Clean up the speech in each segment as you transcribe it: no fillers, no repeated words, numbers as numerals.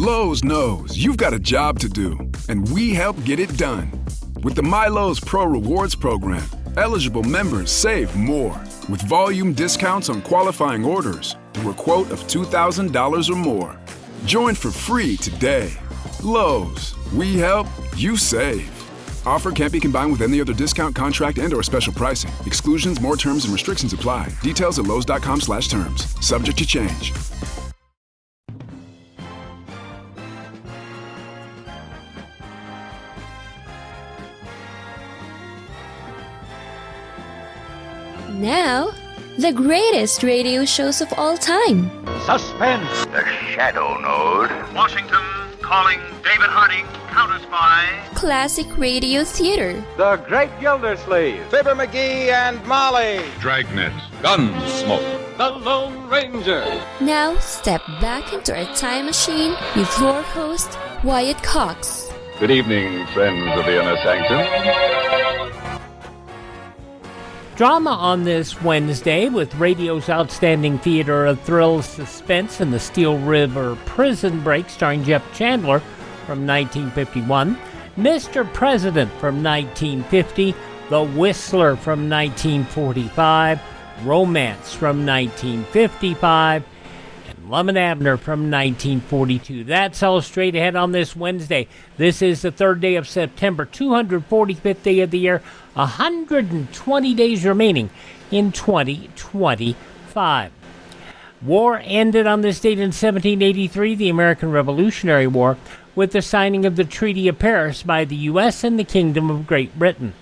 Lowe's knows you've got a job to do, and we help get it done. With the MyLowe's Pro Rewards program, eligible members save more with volume discounts on qualifying orders through a quote of $2,000 or more. Join for free today. Lowe's, we help, you save. Offer can't be combined with any other discount, contract, and/or special pricing. Exclusions, more terms, and restrictions apply. Details at lowes.com/terms. Subject to change. Now, the greatest radio shows of all time. Suspense. The Shadow Node. Washington calling David Harding, counter-spy. Classic radio theater. The Great Gildersleeve. Fibber McGee and Molly. Dragnet. Gunsmoke. The Lone Ranger. Now, step back into our time machine with your host, Wyatt Cox. Good evening, friends of the Inner Sanctum. Drama on this Wednesday with radio's outstanding theater of thrills, Suspense, and the Steel River Prison Break starring Jeff Chandler from 1951, Mr. President from 1950, The Whistler from 1945, Romance from 1955, and Lum and Abner from 1942. That's all straight ahead on this Wednesday. This is the third day of September, 245th day of the year, 120 days remaining in 2025. War ended on this date in 1783, the American Revolutionary War, with the signing of the Treaty of Paris by the U.S. and the Kingdom of Great Britain.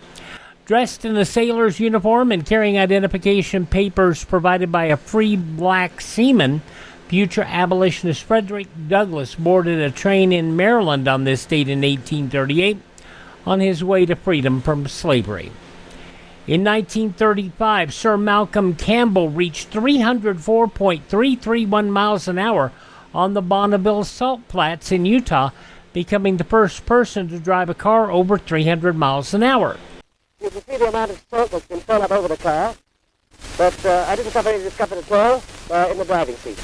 Dressed in a sailor's uniform and carrying identification papers provided by a free black seaman, future abolitionist Frederick Douglass boarded a train in Maryland on this date in 1838 on his way to freedom from slavery. In 1935, Sir Malcolm Campbell reached 304.331 miles an hour on the Bonneville Salt Flats in Utah, becoming the first person to drive a car over 300 miles an hour. You can see the amount of salt that's been thrown up over the car, but I didn't suffer any discomfort at all in the driving seat.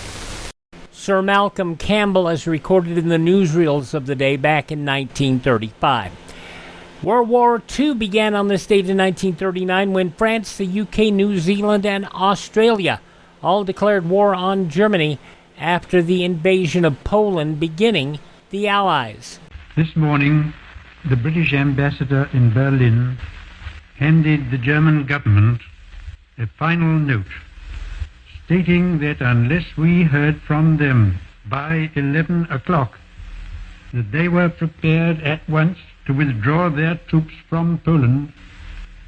Sir Malcolm Campbell, as recorded in the newsreels of the day back in 1935. World War II began on this date in 1939 when France, the UK, New Zealand, and Australia all declared war on Germany after the invasion of Poland, beginning the Allies. This morning, the British ambassador in Berlin handed the German government a final note stating that unless we heard from them by 11 o'clock, that they were prepared at once to withdraw their troops from Poland,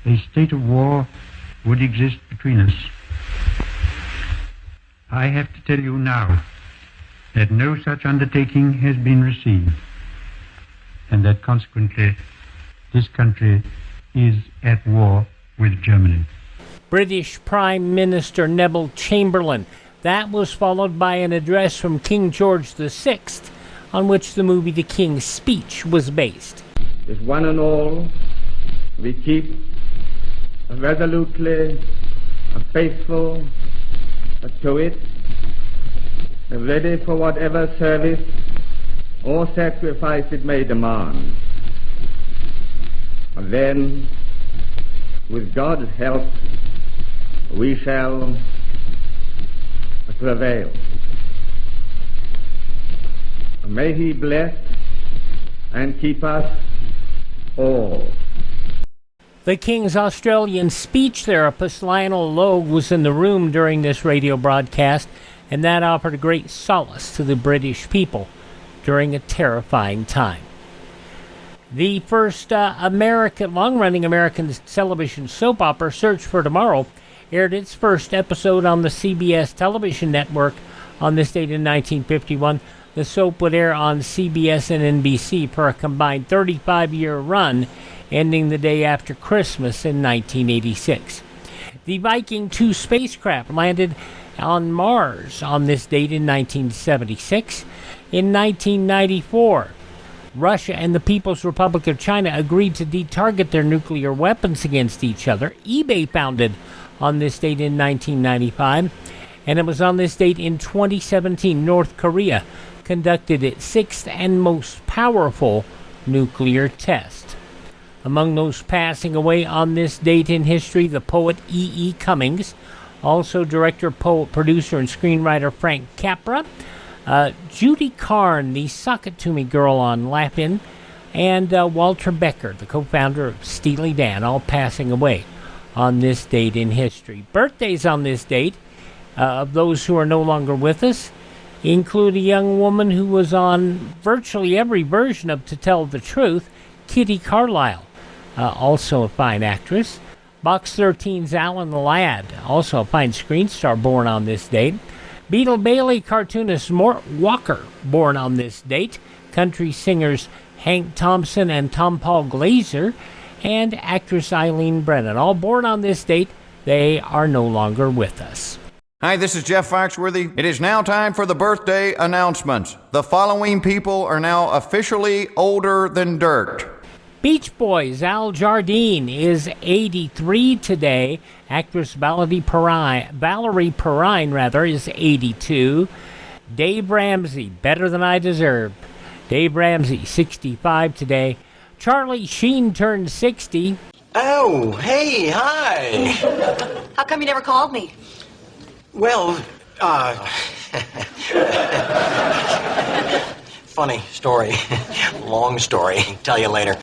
a state of war would exist between us. I have to tell you now that no such undertaking has been received, and that consequently this country is at war with Germany. British Prime Minister Neville Chamberlain. That was followed by an address from King George VI, on which the movie The King's Speech was based. If one and all we keep resolutely faithful to it, ready for whatever service or sacrifice it may demand, then, with God's help, we shall prevail. May He bless and keep us all. The King's Australian speech therapist Lionel Logue was in the room during this radio broadcast, and that offered a great solace to the British people during a terrifying time. The first long-running American television soap opera, Search for Tomorrow, aired its first episode on the CBS television network on this date in 1951. The soap would air on CBS and NBC for a combined 35-year run, ending the day after Christmas in 1986. The Viking 2 spacecraft landed on Mars on this date in 1976. In 1994, Russia and the People's Republic of China agreed to de-target their nuclear weapons against each other. eBay founded on this date in 1995. And it was on this date in 2017, North Korea conducted its sixth and most powerful nuclear test. Among those passing away on this date in history, the poet E.E. Cummings, also director, poet, producer, and screenwriter Frank Capra, Judy Carn, the Sock It To Me girl on Laugh-In, and Walter Becker, the co-founder of Steely Dan, all passing away on this date in history. Birthdays on this date of those who are no longer with us include a young woman who was on virtually every version of To Tell the Truth, Kitty Carlisle, also a fine actress. Box 13's Alan Ladd, also a fine screen star, born on this date. Beetle Bailey cartoonist Mort Walker, born on this date. Country singers Hank Thompson and Tom Paul Glazer, and actress Eileen Brennan, all born on this date. They are no longer with us. Hi, this is Jeff Foxworthy. It is now time for the birthday announcements. The following people are now officially older than dirt. Beach Boys' Al Jardine is 83 today. Actress Valerie Perrine is 82. Dave Ramsey, Better Than I Deserve. Dave Ramsey, 65 today. Charlie Sheen turned 60. Oh, hey, hi. How come you never called me? Well, funny story. Long story. Tell you later.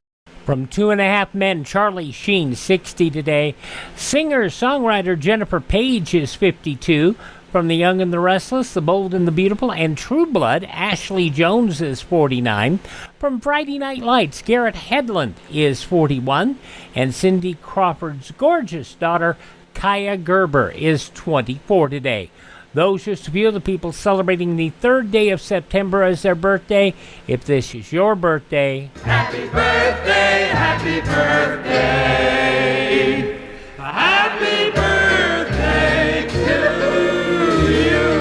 From Two and a Half Men, Charlie Sheen, 60 today. Singer-songwriter Jennifer Page is 52. From The Young and the Restless, The Bold and the Beautiful, and True Blood, Ashley Jones is 49. From Friday Night Lights, Garrett Hedlund is 41. And Cindy Crawford's gorgeous daughter, Kaya Gerber, is 24 today. Those just a few of the people celebrating the third day of September as their birthday. If this is your birthday, happy birthday, happy birthday, happy birthday to you.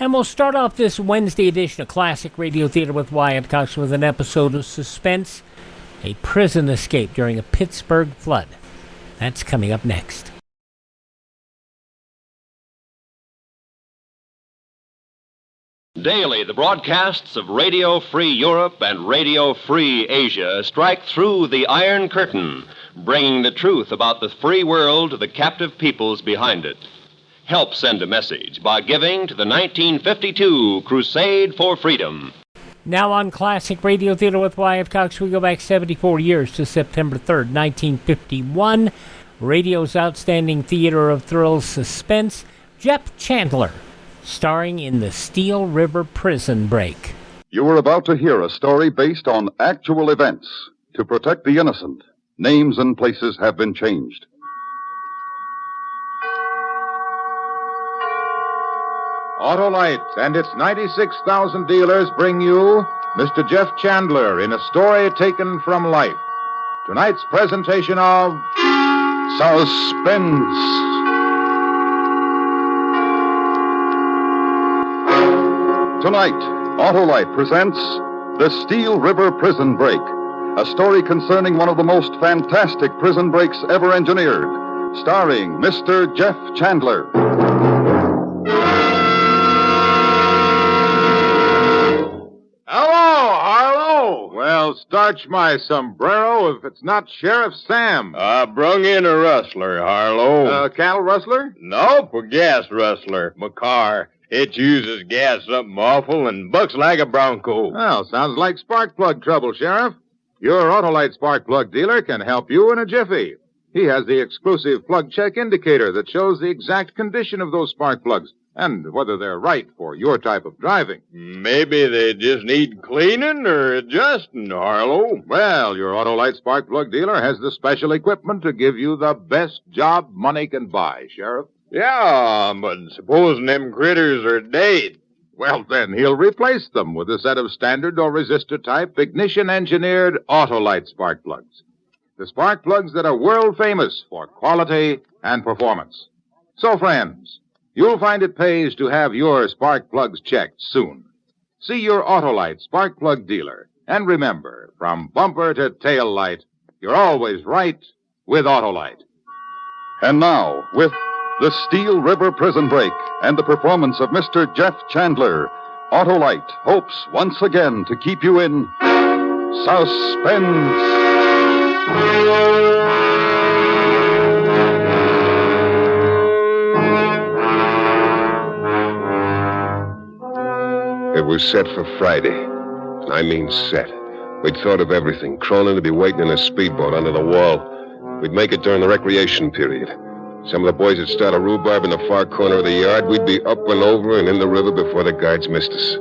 And we'll start off this Wednesday edition of Classic Radio Theater with Wyatt Cox with an episode of Suspense, a prison escape during a Pittsburgh flood. That's coming up next. Daily, the broadcasts of Radio Free Europe and Radio Free Asia strike through the Iron Curtain, bringing the truth about the free world to the captive peoples behind it. Help send a message by giving to the 1952 Crusade for Freedom. Now on Classic Radio Theater with Wyatt Cox, we go back 74 years to September 3rd, 1951. Radio's outstanding theater of thrills Suspense, Jeff Chandler, starring in the Steel River Prison Break. You are about to hear a story based on actual events. To protect the innocent, names and places have been changed. Autolite and its 96,000 dealers bring you Mr. Jeff Chandler in a story taken from life. Tonight's presentation of Suspense. Tonight, Autolite presents The Steel River Prison Break, a story concerning one of the most fantastic prison breaks ever engineered, starring Mr. Jeff Chandler. Hello, Harlow. Well, starch my sombrero if it's not Sheriff Sam. I brung in a rustler, Harlow. Cattle rustler? Nope, a gas rustler. My car. It uses gas something awful and bucks like a bronco. Well, sounds like spark plug trouble, Sheriff. Your Autolite spark plug dealer can help you in a jiffy. He has the exclusive plug check indicator that shows the exact condition of those spark plugs and whether they're right for your type of driving. Maybe they just need cleaning or adjusting, Harlow. Well, your Autolite spark plug dealer has the special equipment to give you the best job money can buy, Sheriff. Yeah, but supposing them critters are dead. Well, then he'll replace them with a set of standard or resistor-type ignition-engineered Autolite spark plugs. The spark plugs that are world-famous for quality and performance. So, friends, you'll find it pays to have your spark plugs checked soon. See your Autolite spark plug dealer. And remember, from bumper to tail light, you're always right with Autolite. And now, with the Steel River Prison Break and the performance of Mr. Jeff Chandler, Autolite hopes once again to keep you in suspense. It was set for Friday. I mean set. We'd thought of everything. Cronin would be waiting in a speedboat under the wall. We'd make it during the recreation period. Some of the boys would start a rhubarb in the far corner of the yard. We'd be up and over and in the river before the guards missed us.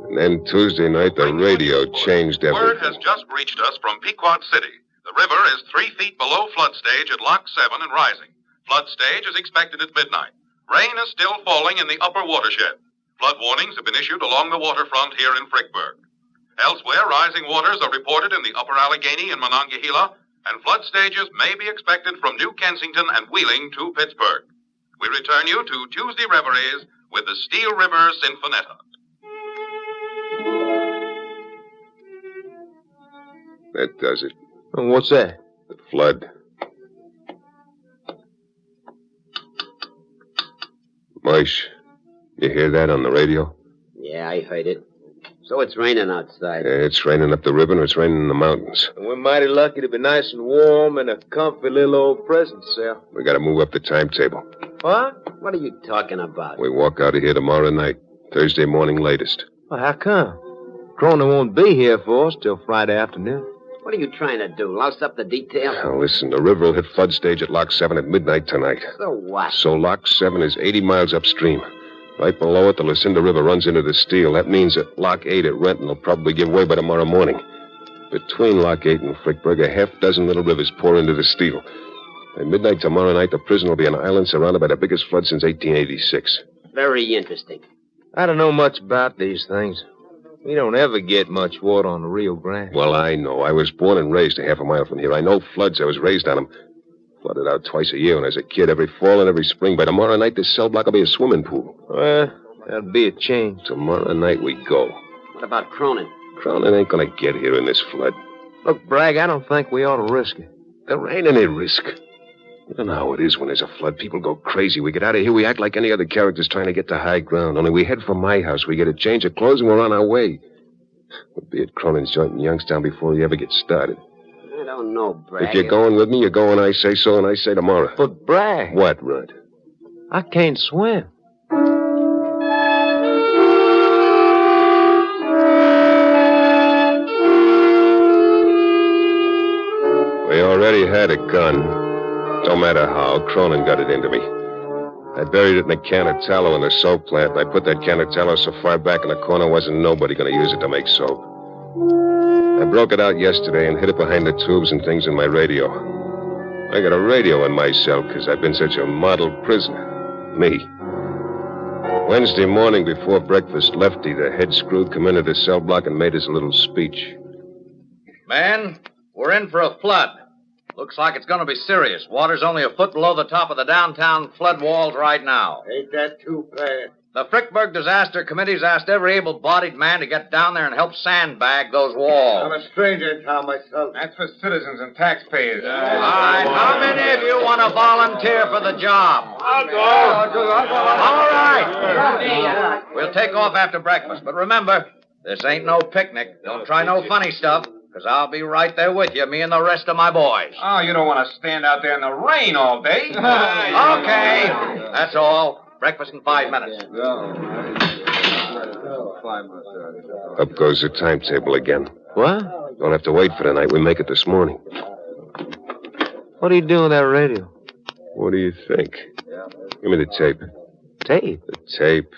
And then Tuesday night, the radio changed everything. Word has just reached us from Pequot City. The river is 3 feet below flood stage at Lock 7 and rising. Flood stage is expected at midnight. Rain is still falling in the upper watershed. Flood warnings have been issued along the waterfront here in Frickburg. Elsewhere, rising waters are reported in the upper Allegheny and Monongahela, and flood stages may be expected from New Kensington and Wheeling to Pittsburgh. We return you to Tuesday Reveries with the Steel River Sinfonetta. That does it. What's that? The flood. Moish, you hear that on the radio? Yeah, I heard it. So it's raining outside. Yeah, it's raining up the river and it's raining in the mountains. And we're mighty lucky to be nice and warm in a comfy little old prison cell. We gotta move up the timetable. What? What are you talking about? We walk out of here tomorrow night, Thursday morning latest. Well, how come? Cronin won't be here for us till Friday afternoon. What are you trying to do? Louse up the detail? Now, listen, the river will hit flood stage at Lock 7 at midnight tonight. So what? So Lock 7 is 80 miles upstream. Right below it, the Lucinda River runs into the Steel. That means that Lock 8 at Renton will probably give way by tomorrow morning. Between Lock 8 and Frickburg, a half dozen little rivers pour into the Steel. By midnight tomorrow night, the prison will be an island surrounded by the biggest flood since 1886. Very interesting. I don't know much about these things. We don't ever get much water on the Rio Grande. Well, I know. I was born and raised a half a mile from here. I know floods. I was raised on them. Flooded out twice a year when I was a kid, every fall and every spring. By tomorrow night, this cell block will be a swimming pool. Well, that'll be a change. Tomorrow night we go. What about Cronin? Cronin ain't gonna get here in this flood. Look, Bragg, I don't think we ought to risk it. There ain't any risk. You don't know how it is when there's a flood. People go crazy. We get out of here, we act like any other characters trying to get to high ground. Only we head for my house. We get a change of clothes and we're on our way. We'll be at Cronin's joint in Youngstown before he ever gets started. I don't know, Bragg. If you're going with me, you're going, I say so, and I say tomorrow. But, Bragg. What, Rudd? I can't swim. We already had a gun. Don't matter how, Cronin got it into me. I buried it in a can of tallow in the soap plant, and I put that can of tallow so far back in the corner wasn't nobody going to use it to make soap. I broke it out yesterday and hid it behind the tubes and things in my radio. I got a radio in my cell because I've been such a model prisoner. Me. Wednesday morning before breakfast, Lefty, the head screw, come into the cell block and made his little speech. Men, we're in for a flood. Looks like it's going to be serious. Water's only a foot below the top of the downtown flood walls right now. Ain't that too bad? The Frickburg Disaster Committee's asked every able-bodied man to get down there and help sandbag those walls. I'm a stranger in town myself. That's for citizens and taxpayers. All right, how many of you want to volunteer for the job? I'll go. All right. We'll take off after breakfast. But remember, this ain't no picnic. Don't try no funny stuff, because I'll be right there with you, me and the rest of my boys. Oh, you don't want to stand out there in the rain all day. Okay. That's all. Breakfast in 5 minutes. Up goes the timetable again. What? Don't have to wait for the night. We make it this morning. What are you doing with that radio? What do you think? Give me the tape. Tape? The tape.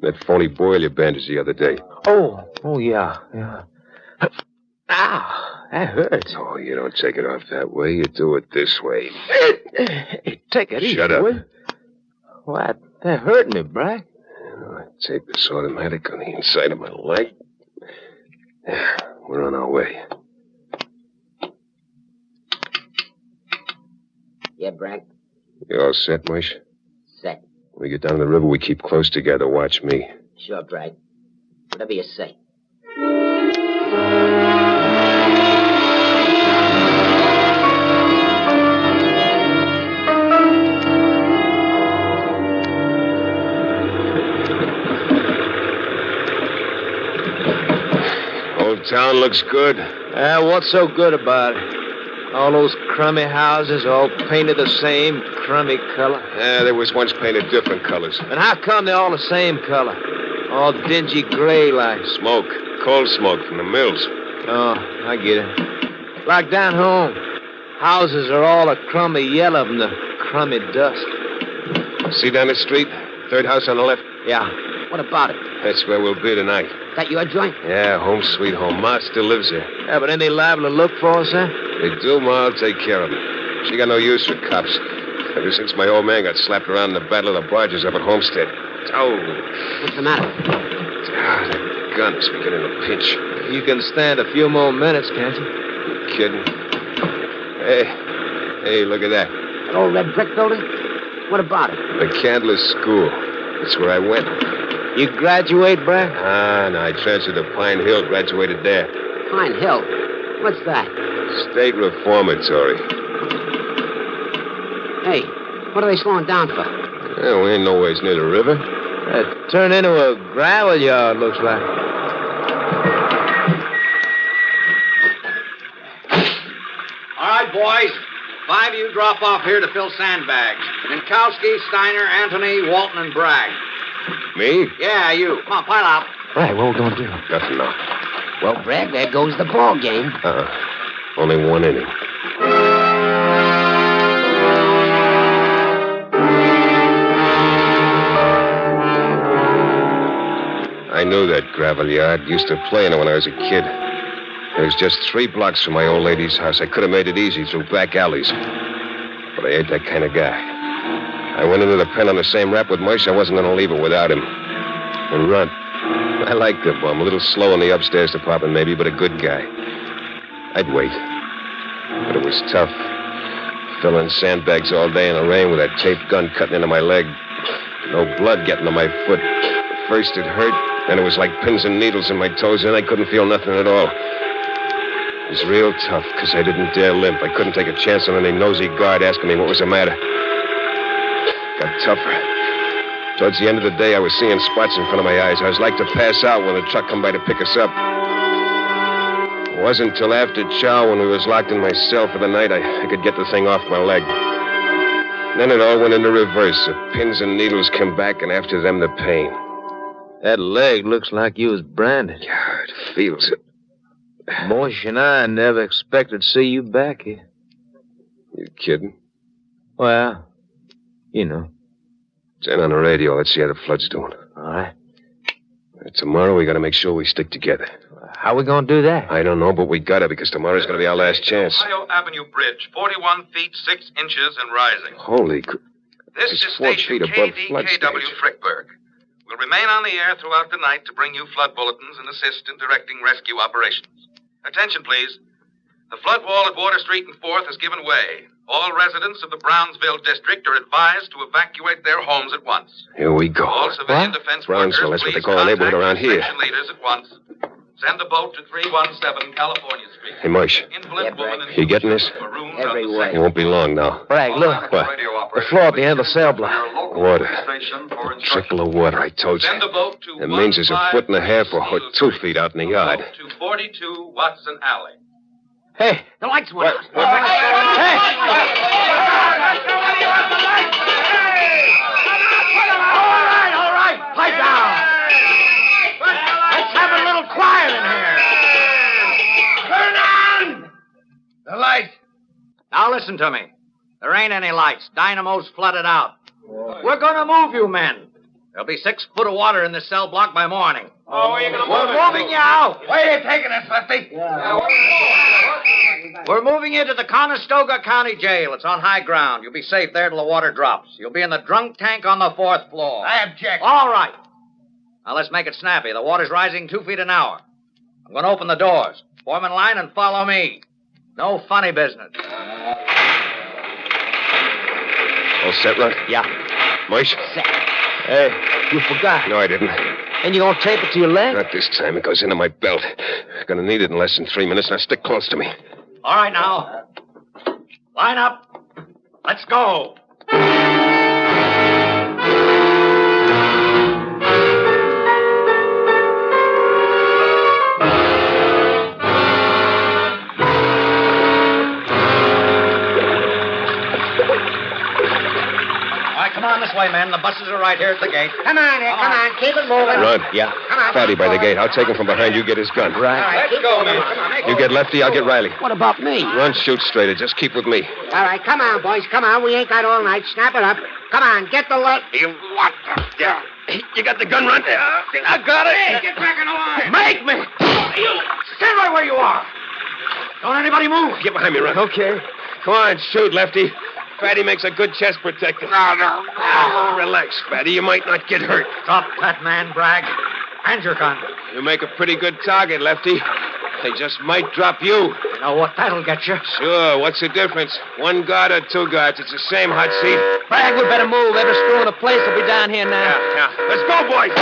That phony boil you bandaged the other day. Oh, yeah. Ow, that hurts. Oh, you don't take it off that way. You do it this way. Take it easy. Shut up. Will. What? That hurt me, Bragg. I tape this automatic on the inside of my leg. Yeah, we're on our way. Yeah, Bragg? You all set, Mush? Set. When we get down the river, we keep close together. Watch me. Sure, Bragg. Whatever you say. looks good. What's so good about it? All those crummy houses all painted the same crummy color. They was once painted different colors. And how come they're all the same color? All dingy gray like. Smoke. Coal smoke from the mills. Oh, I get it. Like down home. Houses are all a crummy yellow from the crummy dust. See down the street? Third house on the left? Yeah. What about it? That's where we'll be tonight. That your joint? Yeah, home sweet home. Ma still lives there. Yeah, but ain't they liable to look for us, huh? They do, Ma. I'll take care of them. She got no use for cops. Ever since my old man got slapped around in the Battle of the Barges up at Homestead. Oh. What's the matter? The gun's beginning to pinch. You can stand a few more minutes, can't you? You kidding? Hey, look at that. That old red brick building? What about it? The Candler School. That's where I went. You graduate, Brad? No, I transferred to Pine Hill, graduated there. Pine Hill? What's that? State Reformatory. Hey, what are they slowing down for? Yeah, we ain't nowhere near the river. It turned into a gravel yard, looks like. All right, boys. 5 of you drop off here to fill sandbags. Minkowski, Steiner, Anthony, Walton, and Bragg. Me? Yeah, you. Come on, pile out. Right, what are we going to do? Nothing now. Well, Bragg, there goes the ball game. Only one inning. I knew that gravel yard. Used to play in it when I was a kid. It was just 3 blocks from my old lady's house. I could have made it easy through back alleys. But I ain't that kind of guy. I went into the pen on the same rap with Moish. I wasn't going to leave it without him. And Runt. I liked the bum. A little slow in the upstairs department, maybe, but a good guy. I'd wait. But it was tough. Filling sandbags all day in the rain with that taped gun cutting into my leg. No blood getting to my foot. First it hurt, then it was like pins and needles in my toes, and I couldn't feel nothing at all. It was real tough, because I didn't dare limp. I couldn't take a chance on any nosy guard asking me what was the matter. Got tougher. Towards the end of the day, I was seeing spots in front of my eyes. I was like to pass out when the truck come by to pick us up. It wasn't until after chow, when we was locked in my cell for the night, I could get the thing off my leg. Then it all went into reverse. The pins and needles came back, and after them, the pain. That leg looks like you was branded. Yeah, it feels it. Moish and I never expected to see you back here. You kidding? Well, you know. Turn on the radio. Let's see how the flood's doing. All right. Tomorrow, we got to make sure we stick together. How we going to do that? I don't know, but we got to, because tomorrow's going to be our last chance. Ohio Avenue Bridge, 41 feet 6 inches and rising. Holy... This is 4 station feet above flood KDKW stage. Frickburg. We'll remain on the air throughout the night to bring you flood bulletins and assist in directing rescue operations. Attention, please. The flood wall at Water Street and 4th has given way. All residents of the Brownsville district are advised to evacuate their homes at once. Here we go. All civilian defense Brownsville, workers, that's what they please call a neighborhood contact around here. section leaders at once. Send the boat to 317 California Street. Hey, Moish, you getting this? Every way. It won't be long now. Bragg, look. What? The floor at the end of the cell block. Water. A trickle of water, I told you. Send the boat to It means there's 1.5 feet or 2 feet out in the yard. to 42 Watson Alley. Hey, the lights went out. Hey! All right, pipe down. Let's have a little quiet in here. Turn on! The lights. Now listen to me. There ain't any lights. Dynamo's flooded out. We're going to move you men. There'll be 6 foot of water in this cell block by morning. Oh, where are you going to move We're moving you out. Where are you taking us, Lefty? We're moving you to the Conestoga County Jail. It's on high ground. You'll be safe there till the water drops. You'll be in the drunk tank on the 4th floor. I object. All right. Now let's make it snappy. The water's rising 2 feet an hour. I'm going to open the doors. Form in line and follow me. No funny business. All set, Runt? Yeah. Moish? Set. Hey, you forgot. No, I didn't. And you gonna tape it to your leg? Not this time. It goes into my belt. Gonna need it in less than 3 minutes. Now stick close to me. All right, now. Line up. Let's go. on this way, men. The buses are right here at the gate. Come on, Ed. Come on. Keep it moving. Run. Yeah. Come on. Fatty by the gate. I'll take him from behind. You get his gun. All right, Let's go, men. You get Lefty, I'll get Riley. What about me? Run, shoot straighter. Just keep with me. All right, come on, boys. Come on. We ain't got all night. Snap it up. Come on. Get the light. What? Yeah. You got the gun, Run? I got it. Hey, get back in the line. Make me! You stand right where you are. Don't anybody move. Get behind me, Run. Okay. Come on, shoot, Lefty. Fatty makes a good chest protector. No. Relax, Fatty. You might not get hurt. Drop that man, Bragg. And your gun. You make a pretty good target, Lefty. They just might drop you. You know what that'll get you? Sure. What's the difference? One guard or two guards? It's the same hot seat. Bragg, we better move. Every screw in the place will be down here now. Yeah. Let's go, boys.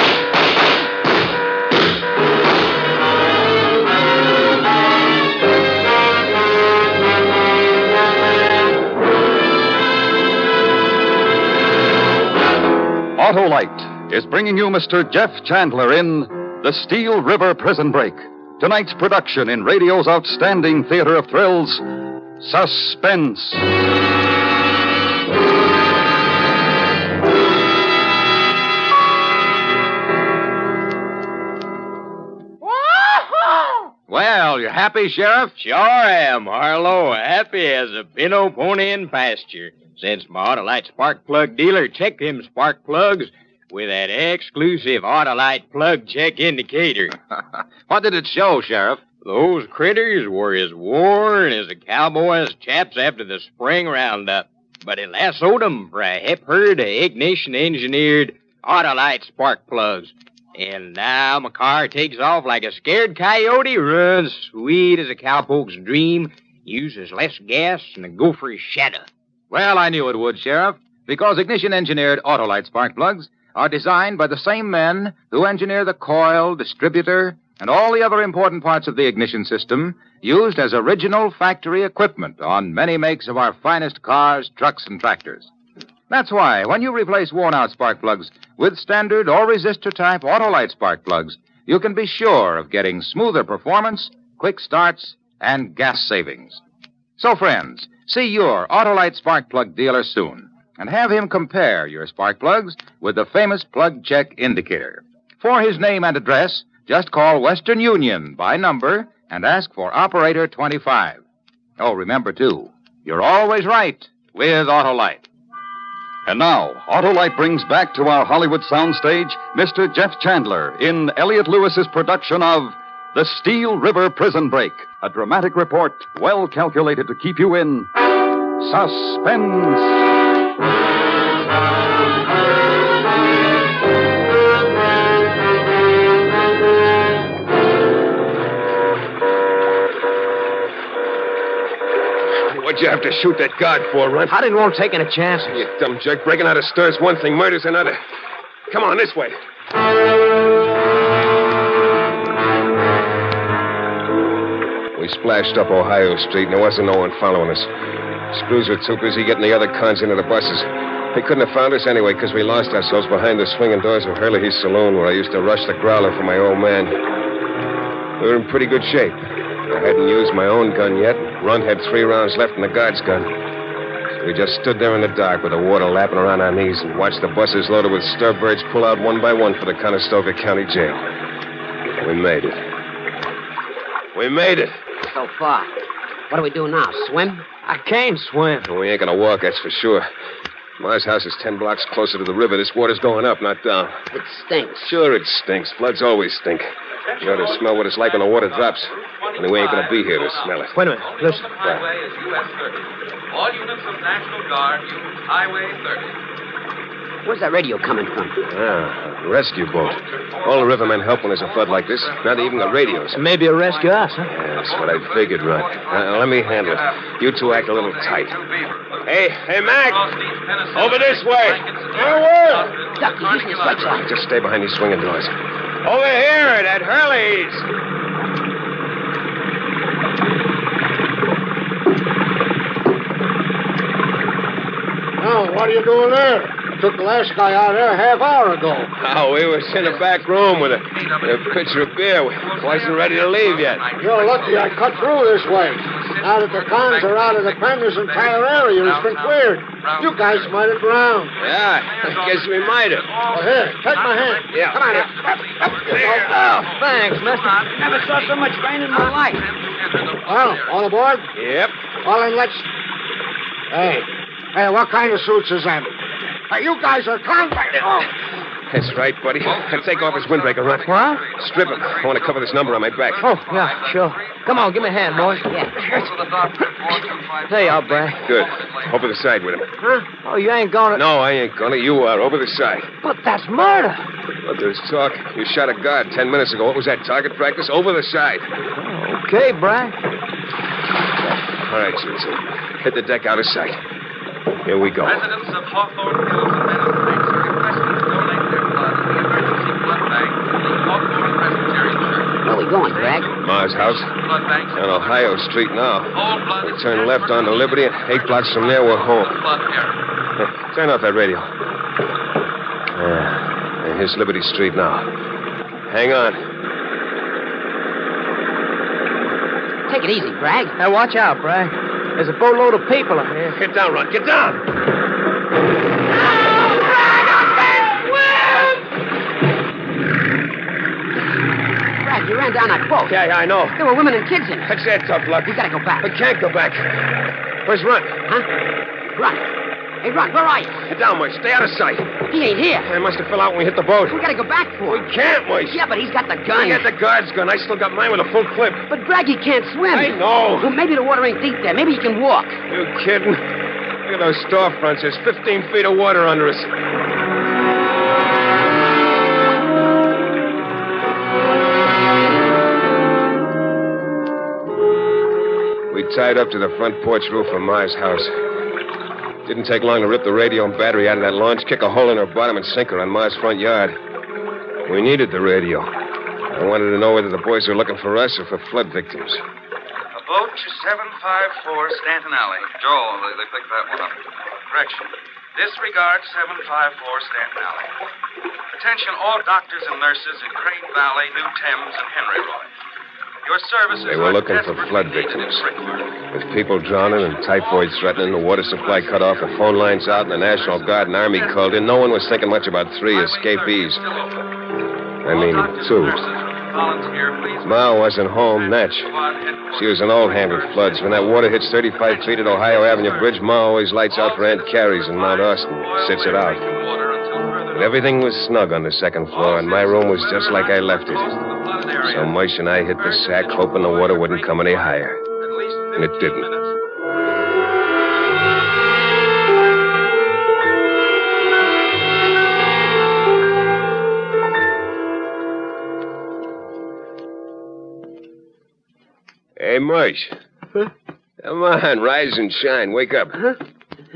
Autolite is bringing you Mr. Jeff Chandler in The Steel River Prison Break. Tonight's production in radio's outstanding theater of thrills, Suspense. Well, you happy, Sheriff? Sure am, Harlow. Happy as a pinto pony in pasture. Since my Autolite spark plug dealer checked them spark plugs with that exclusive Autolite plug check indicator. What did it show, Sheriff? Those critters were as worn as a cowboy's chaps after the spring roundup, but it lassoed 'em for a hep herd of ignition-engineered Autolite spark plugs. And now my car takes off like a scared coyote, runs sweet as a cowpoke's dream, uses less gas than a gopher's shadow. Well, I knew it would, Sheriff, because ignition-engineered Autolite spark plugs are designed by the same men who engineer the coil, distributor, and all the other important parts of the ignition system used as original factory equipment on many makes of our finest cars, trucks, and tractors. That's why, when you replace worn-out spark plugs with standard or resistor-type Autolite spark plugs, you can be sure of getting smoother performance, quick starts, and gas savings. So, friends, see your Autolite spark plug dealer soon, and have him compare your spark plugs with the famous plug check indicator. For his name and address, just call Western Union by number and ask for Operator 25. Oh, remember, too, you're always right with Autolite. And now, Autolite brings back to our Hollywood soundstage Mr. Jeff Chandler in Elliot Lewis's production of The Steel River Prison Break, a dramatic report well calculated to keep you in suspense. What'd you have to shoot that guard for, Run? I didn't want taking a chance. You dumb jerk. Breaking out of stir's one thing, murder's another. Come on, this way. We splashed up Ohio Street, and there wasn't no one following us. Screws were too busy getting the other cons into the buses. They couldn't have found us anyway, because we lost ourselves behind the swinging doors of Hurley's saloon, where I used to rush the growler for my old man. We were in pretty good shape. I hadn't used my own gun yet. Run had 3 rounds left in the guard's gun. So we just stood there in the dark with the water lapping around our knees and watched the buses loaded with sturbirds pull out one by one for the Conestoga County Jail. We made it. We made it. So far. What do we do now? Swim? I can't swim. We ain't gonna walk, that's for sure. Ma's house is 10 blocks closer to the river. This water's going up, not down. It stinks. Sure it stinks. Floods always stink. You ought to smell what it's like when the water drops. And we ain't gonna be here to smell it. Wait a minute. Listen. Highway is US 30. All units of National Guard use Highway 30. Where's that radio coming from? Ah, a rescue boat. All the rivermen help when there's a flood like this. Not even the radios. Maybe a rescue us, huh? Yeah, that's what I figured, Rod. Let me handle it. You two act a little tight. Hey, Mac! Over this way! Forward! Duck, he's using his flashlight. Just stay behind these swinging doors. Over here at Hurley's. Now, what are you doing there? Took the last guy out of there a half hour ago. Oh, we was in the back room with a pitcher of beer. We wasn't ready to leave yet. You're lucky I cut through this way. Now that the cons are out of the pen, this entire area has been cleared. You guys might have drowned. Yeah, I guess we might have. Well, here, take my hand. Yeah. Come on. Oh, thanks, mister. Never saw so much rain in my life. Well, all aboard? Yep. Well, then let's... Hey, what kind of suits is that? Hey, you guys are convicts. Oh. That's right, buddy. Take off his windbreaker, Runt. What? Strip him. I want to cover this number on my back. Oh, yeah, sure. Come on, give me a hand, boys. Yeah. There you are, Brad. Good. Over the side with him. Huh? Oh, you ain't gonna... No, I ain't gonna. You are. Over the side. But that's murder. But there's talk. You shot a guard 10 minutes ago. What was that, target practice? Over the side. Okay, Brad. All right, Susan. Hit the deck out of sight. Here we go. Residents of Hawthorne Hills and Meadow Creeks are requested to donate their blood to the emergency blood bank to the Hawthorne Presbyterian Church. Where we going, Greg? Ma's house. Blood banks On Ohio Street now. whole blood We turn left onto Liberty, and 8 blocks from there, we're home. blood error. Turn off that radio. Yeah. Here's Liberty Street now. Hang on. Take it easy, Bragg. Hey, watch out, Brad. There's a boatload of people up here. Get down, Ron. Get down. Bragg, you ran down that boat. Yeah, I know. There were women and kids in it. That's that tough luck. We gotta go back. We can't go back. Where's Runt? Huh? Run. Hey, Run, where are you? Get down, Moise. Stay out of sight. He ain't here. I must have fell out when we hit the boat. We gotta go back for him. We can't, Moise. Yeah, but he's got the gun. I got the guard's gun. I still got mine with a full clip. But Bragg, he can't swim. I know. Well, maybe the water ain't deep there. Maybe he can walk. You kidding? Look at those storefronts. There's 15 feet of water under us. We tied up to the front porch roof of Ma's house. Didn't take long to rip the radio and battery out of that launch, kick a hole in her bottom, and sink her on Ma's front yard. We needed the radio. I wanted to know whether the boys were looking for us or for flood victims. A boat to 754 Stanton Alley. Joel, they picked that one up. Correction. Disregard 754 Stanton Alley. Attention all doctors and nurses in Crane Valley, New Thames, and Henry Roy. Your services They were are looking for desperately flood needed in victims. Brickwork. With people drowning and typhoid threatening, the water supply cut off, the phone lines out, and the National Guard and Army called in, no one was thinking much about 3 escapees. I mean, 2. Volunteer, please. Ma wasn't home, Natch. She was an old hand with floods. When that water hits 35 feet at Ohio Avenue Bridge, Ma always lights out for Aunt Carrie's in Mount Austin, sits it out. But everything was snug on the second floor, and my room was just like I left it. So Moish and I hit the sack, hoping the water wouldn't come any higher. And it didn't. Hey, Moish. Huh? Come on, rise and shine. Wake up. Huh?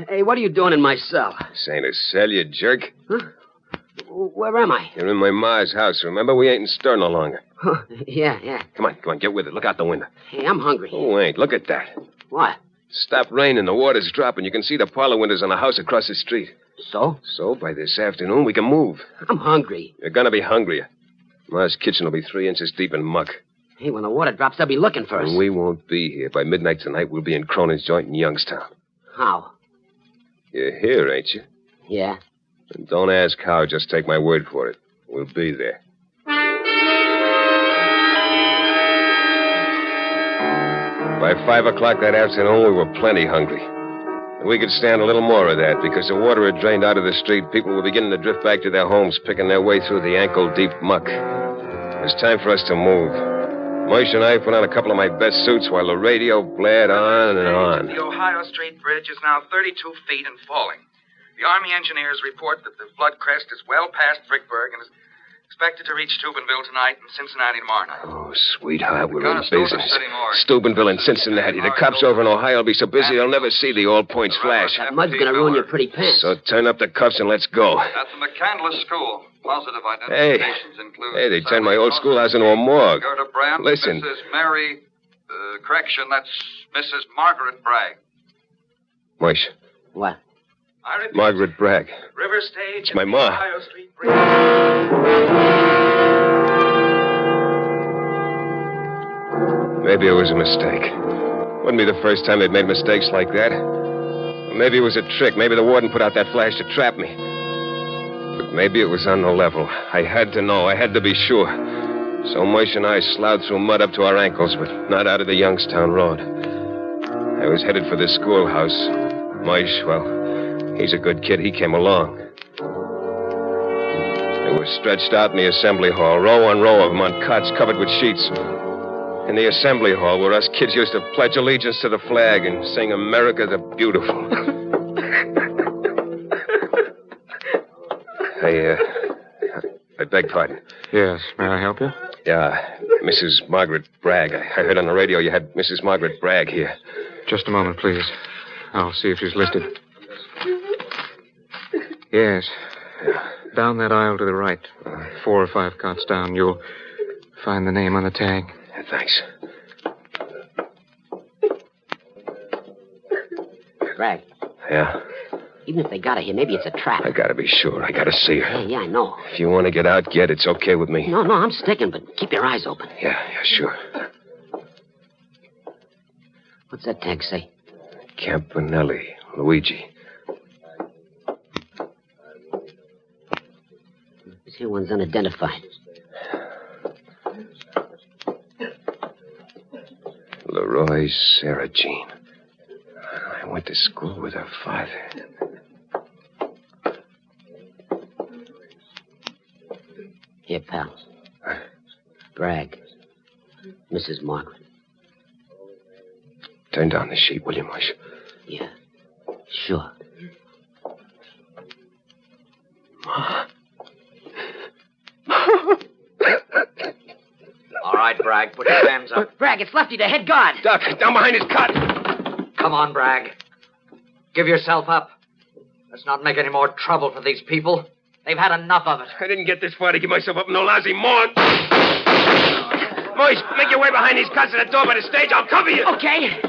Hey, what are you doing in my cell? This ain't a cell, you jerk. Huh? Where am I? You're in my ma's house, remember? We ain't in stir no longer. Huh. Yeah. Come on, get with it. Look out the window. Hey, I'm hungry. Oh, ain't. Look at that. What? Stopped raining, the water's dropping. You can see the parlor windows on the house across the street. So? So, by this afternoon, we can move. I'm hungry. You're gonna be hungrier. Ma's kitchen will be 3 inches deep in muck. Hey, when the water drops, they'll be looking for us. And we won't be here. By midnight tonight, we'll be in Cronin's joint in Youngstown. How? You're here, ain't you? Yeah. And don't ask how, just take my word for it. We'll be there. By 5 o'clock that afternoon, we were plenty hungry. And we could stand a little more of that because the water had drained out of the street. People were beginning to drift back to their homes, picking their way through the ankle-deep muck. It was time for us to move. Moish and I put on a couple of my best suits while the radio blared on and on. The Ohio Street Bridge is now 32 feet and falling. The Army engineers report that the flood crest is well past Vicksburg and is expected to reach Steubenville tonight and Cincinnati tomorrow night. Oh, sweetheart, we're in business. Steubenville and Cincinnati. The cops over in Ohio will be so busy they'll never see the all points flash. That mud's going to ruin your pretty pants. So turn up the cuffs and let's go. At the McCandless School, positive identifications include... Hey, they turned my old schoolhouse into a morgue. Gerda Brandt, Listen. Mrs. Mary... correction, that's Mrs. Margaret Bragg. Moish. What? I repeat, Margaret Bragg. River Stage... It's my ma. Ohio Street Bridge. Maybe it was a mistake. Wouldn't be the first time they'd made mistakes like that. Maybe it was a trick. Maybe the warden put out that flash to trap me. But maybe it was on the level. I had to know. I had to be sure. So Moish and I slouched through mud up to our ankles, but not out of the Youngstown Road. I was headed for the schoolhouse. Moish, well, he's a good kid. He came along. They were stretched out in the assembly hall, row on row of them on cots covered with sheets. In the assembly hall where us kids used to pledge allegiance to the flag and sing America the Beautiful. I beg pardon. Yes, may I help you? Yeah, Mrs. Margaret Bragg. I heard on the radio you had Mrs. Margaret Bragg here. Just a moment, please. I'll see if she's listed. Yes. Down that aisle to the right. 4 or 5 cots down. You'll find the name on the tag. Thanks. Bragg. Yeah? Even if they got her here, maybe it's a trap. I gotta be sure. I gotta see her. Yeah, I know. If you want to get out, get. It's okay with me. No, I'm sticking, but keep your eyes open. Yeah, sure. What's that tag say? Campanelli, Luigi. This here one's unidentified. Leroy Sarah Jean. I went to school with her father. Here, pal. Bragg. Mrs. Margaret. Turn down the sheet, will you, Moish? Yeah. Sure. All right, Bragg, put your hands up. Bragg, it's Lefty, the head guard. Doc, down behind his cot. Come on, Bragg. Give yourself up. Let's not make any more trouble for these people. They've had enough of it. I didn't get this far to give myself up in no lousy morgue. Moish, make your way behind these cots to the door by the stage. I'll cover you. Okay.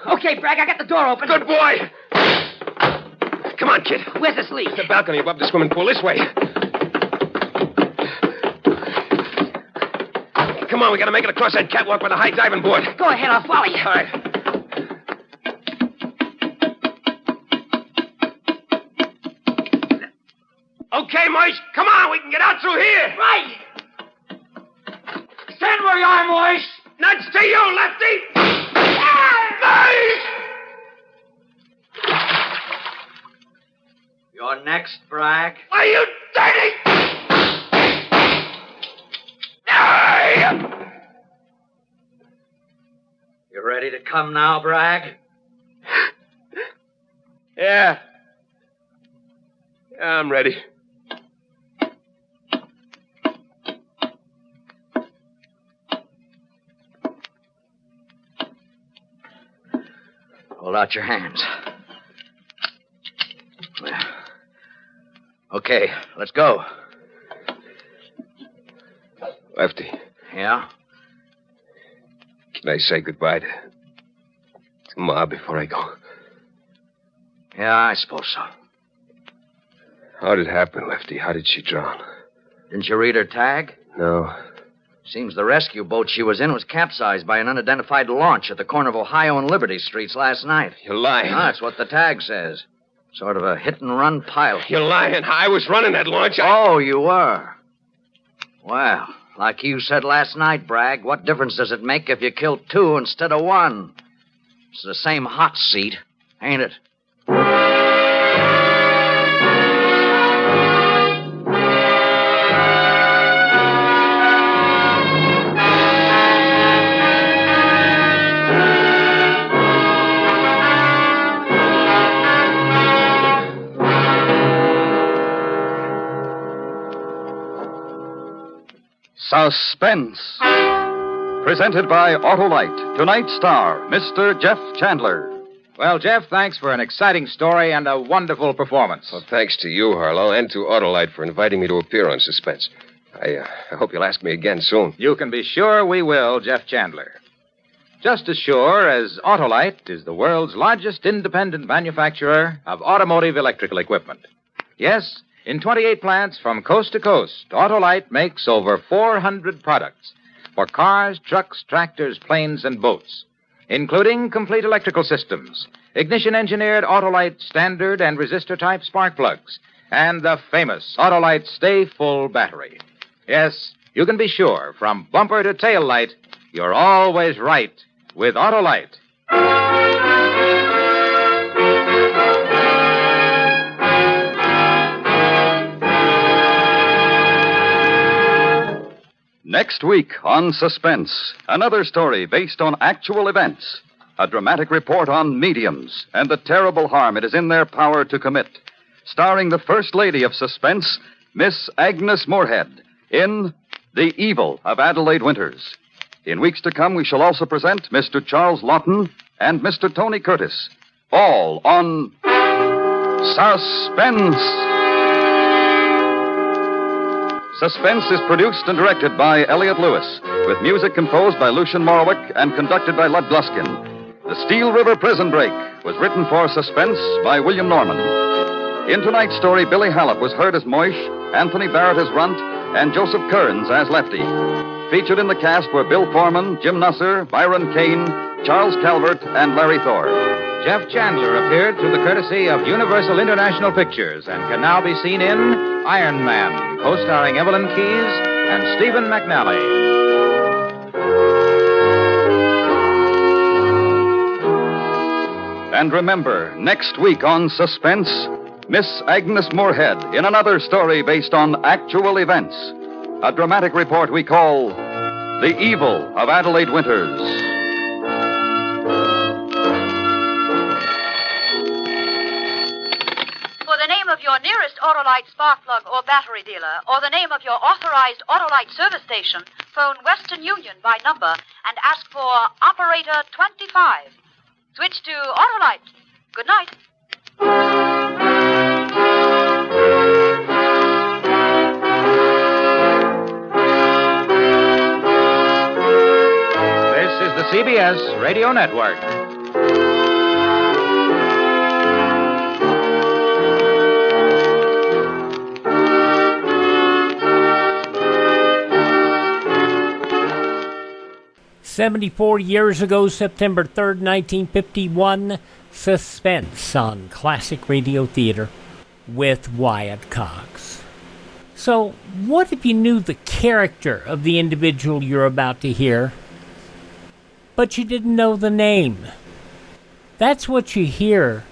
Okay, Bragg, I got the door open. Good boy. Come on, kid. Where's this lead? The balcony above the swimming pool. This way. Come on, we gotta make it across that catwalk with a high diving board. Go ahead, I'll follow you. All right. Okay, Moish, come on, we can get out through here. Right. Stand where you are, Moish. Nuts to you, Lefty. You're next, Bragg. Are you dirty? You ready to come now, Bragg? Yeah. I'm ready. Hold out your hands. Okay, let's go. Lefty, Yeah? can I say goodbye to Ma before I go? Yeah, I suppose so. How did it happen, Lefty? How did she drown? Didn't you read her tag? No. Seems the rescue boat she was in was capsized by an unidentified launch at the corner of Ohio and Liberty Streets last night. You're lying. That's what the tag says. Sort of a hit-and-run pilot. You're lying. I was running that launch. Oh, you were? Well, like you said last night, Bragg, what difference does it make if you kill 2 instead of 1? It's the same hot seat, ain't it? Suspense. Presented by Autolite. Tonight's star, Mr. Jeff Chandler. Well, Jeff, thanks for an exciting story and a wonderful performance. Well, thanks to you, Harlow, and to Autolite for inviting me to appear on Suspense. I hope you'll ask me again soon. You can be sure we will, Jeff Chandler. Just as sure as Autolite is the world's largest independent manufacturer of automotive electrical equipment. Yes, In 28 plants from coast to coast, Autolite makes over 400 products for cars, trucks, tractors, planes, and boats, including complete electrical systems, ignition-engineered Autolite standard and resistor-type spark plugs, and the famous Autolite Stay Full battery. Yes, you can be sure, from bumper to tail light, you're always right with Autolite. Next week on Suspense, another story based on actual events. A dramatic report on mediums and the terrible harm it is in their power to commit. Starring the First Lady of Suspense, Miss Agnes Moorehead, in The Evil of Adelaide Winters. In weeks to come, we shall also present Mr. Charles Lawton and Mr. Tony Curtis. All on Suspense. Suspense is produced and directed by Elliott Lewis, with music composed by Lucian Morwick and conducted by Lud Gluskin. The Steel River Prison Break was written for Suspense by William Norman. In tonight's story, Billy Hallett was heard as Moish, Anthony Barrett as Runt, and Joseph Kearns as Lefty. Featured in the cast were Bill Foreman, Jim Nusser, Byron Kane, Charles Calvert, and Larry Thor. Jeff Chandler appeared through the courtesy of Universal International Pictures and can now be seen in Iron Man, co-starring Evelyn Keyes and Stephen McNally. And remember, next week on Suspense, Miss Agnes Moorehead in another story based on actual events. A dramatic report we call The Evil of Adelaide Winters. For the name of your nearest Autolite spark plug or battery dealer, or the name of your authorized Autolite service station, phone Western Union by number and ask for Operator 25. Switch to Autolite. Good night. This is the CBS Radio Network. "74 years ago, September 3rd, 1951, Suspense on Classic Radio Theater with Wyatt Cox. So, what if you knew the character of the individual you're about to hear, but you didn't know the name? That's what you hear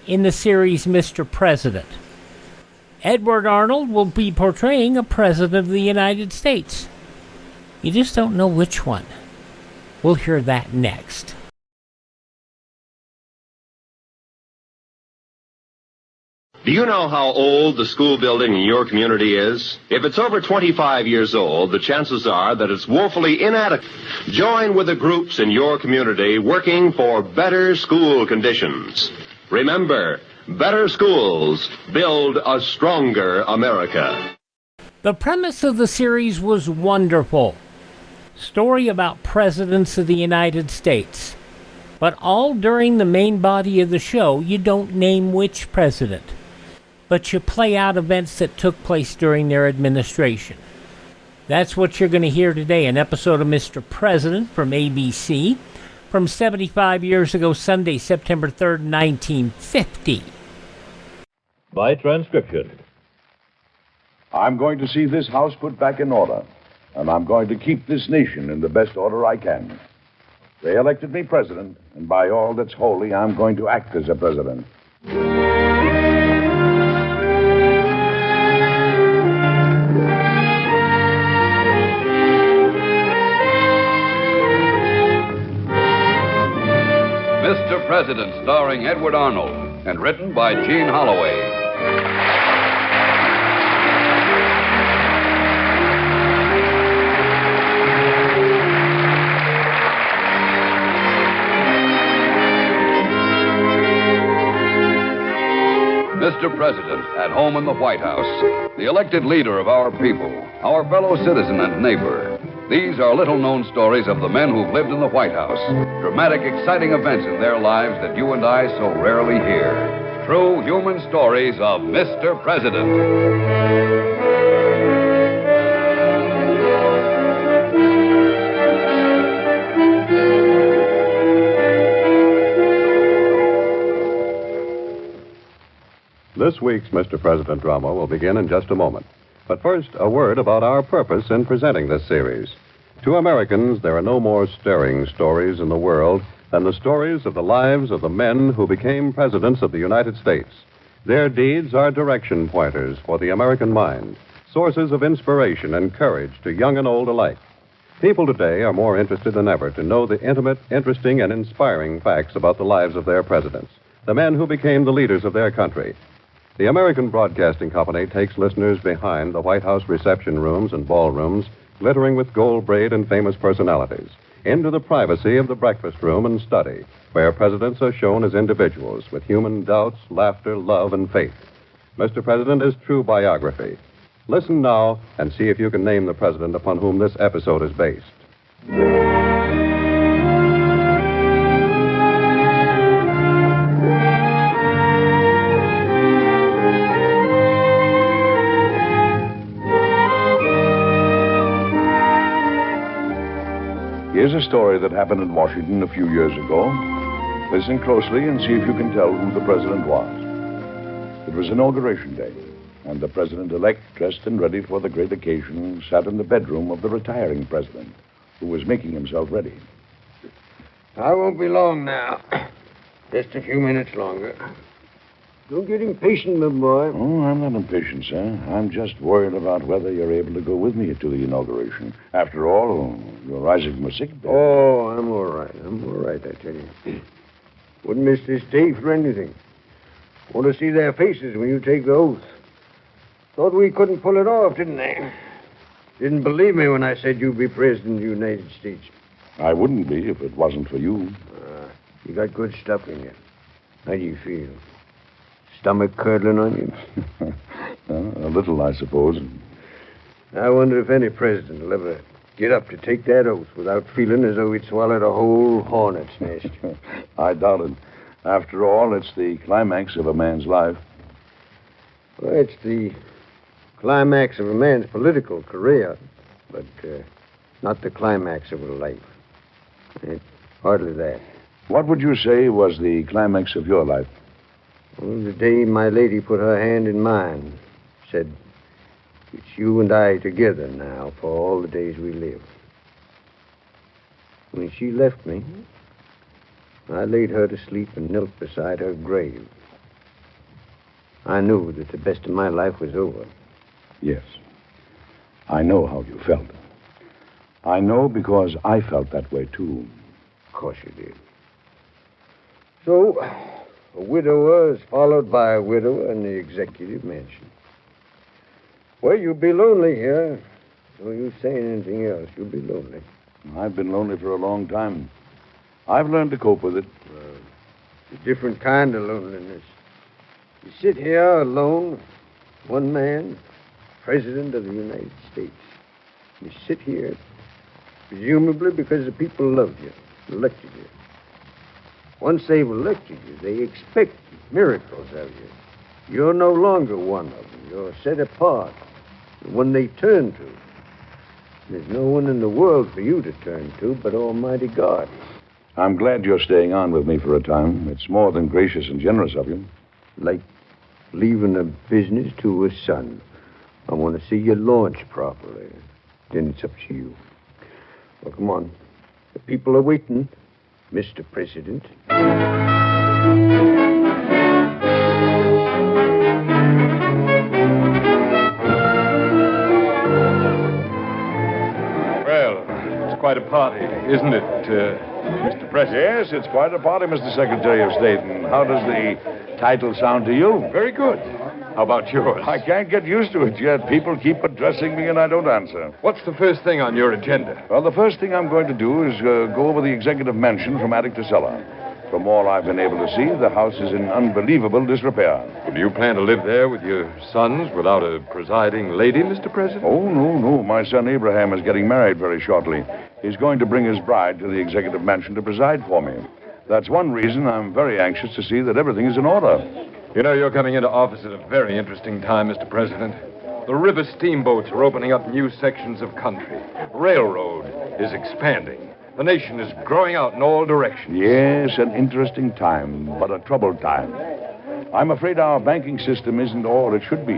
in the series Mr. President. Edward Arnold will be portraying a president of the United States. You just don't know which one. We'll hear that next. Do you know how old the school building in your community is? If it's over 25 years old, the chances are that it's woefully inadequate. Join with the groups in your community working for better school conditions. Remember, better schools build a stronger America. The premise of the series was wonderful. Story about presidents of the United States. But all during the main body of the show, you don't name which president, but you play out events that took place during their administration. That's what you're going to hear today, an episode of Mr. President from ABC from 75 years ago, Sunday, September 3rd, 1950. By transcription. I'm going to see this house put back in order, and I'm going to keep this nation in the best order I can. They elected me president, and by all that's holy, I'm going to act as a president. Mr. President, starring Edward Arnold, and written by Gene Holloway. Mr. President, at home in the White House, the elected leader of our people, our fellow citizen and neighbor. These are little-known stories of the men who've lived in the White House. Dramatic, exciting events in their lives that you and I so rarely hear. true human stories of Mr. President. This week's Mr. President drama will begin in just a moment. But first, a word about our purpose in presenting this series. To Americans, there are no more stirring stories in the world than the stories of the lives of the men who became presidents of the United States. Their deeds are direction pointers for the American mind, sources of inspiration and courage to young and old alike. People today are more interested than ever to know the intimate, interesting, and inspiring facts about the lives of their presidents, the men who became the leaders of their country. The American Broadcasting Company takes listeners behind the White House reception rooms and ballrooms, glittering with gold braid and famous personalities, into the privacy of the breakfast room and study, where presidents are shown as individuals with human doubts, laughter, love, and faith. Mr. President is true biography. Listen now and see if you can name the president upon whom this episode is based. Here's a story that happened in Washington a few years ago. Listen closely and see if you can tell who the president was. It was Inauguration Day, and the president-elect, dressed and ready for the great occasion, sat in the bedroom of the retiring president, who was making himself ready. I won't be long now. Just a few minutes longer. Don't get impatient, my boy. Oh, I'm not impatient, sir. I'm just worried about whether you're able to go with me to the inauguration. After all, you're rising from a sick bed. Oh, I'm all right, I tell you. Wouldn't miss this day for anything. Want to see their faces when you take the oath. Thought we couldn't pull it off, didn't they? Didn't believe me when I said you'd be president of the United States. I wouldn't be if it wasn't for you. You got good stuff in you. How do you feel? Stomach curdling on you? A little, I suppose. I wonder if any president will ever get up to take that oath without feeling as though he'd swallowed a whole hornet's nest. I doubt it. After all, it's the climax of a man's life. Well, it's the climax of a man's political career, but not the climax of a life. Hardly that. What would you say was the climax of your life? Well, the day my lady put her hand in mine, said, "It's you and I together now for all the days we live." When she left me, I laid her to sleep and knelt beside her grave. I knew that the best of my life was over. Yes. I know how you felt. I know because I felt that way, too. Of course you did. So, a widower is followed by a widower in the executive mansion. Well, you'll be lonely here. Don't you say anything else. You'll be lonely. I've been lonely for a long time. I've learned to cope with it. It's a different kind of loneliness. You sit here alone, one man, president of the United States. You sit here, presumably because the people loved you, elected you. Once they've elected you, they expect miracles of you. You're no longer one of them. You're set apart, the one they turn to. There's no one in the world for you to turn to but Almighty God. I'm glad you're staying on with me for a time. It's more than gracious and generous of you. Like leaving a business to a son. I want to see you launch properly. Then it's up to you. Well, come on. The people are waiting, Mr. President. Well, it's quite a party, isn't it, Mr. President? Yes, it's quite a party, Mr. Secretary of State. And how does the title sound to you? Very good. How about yours? I can't get used to it yet. People keep addressing me and I don't answer. What's the first thing on your agenda? Well, the first thing I'm going to do is go over the executive mansion from attic to cellar. From all I've been able to see, the house is in unbelievable disrepair. Well, do you plan to live there with your sons without a presiding lady, Mr. President? Oh, no. My son Abraham is getting married very shortly. He's going to bring his bride to the executive mansion to preside for me. That's one reason I'm very anxious to see that everything is in order. You know, you're coming into office at a very interesting time, Mr. President. The river steamboats are opening up new sections of country. Railroad is expanding. The nation is growing out in all directions. Yes, an interesting time, but a troubled time. I'm afraid our banking system isn't all it should be.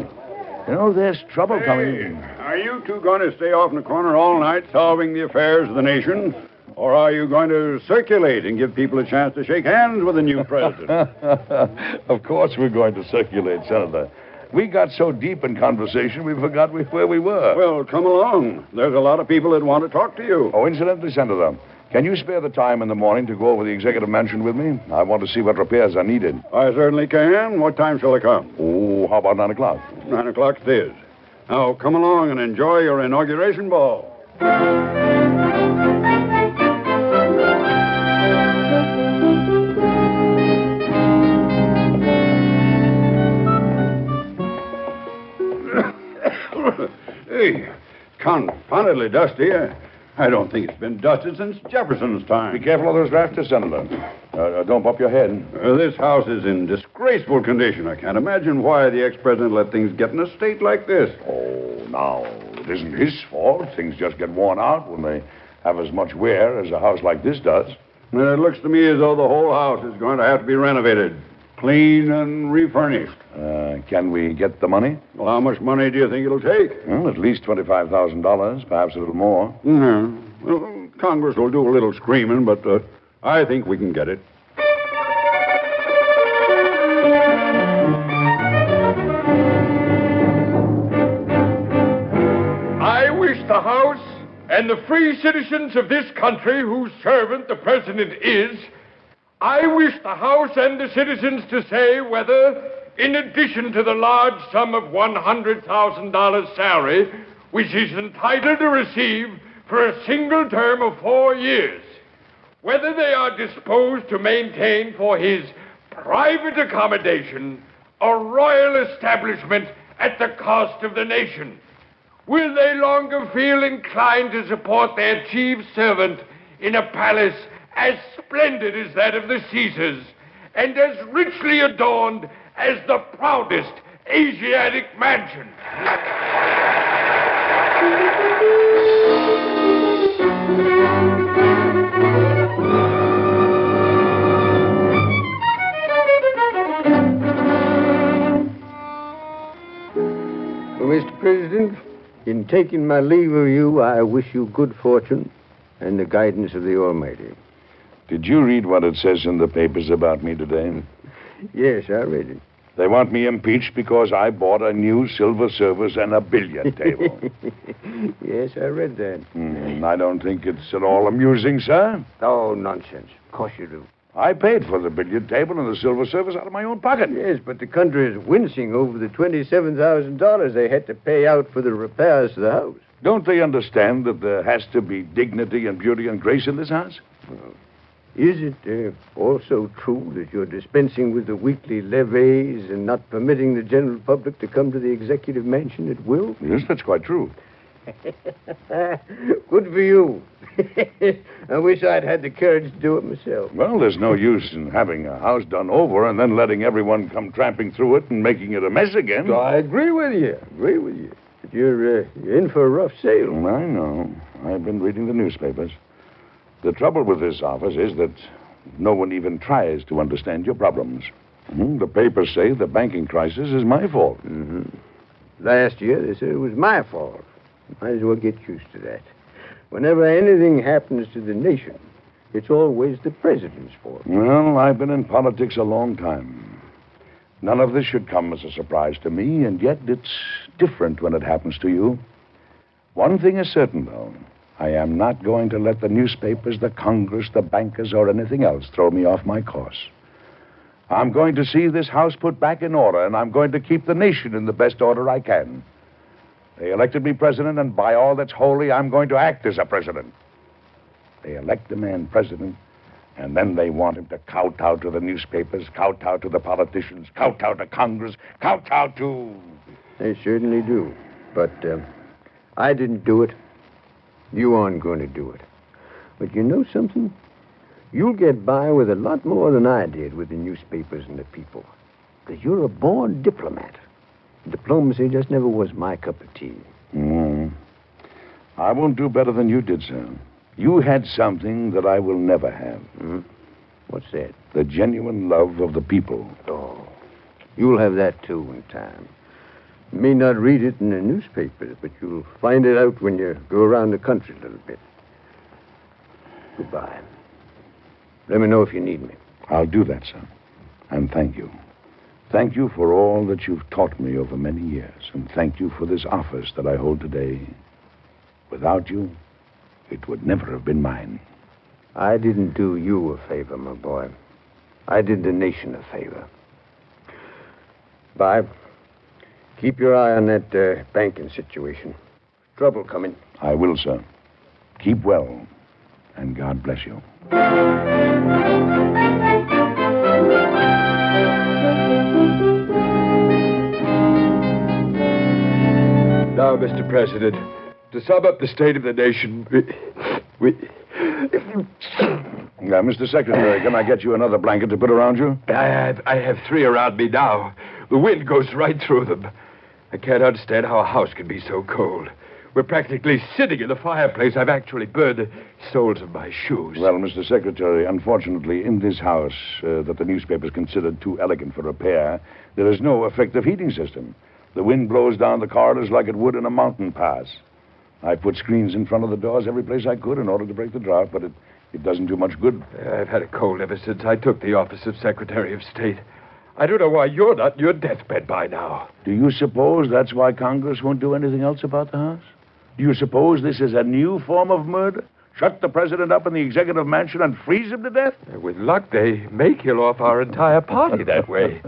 You know, there's trouble coming. Are you two going to stay off in the corner all night solving the affairs of the nation? Or are you going to circulate and give people a chance to shake hands with the new president? Of course we're going to circulate, Senator. We got so deep in conversation we forgot where we were. Well, come along. There's a lot of people that want to talk to you. Oh, incidentally, Senator, can you spare the time in the morning to go over the executive mansion with me? I want to see what repairs are needed. I certainly can. What time shall I come? Oh, how about 9 o'clock? 9 o'clock it is. Now, come along and enjoy your inauguration ball. Hey, confoundedly dusty. I don't think it's been dusted since Jefferson's time. Be careful of those rafters, Senator. Don't bump your head. This house is in disgraceful condition. I can't imagine why the ex-president let things get in a state like this. Oh, now, it isn't his fault. Things just get worn out when they have as much wear as a house like this does. And it looks to me as though the whole house is going to have to be renovated. Clean and refurnished. Can we get the money? Well, how much money do you think it'll take? Well, at least $25,000, perhaps a little more. Well, Congress will do a little screaming, but I think we can get it. I wish the House and the free citizens of this country whose servant the President is, I wish the House and the citizens to say whether, in addition to the large sum of $100,000 salary, which he's entitled to receive for a single term of 4 years, whether they are disposed to maintain for his private accommodation a royal establishment at the cost of the nation. Will they longer feel inclined to support their chief servant in a palace as splendid as that of the Caesars, and as richly adorned as the proudest Asiatic mansion? Well, Mr. President, in taking my leave of you, I wish you good fortune and the guidance of the Almighty. Did you read what it says in the papers about me today? Yes, I read it. They want me impeached because I bought a new silver service and a billiard table. Yes, I read that. I don't think it's at all amusing, sir. Oh, nonsense. Of course you do. I paid for the billiard table and the silver service out of my own pocket. Yes, but the country is wincing over the $27,000 they had to pay out for the repairs to the house. Don't they understand that there has to be dignity and beauty and grace in this house? Well, is it also true that you're dispensing with the weekly levees and not permitting the general public to come to the executive mansion at will? Yes, that's quite true. Good for you. I wish I'd had the courage to do it myself. Well, there's no use in having a house done over and then letting everyone come tramping through it and making it a mess again. I agree with you. But you're in for a rough sale. I know. I've been reading the newspapers. The trouble with this office is that no one even tries to understand your problems. The papers say the banking crisis is my fault. Last year, they said it was my fault. Might as well get used to that. Whenever anything happens to the nation, it's always the president's fault. Well, I've been in politics a long time. None of this should come as a surprise to me, and yet it's different when it happens to you. One thing is certain, though. I am not going to let the newspapers, the Congress, the bankers, or anything else throw me off my course. I'm going to see this house put back in order, and I'm going to keep the nation in the best order I can. They elected me president, and by all that's holy, I'm going to act as a president. They elect a man president, and then they want him to kowtow to the newspapers, kowtow to the politicians, kowtow to Congress, kowtow to... They certainly do. But I didn't do it. You aren't going to do it. But you know something? You'll get by with a lot more than I did with the newspapers and the people. Because you're a born diplomat. Diplomacy just never was my cup of tea. I won't do better than you did, sir. You had something that I will never have. What's that? The genuine love of the people. Oh, you'll have that, too, in time. You may not read it in the newspapers, but you'll find it out when you go around the country a little bit. Goodbye. Let me know if you need me. I'll do that, sir. And thank you. Thank you for all that you've taught me over many years. And thank you for this office that I hold today. Without you, it would never have been mine. I didn't do you a favor, my boy. I did the nation a favor. Bye. Keep your eye on that banking situation. Trouble coming. I will, sir. Keep well, and God bless you. Now, Mr. President, to sum up the state of the nation, Now, Mr. Secretary, can I get you another blanket to put around you? I have 3 around me now. The wind goes right through them. I can't understand how a house can be so cold. We're practically sitting in the fireplace. I've actually burned the soles of my shoes. Well, Mr. Secretary, unfortunately, in this house that the newspapers considered too elegant for repair, there is no effective heating system. The wind blows down the corridors like it would in a mountain pass. I put screens in front of the doors every place I could in order to break the drought, but it doesn't do much good. I've had a cold ever since I took the office of Secretary of State. I don't know why you're not in your deathbed by now. Do you suppose that's why Congress won't do anything else about the house? Do you suppose this is a new form of murder? Shut the president up in the executive mansion and freeze him to death? With luck, they may kill off our entire party that way.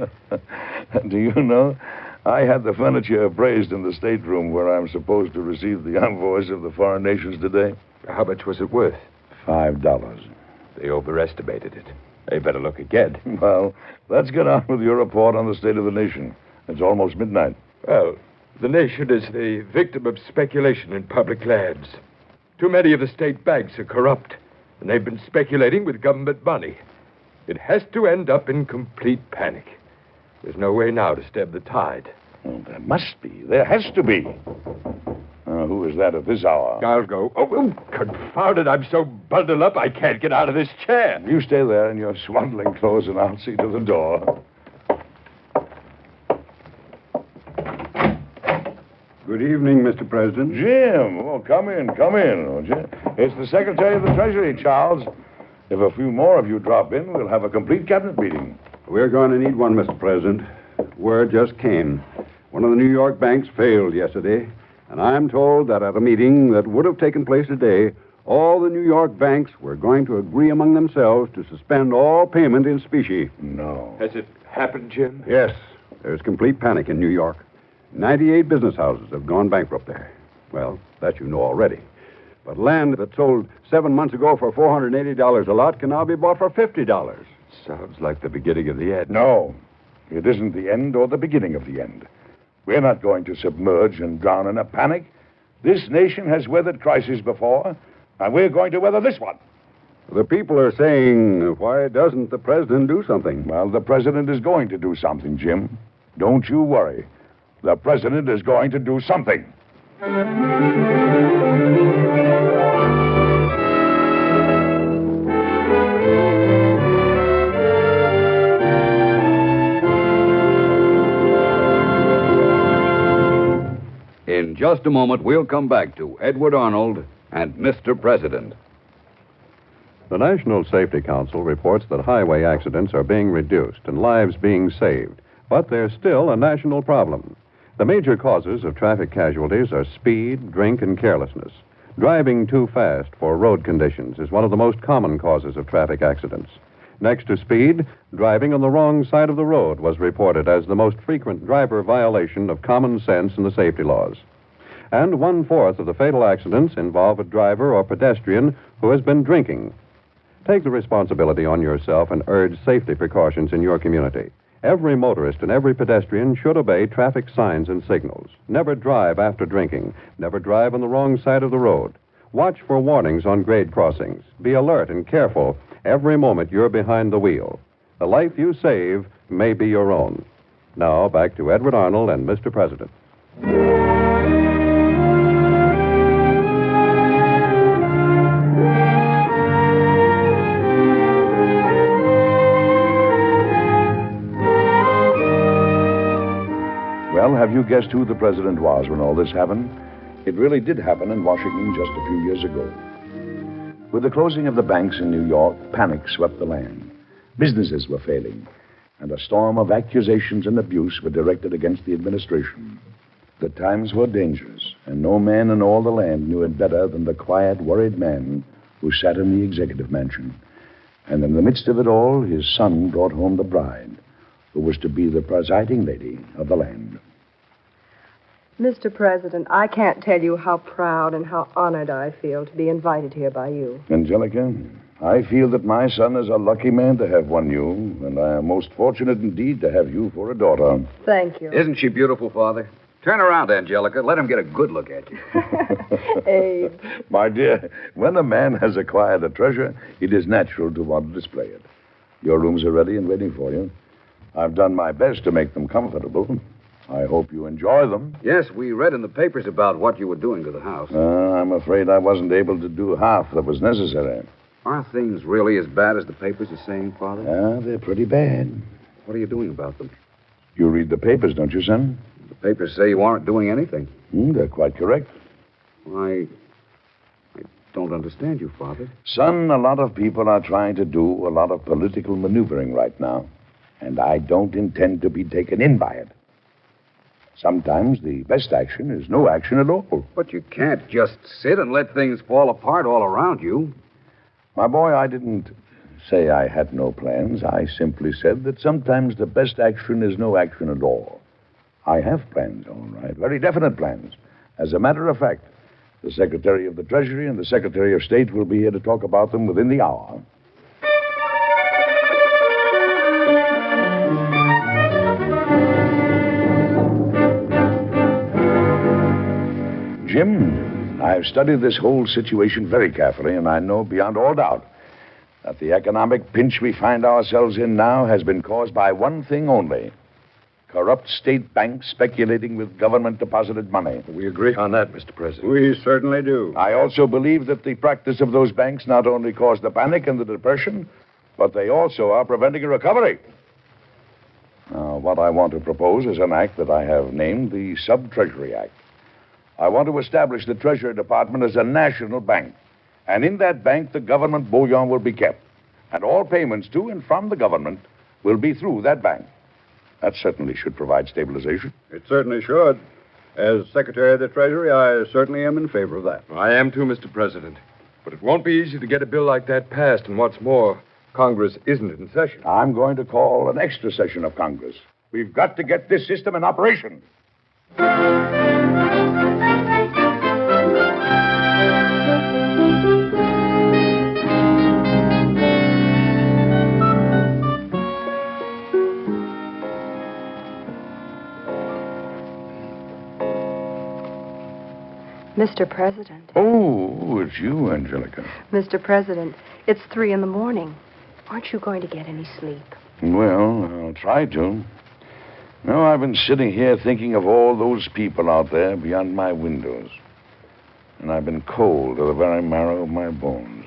Do you know, I had the furniture appraised in the stateroom where I'm supposed to receive the envoys of the foreign nations today. How much was it worth? $5. They overestimated it. They better look again. Well, let's get on with your report on the state of the nation. It's almost midnight. Well, the nation is the victim of speculation in public lands. Too many of the state banks are corrupt, and they've been speculating with government money. It has to end up in complete panic. There's no way now to stem the tide. Well, there must be. There has to be. Who is that at this hour? I'll go. Oh, confound it. I'm so bundled up I can't get out of this chair. You stay there in your swaddling clothes, and I'll see to the door. Good evening, Mr. President. Jim, come in, won't you? It's the Secretary of the Treasury, Charles. If a few more of you drop in, we'll have a complete cabinet meeting. We're going to need one, Mr. President. Word just came. One of the New York banks failed yesterday, and I'm told that at a meeting that would have taken place today, all the New York banks were going to agree among themselves to suspend all payment in specie. No. Has it happened, Jim? Yes. There's complete panic in New York. 98 business houses have gone bankrupt there. Well, that you know already. But land that sold 7 months ago for $480 a lot can now be bought for $50. Sounds like the beginning of the end. No, it isn't the end or the beginning of the end. We're not going to submerge and drown in a panic. This nation has weathered crises before, and we're going to weather this one. The people are saying, why doesn't the president do something? Well, the president is going to do something, Jim. Don't you worry. The president is going to do something. In just a moment, we'll come back to Edward Arnold and Mr. President. The National Safety Council reports that highway accidents are being reduced and lives being saved, but there's still a national problem. The major causes of traffic casualties are speed, drink, and carelessness. Driving too fast for road conditions is one of the most common causes of traffic accidents. Next to speed, driving on the wrong side of the road was reported as the most frequent driver violation of common sense and the safety laws. And 1/4 of the fatal accidents involve a driver or pedestrian who has been drinking. Take the responsibility on yourself and urge safety precautions in your community. Every motorist and every pedestrian should obey traffic signs and signals. Never drive after drinking. Never drive on the wrong side of the road. Watch for warnings on grade crossings. Be alert and careful every moment you're behind the wheel. The life you save may be your own. Now, back to Edward Arnold and Mr. President. Well, have you guessed who the president was when all this happened? It really did happen in Washington just a few years ago. With the closing of the banks in New York, panic swept the land. Businesses were failing, and a storm of accusations and abuse were directed against the administration. The times were dangerous, and no man in all the land knew it better than the quiet, worried man who sat in the executive mansion. And in the midst of it all, his son brought home the bride, who was to be the presiding lady of the land. Mr. President, I can't tell you how proud and how honored I feel to be invited here by you. Angelica, I feel that my son is a lucky man to have won you, and I am most fortunate indeed to have you for a daughter. Thank you. Isn't she beautiful, Father? Turn around, Angelica. Let him get a good look at you. Abe. My dear, when a man has acquired a treasure, it is natural to want to display it. Your rooms are ready and waiting for you. I've done my best to make them comfortable. I hope you enjoy them. Yes, we read in the papers about what you were doing to the house. I'm afraid I wasn't able to do half that was necessary. Are things really as bad as the papers are saying, Father? They're pretty bad. What are you doing about them? You read the papers, don't you, son? The papers say you aren't doing anything. They're quite correct. I don't understand you, Father. Son, a lot of people are trying to do a lot of political maneuvering right now, and I don't intend to be taken in by it. Sometimes the best action is no action at all. But you can't just sit and let things fall apart all around you. My boy, I didn't say I had no plans. I simply said that sometimes the best action is no action at all. I have plans, all right, very definite plans. As a matter of fact, the Secretary of the Treasury and the Secretary of State will be here to talk about them within the hour. Jim, I've studied this whole situation very carefully, and I know beyond all doubt that the economic pinch we find ourselves in now has been caused by one thing only: corrupt state banks speculating with government-deposited money. We agree on that, Mr. President. We certainly do. I also believe that the practice of those banks not only caused the panic and the depression, but they also are preventing a recovery. Now, what I want to propose is an act that I have named the Sub-Treasury Act. I want to establish the Treasury Department as a national bank. And in that bank, the government bullion will be kept. And all payments to and from the government will be through that bank. That certainly should provide stabilization. It certainly should. As Secretary of the Treasury, I certainly am in favor of that. I am too, Mr. President. But it won't be easy to get a bill like that passed, and what's more, Congress isn't in session. I'm going to call an extra session of Congress. We've got to get this system in operation. Mr. President. Oh, it's you, Angelica. Mr. President, it's 3 a.m. Aren't you going to get any sleep? Well, I'll try to. No, I've been sitting here thinking of all those people out there beyond my windows. And I've been cold to the very marrow of my bones.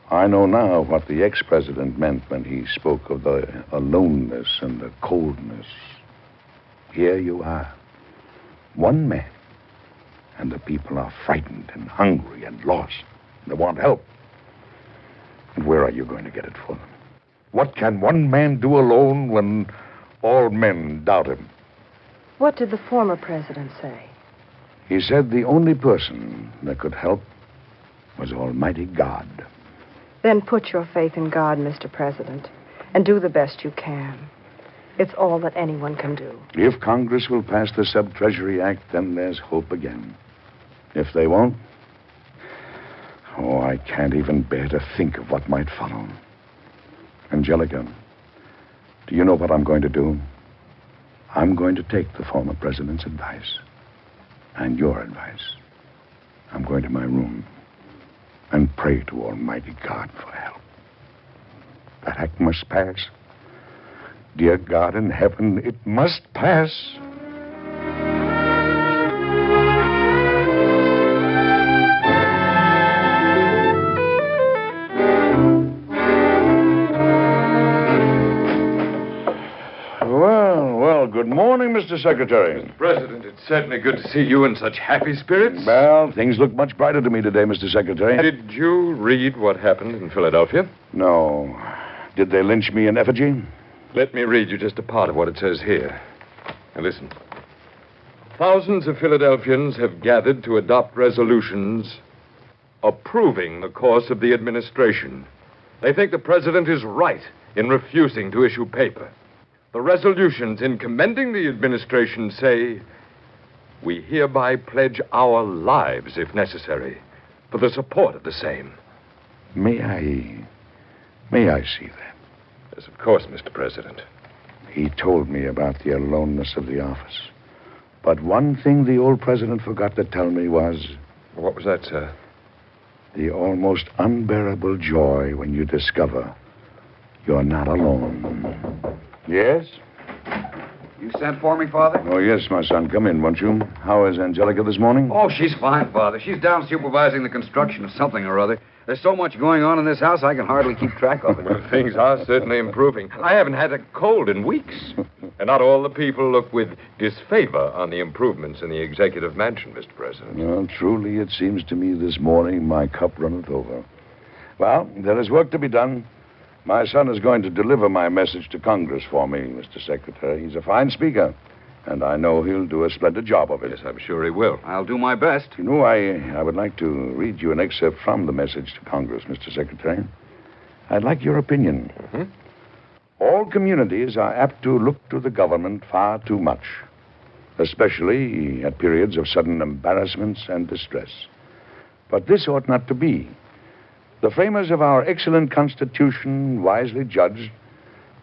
I know now what the ex-president meant when he spoke of the aloneness and the coldness. Here you are. One man. And the people are frightened and hungry and lost. They want help. And where are you going to get it for them? What can one man do alone when all men doubt him? What did the former president say? He said the only person that could help was Almighty God. Then put your faith in God, Mr. President, and do the best you can. It's all that anyone can do. If Congress will pass the Sub-Treasury Act, then there's hope again. If they won't, I can't even bear to think of what might follow. Angelica, do you know what I'm going to do? I'm going to take the former president's advice and your advice. I'm going to my room and pray to Almighty God for help. That act must pass. dear God in heaven, it must pass. Well, good morning, Mr. Secretary. Mr. President, it's certainly good to see you in such happy spirits. Well, things look much brighter to me today, Mr. Secretary. Did you read what happened in Philadelphia? No. Did they lynch me in effigy? Let me read you just a part of what it says here. Now listen. Thousands of Philadelphians have gathered to adopt resolutions approving the course of the administration. They think the president is right in refusing to issue paper. The resolutions in commending the administration say, we hereby pledge our lives, if necessary, for the support of the same. May I see that? Yes, of course, Mr. President. He told me about the aloneness of the office. But one thing the old president forgot to tell me was... What was that, sir? The almost unbearable joy when you discover you're not alone. Yes? You sent for me, Father? Oh, yes, my son. Come in, won't you? How is Angelica this morning? Oh, she's fine, Father. She's down supervising the construction of something or other. There's so much going on in this house, I can hardly keep track of it. Well, things are certainly improving. I haven't had a cold in weeks. And not all the people look with disfavor on the improvements in the executive mansion, Mr. President. Well, truly, it seems to me this morning my cup runneth over. Well, there is work to be done. My son is going to deliver my message to Congress for me, Mr. Secretary. He's a fine speaker, and I know he'll do a splendid job of it. Yes, I'm sure he will. I'll do my best. You know, I would like to read you an excerpt from the message to Congress, Mr. Secretary. I'd like your opinion. Mm-hmm. All communities are apt to look to the government far too much, especially at periods of sudden embarrassments and distress. But this ought not to be. The framers of our excellent Constitution wisely judged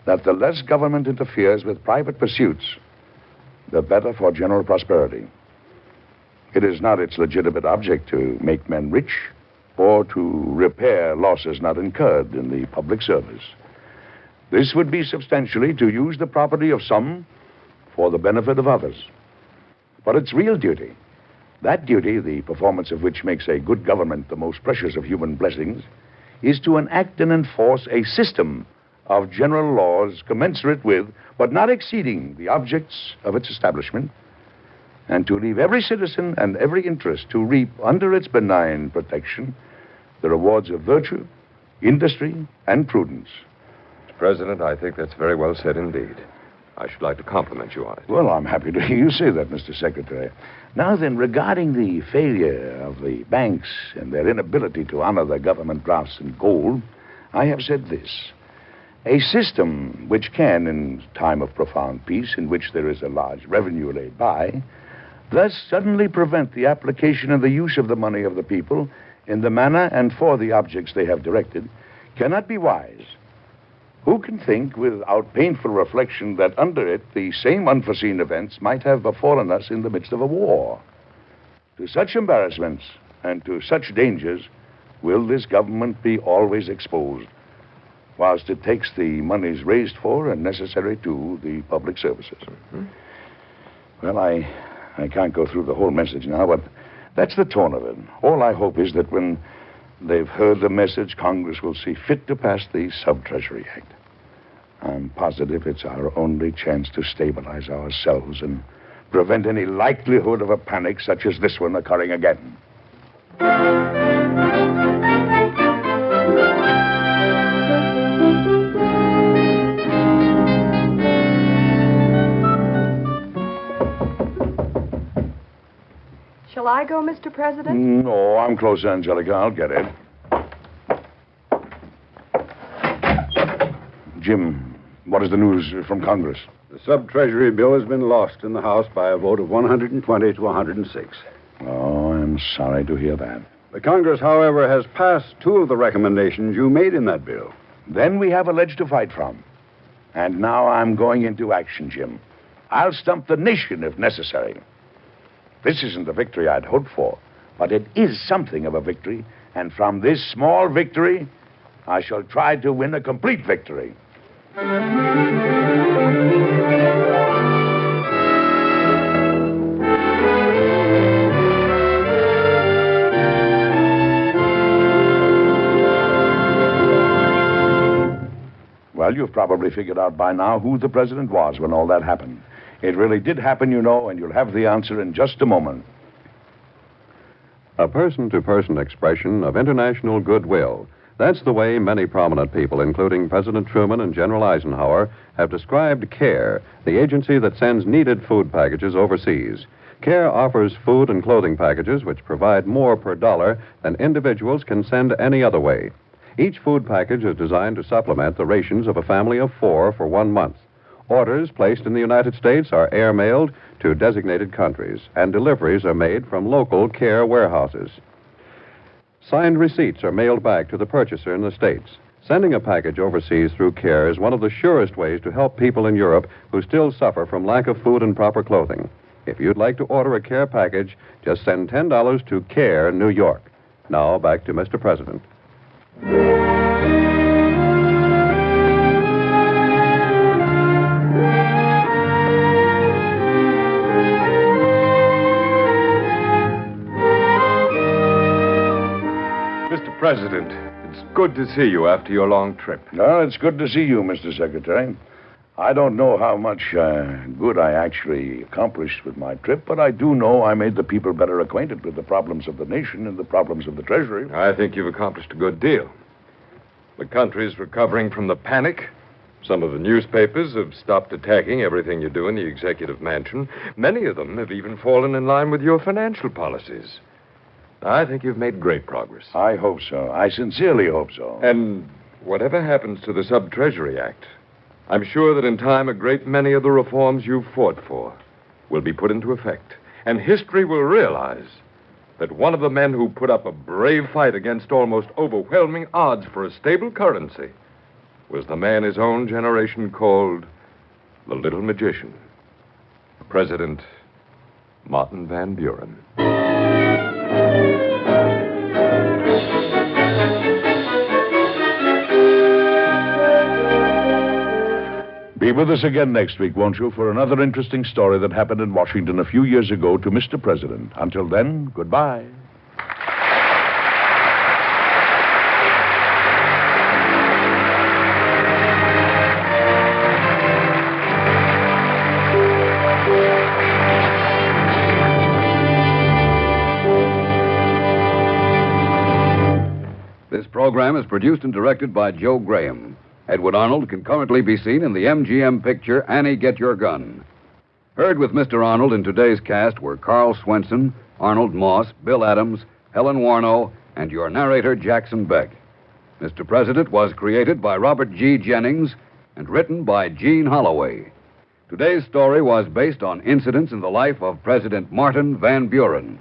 that the less government interferes with private pursuits, the better for general prosperity. It is not its legitimate object to make men rich or to repair losses not incurred in the public service. This would be substantially to use the property of some for the benefit of others. But its real duty, that duty, the performance of which makes a good government the most precious of human blessings, is to enact and enforce a system of general laws commensurate with, but not exceeding, the objects of its establishment, and to leave every citizen and every interest to reap under its benign protection the rewards of virtue, industry, and prudence. Mr. President, I think that's very well said indeed. I should like to compliment you on it. Well, I'm happy to hear you say that, Mr. Secretary. Now then, regarding the failure of the banks and their inability to honor their government drafts in gold, I have said this. A system which can, in time of profound peace, in which there is a large revenue laid by, thus suddenly prevent the application and the use of the money of the people in the manner and for the objects they have directed, cannot be wise. Who can think, without painful reflection, that under it the same unforeseen events might have befallen us in the midst of a war? To such embarrassments and to such dangers will this government be always exposed, whilst it takes the monies raised for and necessary to the public services. Mm-hmm. Well, I can't go through the whole message now, but that's the tone of it. All I hope is that when they've heard the message, Congress will see fit to pass the Sub-Treasury Act. I'm positive it's our only chance to stabilize ourselves and prevent any likelihood of a panic such as this one occurring again. Shall I go, Mr. President? No, I'm close, Angelica. I'll get it. Jim, what is the news from Congress? The sub-treasury bill has been lost in the House by a vote of 120 to 106. Oh, I'm sorry to hear that. The Congress, however, has passed two of the recommendations you made in that bill. Then we have a ledge to fight from. And now I'm going into action, Jim. I'll stump the nation if necessary. This isn't the victory I'd hoped for, but it is something of a victory, and from this small victory, I shall try to win a complete victory. Well, you've probably figured out by now who the president was when all that happened. It really did happen, you know, and you'll have the answer in just a moment. A person-to-person expression of international goodwill. That's the way many prominent people, including President Truman and General Eisenhower, have described CARE, the agency that sends needed food packages overseas. CARE offers food and clothing packages which provide more per dollar than individuals can send any other way. Each food package is designed to supplement the rations of a family of 4 for 1 month. Orders placed in the United States are air-mailed to designated countries, and deliveries are made from local CARE warehouses. Signed receipts are mailed back to the purchaser in the States. Sending a package overseas through CARE is one of the surest ways to help people in Europe who still suffer from lack of food and proper clothing. If you'd like to order a CARE package, just send $10 to CARE, New York. Now, back to Mr. President. Mr. President, it's good to see you after your long trip. Well, it's good to see you, Mr. Secretary. I don't know how much good I actually accomplished with my trip, but I do know I made the people better acquainted with the problems of the nation and the problems of the Treasury. I think you've accomplished a good deal. The country's recovering from the panic. Some of the newspapers have stopped attacking everything you do in the executive mansion. Many of them have even fallen in line with your financial policies. I think you've made great progress. I hope so. I sincerely hope so. And whatever happens to the Sub-Treasury Act, I'm sure that in time a great many of the reforms you've fought for will be put into effect. And history will realize that one of the men who put up a brave fight against almost overwhelming odds for a stable currency was the man his own generation called the Little Magician, President Maddon Van Buren. Be with us again next week, won't you, for another interesting story that happened in Washington a few years ago to Mr. President. Until then, goodbye. This program is produced and directed by Joe Graham. Edward Arnold can currently be seen in the MGM picture Annie, Get Your Gun. Heard with Mr. Arnold in today's cast were Carl Swenson, Arnold Moss, Bill Adams, Helen Warno, and your narrator, Jackson Beck. Mr. President was created by Robert G. Jennings and written by Gene Holloway. Today's story was based on incidents in the life of President Maddon Van Buren.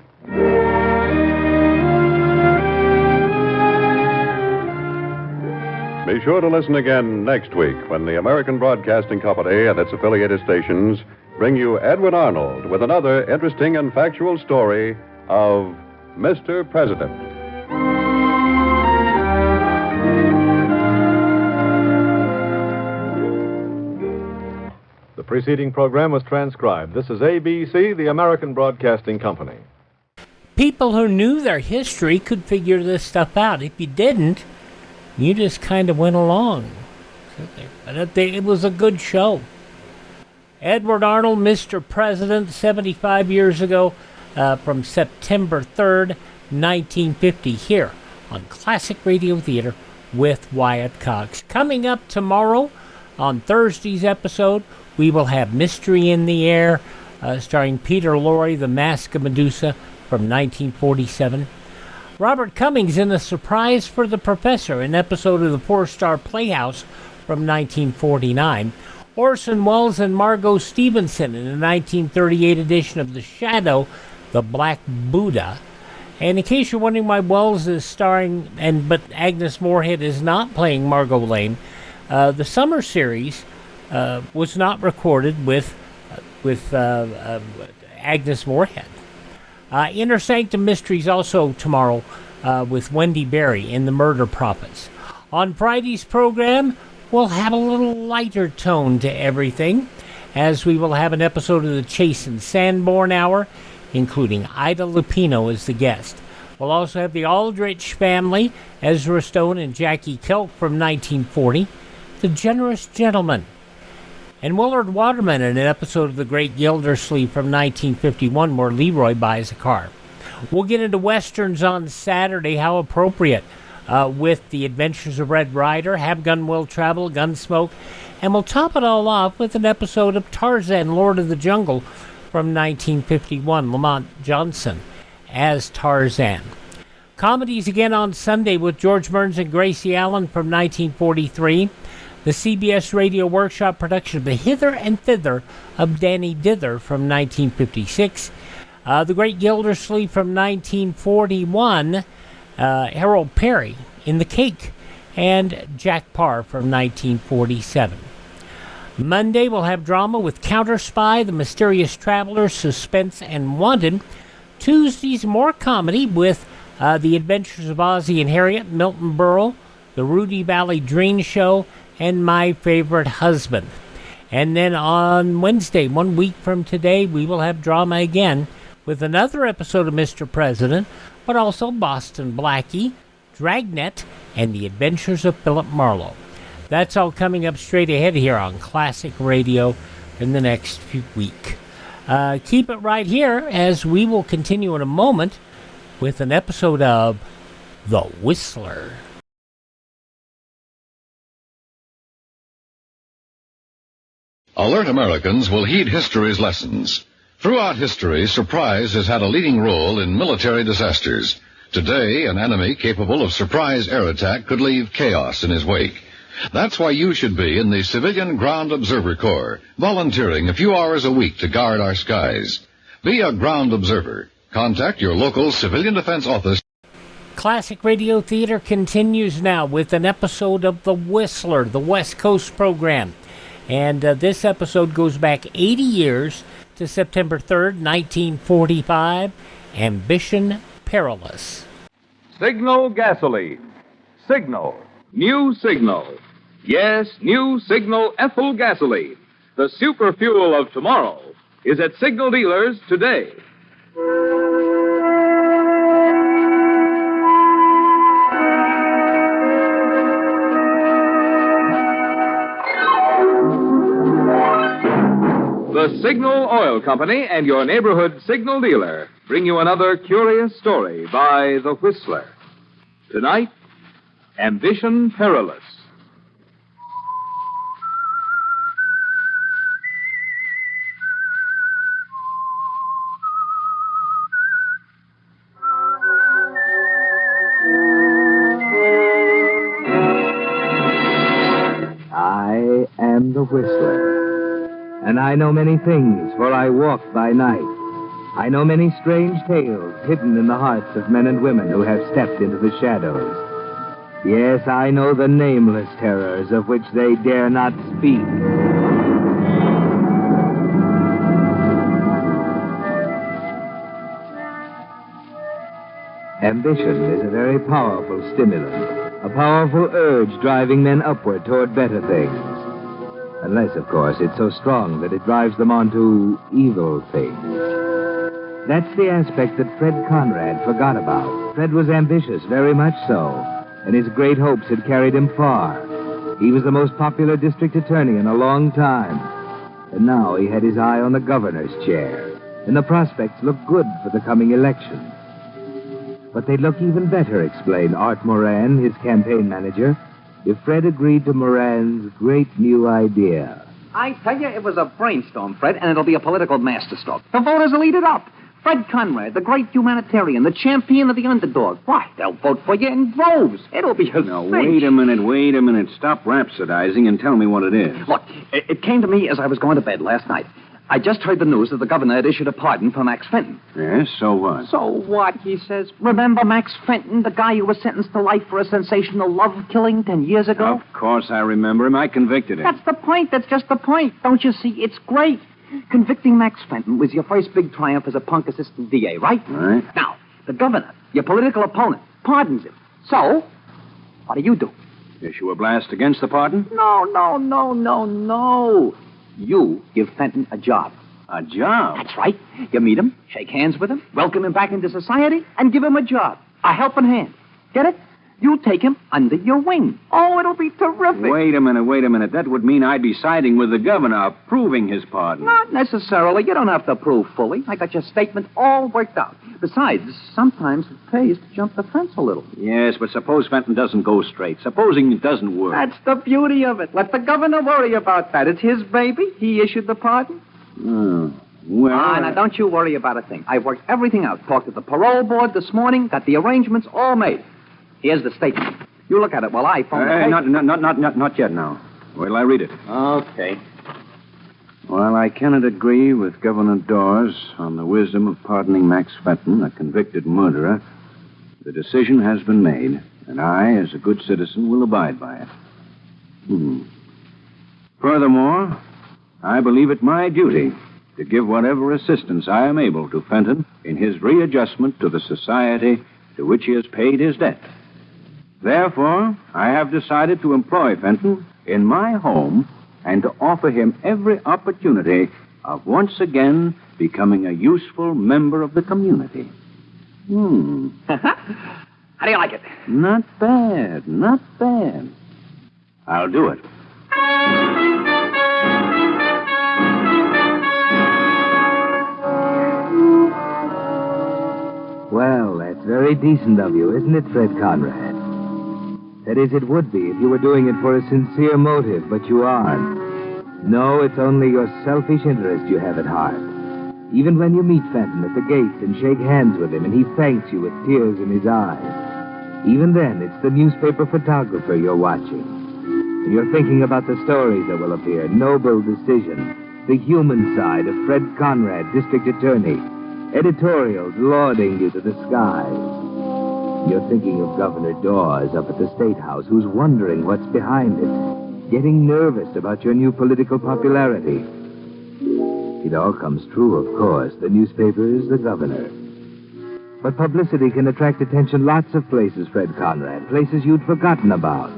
Be sure to listen again next week when the American Broadcasting Company and its affiliated stations bring you Edward Arnold with another interesting and factual story of Mr. President. The preceding program was transcribed. This is ABC, the American Broadcasting Company. People who knew their history could figure this stuff out. If you didn't, you just kind of went along. But it was a good show. Edward Arnold, Mr. President, 75 years ago, from September 3rd, 1950, here on Classic Radio Theater with Wyatt Cox. Coming up tomorrow on Thursday's episode, we will have Mystery in the Air, starring Peter Lorre, The Mask of Medusa, from 1947. Robert Cummings in A Surprise for the Professor, an episode of the Poor Star Playhouse from 1949. Orson Welles and Margot Stevenson in the 1938 edition of The Shadow, The Black Buddha. And in case you're wondering why Welles is starring, but Agnes Moorehead is not playing Margot Lane, the summer series was not recorded with Agnes Moorehead. Inner Sanctum Mysteries also tomorrow with Wendy Berry in The Murder Prophets. On Friday's program, we'll have a little lighter tone to everything, as we will have an episode of the Chase and Sanborn Hour, including Ida Lupino as the guest. We'll also have the Aldrich Family, Ezra Stone and Jackie Kelk from 1940, The Generous Gentleman, and Willard Waterman in an episode of The Great Gildersleeve from 1951, where Leroy buys a car. We'll get into Westerns on Saturday, how appropriate, with The Adventures of Red Ryder, Have Gun Will Travel, Gunsmoke, and we'll top it all off with an episode of Tarzan, Lord of the Jungle from 1951, Lamont Johnson as Tarzan. Comedies again on Sunday with George Burns and Gracie Allen from 1943. The CBS Radio Workshop production of The Hither and Thither of Danny Dither from 1956. The Great Gildersleeve from 1941. Harold Perry in The Cake, and Jack Parr from 1947. Monday, we'll have drama with Counter Spy, The Mysterious Traveler, Suspense, and Wanted. Tuesdays, more comedy with The Adventures of Ozzie and Harriet, Milton Berle, The Rudy Valley Dream Show, and My Favorite Husband. And then on Wednesday, 1 week from today, we will have drama again with another episode of Mr. President, but also Boston Blackie, Dragnet, and The Adventures of Philip Marlowe. That's all coming up straight ahead here on Classic Radio in the next week. Keep it right here, as we will continue in a moment with an episode of The Whistler. Alert Americans will heed history's lessons. Throughout history, surprise has had a leading role in military disasters. Today, an enemy capable of surprise air attack could leave chaos in his wake. That's why you should be in the Civilian Ground Observer Corps, volunteering a few hours a week to guard our skies. Be a ground observer. Contact your local civilian defense office. Classic Radio Theater continues now with an episode of The Whistler, the West Coast program. And this episode goes back 80 years to September 3rd, 1945, Ambition Perilous. Signal gasoline. Signal. New Signal. Yes, new Signal ethyl gasoline. The super fuel of tomorrow is at Signal dealers today. The Signal Oil Company and your neighborhood Signal dealer bring you another curious story by The Whistler. Tonight, Ambition Perilous. I am the Whistler, and I know many things, for I walk by night. I know many strange tales hidden in the hearts of men and women who have stepped into the shadows. Yes, I know the nameless terrors of which they dare not speak. Ambition is a very powerful stimulant, a powerful urge driving men upward toward better things. Unless, of course, it's so strong that it drives them on to evil things. That's the aspect that Fred Conrad forgot about. Fred was ambitious, very much so, and his great hopes had carried him far. He was the most popular district attorney in a long time. And now he had his eye on the governor's chair, and the prospects looked good for the coming election. But they'd look even better, explained Art Moran, his campaign manager, if Fred agreed to Moran's great new idea. I tell you, it was a brainstorm, Fred, and it'll be a political masterstroke. The voters will eat it up. Fred Conrad, the great humanitarian, the champion of the underdog. Why, they'll vote for you in droves. It'll be a Now, cinch. wait a minute. Stop rhapsodizing and tell me what it is. Look, it came to me as I was going to bed last night. I just heard the news that the governor had issued a pardon for Max Fenton. Yes, so what? So what, he says. Remember Max Fenton, the guy who was sentenced to life for a sensational love killing 10 years ago? Of course I remember him. I convicted him. That's the point. That's just the point. Don't you see? It's great. Convicting Max Fenton was your first big triumph as a punk assistant DA, right? Right. Now, the governor, your political opponent, pardons him. So, what do? Issue a blast against the pardon? No. You give Fenton a job. A job? That's right. You meet him, shake hands with him, welcome him back into society, and give him a job. A helping hand. Get it? You take him under your wing. Oh, it'll be terrific. Wait a minute. That would mean I'd be siding with the governor, approving his pardon. Not necessarily. You don't have to prove fully. I got your statement all worked out. Besides, sometimes it pays to jump the fence a little. Yes, but suppose Fenton doesn't go straight. Supposing it doesn't work. That's the beauty of it. Let the governor worry about that. It's his baby. He issued the pardon. Oh, well... Now, don't you worry about a thing. I've worked everything out. Talked to the parole board this morning. Got the arrangements all made. Here's the statement. You look at it while I phone Not yet now. Wait till I read it. Okay. While I cannot agree with Governor Dawes on the wisdom of pardoning Max Fenton, a convicted murderer, the decision has been made, and I, as a good citizen, will abide by it. Furthermore, I believe it my duty to give whatever assistance I am able to Fenton in his readjustment to the society to which he has paid his debt. Therefore, I have decided to employ Fenton in my home and to offer him every opportunity of once again becoming a useful member of the community. How do you like it? Not bad. I'll do it. Well, that's very decent of you, isn't it, Fred Conrad? That is, it would be if you were doing it for a sincere motive, but you aren't. No, it's only your selfish interest you have at heart. Even when you meet Fenton at the gates and shake hands with him and he thanks you with tears in his eyes, even then it's the newspaper photographer you're watching. And you're thinking about the stories that will appear. Noble Decision, the human side of Fred Conrad, District Attorney, editorials lauding you to the skies. You're thinking of Governor Dawes up at the State House, who's wondering what's behind it, getting nervous about your new political popularity. It all comes true, of course. The newspaper is the governor. But publicity can attract attention lots of places, Fred Conrad, places you'd forgotten about.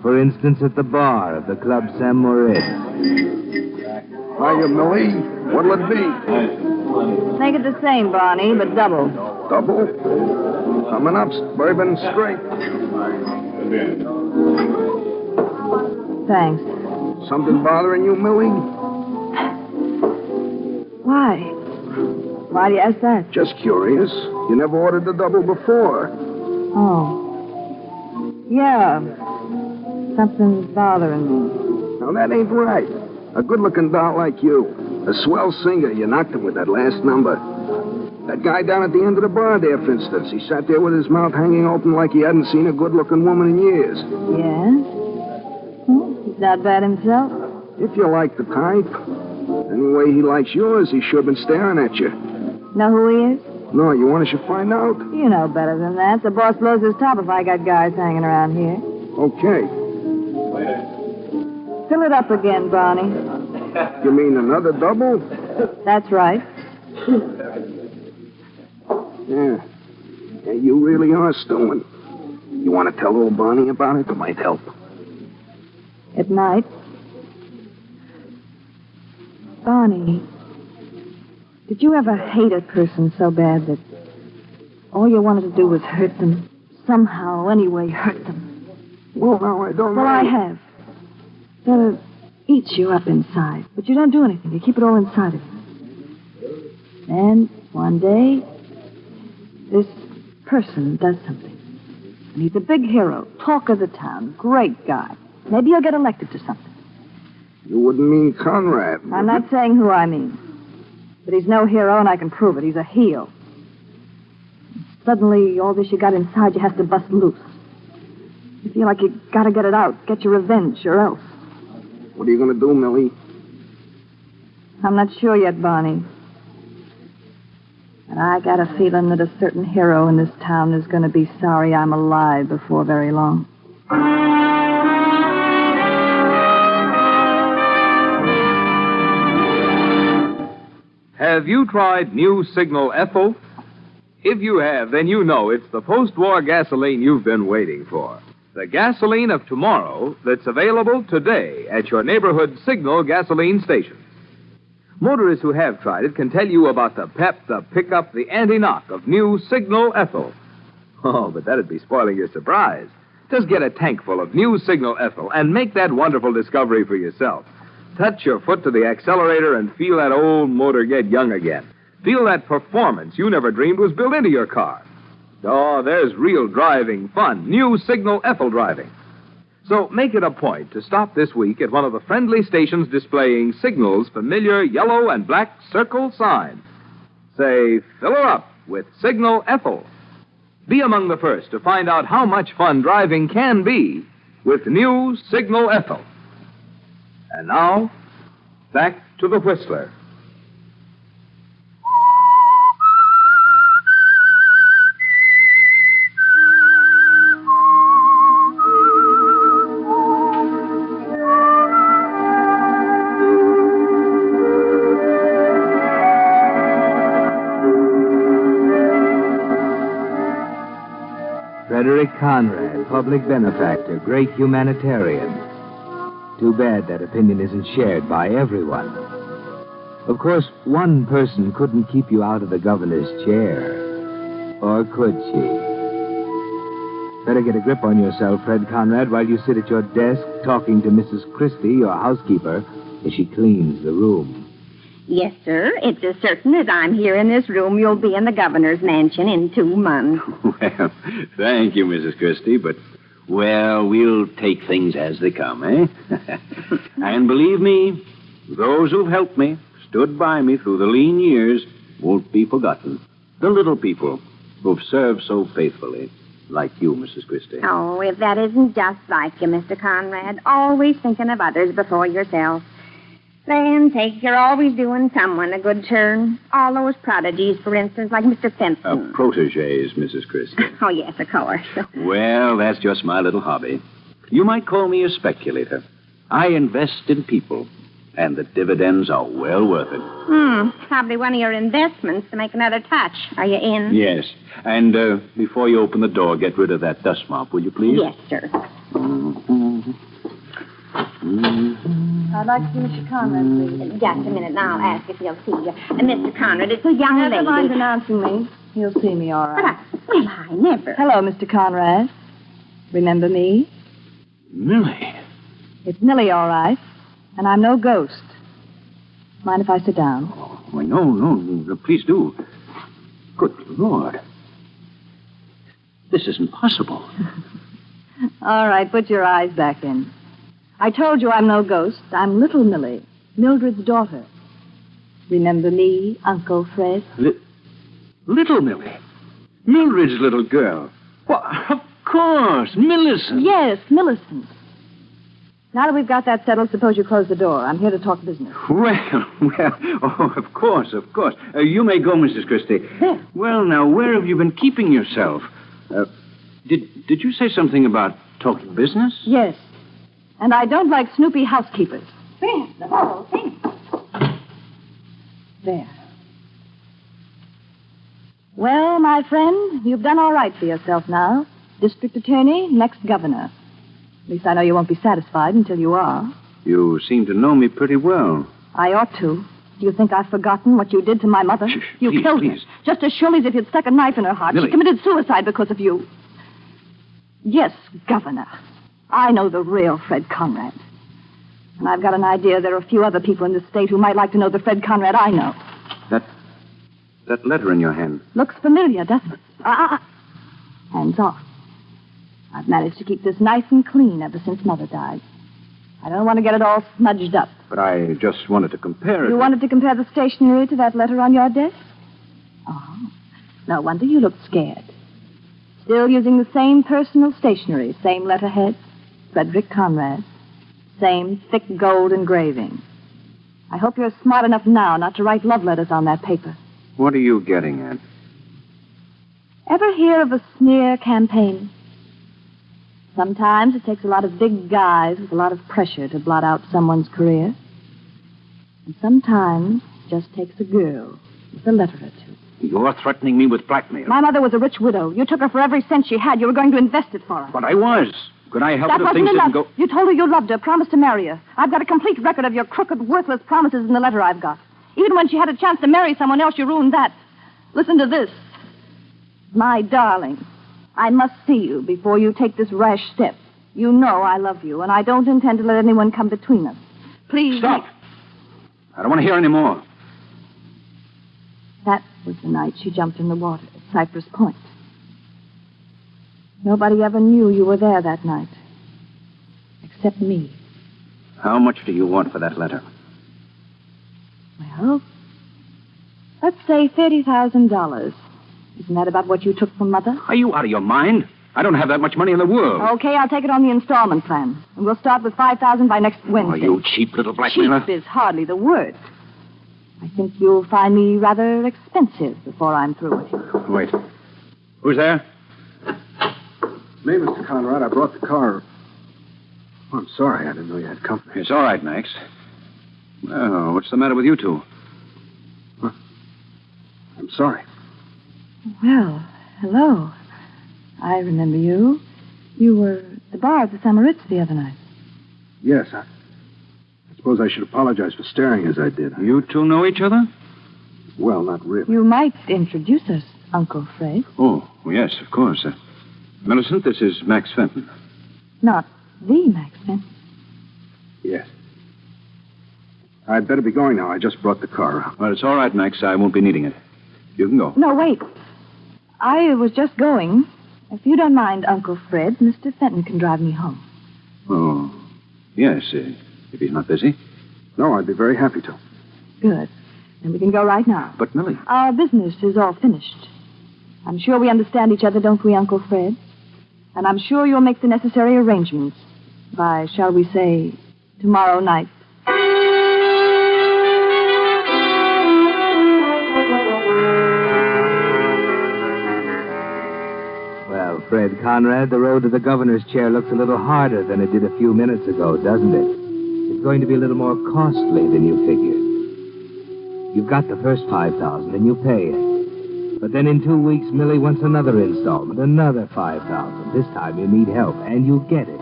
For instance, at the bar of the Club Saint Moritz. Hiya, Millie. What'll it be? Make it the same, Barney, but double. Double? Coming up, bourbon straight. Thanks. Something bothering you, Millie? Why? Why do you ask that? Just curious. You never ordered the double before. Oh. Yeah. Something's bothering me. Now, that ain't right. A good-looking doll like you. A swell singer. You knocked him with that last number. That guy down at the end of the bar there, for instance. He sat there with his mouth hanging open like he hadn't seen a good-looking woman in years. Yes? He's not bad himself. If you like the type. Anyway, he likes yours. He sure been staring at you. Know who he is? No, you want us to find out? You know better than that. The boss blows his top if I got guys hanging around here. Okay. Fill it up again, Barney. You mean another double? That's right. Yeah. You really are stewing. You want to tell old Barney about it? It might help. It might. Barney, did you ever hate a person so bad that all you wanted to do was hurt them? Somehow, anyway, hurt them? Well, now, I don't know. Well, I have. That eats you up inside. But you don't do anything. You keep it all inside of you. And one day, this person does something. And he's a big hero, talk of the town, great guy. Maybe he'll get elected to something. You wouldn't mean Conrad. I'm not saying who I mean. But he's no hero, and I can prove it. He's a heel. Suddenly, all this you got inside you has to bust loose. You feel like you gotta get it out, get your revenge, or else. What are you going to do, Millie? I'm not sure yet, Barney. But I got a feeling that a certain hero in this town is going to be sorry I'm alive before very long. Have you tried new Signal Ethyl? If you have, then you know it's the post-war gasoline you've been waiting for. the gasoline of tomorrow that's available today at your neighborhood Signal gasoline station. Motorists who have tried it can tell you about the pep, the pickup, the anti-knock of new Signal Ethyl. Oh, but that'd be spoiling your surprise. Just get a tank full of new Signal Ethyl and make that wonderful discovery for yourself. Touch your foot to the accelerator and feel that old motor get young again. Feel that performance you never dreamed was built into your car. Oh, there's real driving fun. New Signal Ethyl driving. So make it a point to stop this week at one of the friendly stations displaying Signal's familiar yellow and black circle sign. Say, fill her up with Signal Ethyl. Be among the first to find out how much fun driving can be with new Signal Ethyl. And now, back to the Whistler. Frederick Conrad, public benefactor, great humanitarian. Too bad that opinion isn't shared by everyone. Of course, one person couldn't keep you out of the governor's chair. Or could she? Better get a grip on yourself, Fred Conrad, while you sit at your desk talking to Mrs. Christie, your housekeeper, as she cleans the room. Yes, sir. It's as certain as I'm here in this room, you'll be in the governor's mansion in 2 months. Well, thank you, Mrs. Christie, but, well, we'll take things as they come, eh? And believe me, those who've helped me, stood by me through the lean years, won't be forgotten. The little people who've served so faithfully, like you, Mrs. Christie. Oh, if that isn't just like you, Mr. Conrad. Always thinking of others before yourself. Land sakes, you're always doing someone a good turn. All those prodigies, for instance, like Mr. Simpson. Protégés, Mrs. Christie. Oh, yes, of course. Well, that's just my little hobby. You might call me a speculator. I invest in people, and the dividends are well worth it. Probably one of your investments to make another touch. Are you in? Yes. And before you open the door, get rid of that dust mop, will you, please? Yes, sir. I'd like to see Mr. Conrad, please. Just a minute, now I'll ask if he'll see you. Mr. Conrad, it's a young lady. Never mind announcing me. He'll see me all right. Well, I never. Hello, Mr. Conrad. Remember me? Millie. It's Millie, all right. And I'm no ghost. Mind if I sit down? Oh, no, please do. Good Lord. This isn't possible. All right, put your eyes back in. I told you I'm no ghost. I'm little Millie, Mildred's daughter. Remember me, Uncle Fred? Little Millie? Mildred's little girl? Well, of course, Millicent. Yes, Millicent. Now that we've got that settled, suppose you close the door. I'm here to talk business. Well, oh, of course. You may go, Mrs. Christie. There. Well, now, where have you been keeping yourself? Did you say something about talking business? Yes. And I don't like snoopy housekeepers. There, the whole thing. There. Well, my friend, you've done all right for yourself now. District attorney, next governor. At least I know you won't be satisfied until you are. You seem to know me pretty well. I ought to. Do you think I've forgotten what you did to my mother? You killed her. Just as surely as if you'd stuck a knife in her heart. Millie. She committed suicide because of you. Yes, governor. I know the real Fred Conrad. And I've got an idea there are a few other people in this state who might like to know the Fred Conrad I know. That letter in your hand. Looks familiar, doesn't it? Hands off. I've managed to keep this nice and clean ever since Mother died. I don't want to get it all smudged up. But I just wanted to compare it. You wanted to compare the stationery to that letter on your desk? Oh. No wonder you looked scared. Still using the same personal stationery, same letterhead, Frederick Conrad. Same thick gold engraving. I hope you're smart enough now not to write love letters on that paper. What are you getting at? Ever hear of a smear campaign? Sometimes it takes a lot of big guys with a lot of pressure to blot out someone's career. And sometimes it just takes a girl with a letter or two. You're threatening me with blackmail. My mother was a rich widow. You took her for every cent she had. You were going to invest it for her. But I was. Could I help That it if wasn't things enough. didn't go... You told her you loved her, promised to marry her. I've got a complete record of your crooked, worthless promises in the letter I've got. Even when she had a chance to marry someone else, you ruined that. Listen to this. My darling, I must see you before you take this rash step. You know I love you, and I don't intend to let anyone come between us. Please... Stop! I don't want to hear any more. That was the night she jumped in the water at Cypress Point. Nobody ever knew you were there that night. Except me. How much do you want for that letter? Well, let's say $30,000. Isn't that about what you took from Mother? Are you out of your mind? I don't have that much money in the world. Okay, I'll take it on the installment plan. And we'll start with $5,000 by next Wednesday. Oh, you cheap little blackmailer. Cheap is hardly the word. I think you'll find me rather expensive before I'm through with you. Wait. Who's there? Me, Mr. Conrad. I brought the car. Oh, I'm sorry. I didn't know you had company. It's all right, Max. Well, what's the matter with you two? Huh? I'm sorry. Well, hello. I remember you. You were at the bar at the Summer Ritz the other night. Yes, I suppose I should apologize for staring as I did. You two know each other? Well, not really. You might introduce us, Uncle Fred. Oh, yes, of course. Millicent, this is Max Fenton. Not the Max Fenton. Yes. I'd better be going now. I just brought the car out. Well, it's all right, Max. I won't be needing it. You can go. No, wait. I was just going. If you don't mind, Uncle Fred, Mr. Fenton can drive me home. Oh, yes, if he's not busy. No, I'd be very happy to. Good. Then we can go right now. But, Millie... Our business is all finished. I'm sure we understand each other, don't we, Uncle Fred? And I'm sure you'll make the necessary arrangements by, shall we say, tomorrow night. Well, Fred Conrad, the road to the governor's chair looks a little harder than it did a few minutes ago, doesn't it? It's going to be a little more costly than you figured. You've got the first $5,000 and you pay it. But then in 2 weeks, Millie wants another installment, another $5,000. This time you need help, and you get it.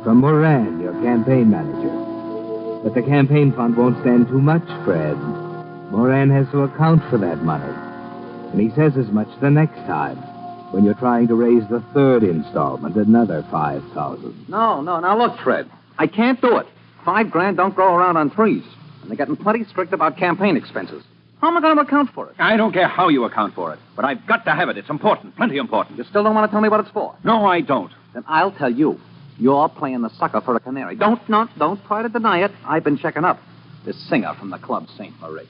From Moran, your campaign manager. But the campaign fund won't stand too much, Fred. Moran has to account for that money. And he says as much the next time, when you're trying to raise the third installment, another $5,000. No. Now, look, Fred. I can't do it. $5,000 don't grow around on trees. And they're getting plenty strict about campaign expenses. How am I going to account for it? I don't care how you account for it, but I've got to have it. It's important, plenty important. You still don't want to tell me what it's for? No, I don't. Then I'll tell you. You're playing the sucker for a canary. Don't try to deny it. I've been checking up. This singer from the club St. Maurice.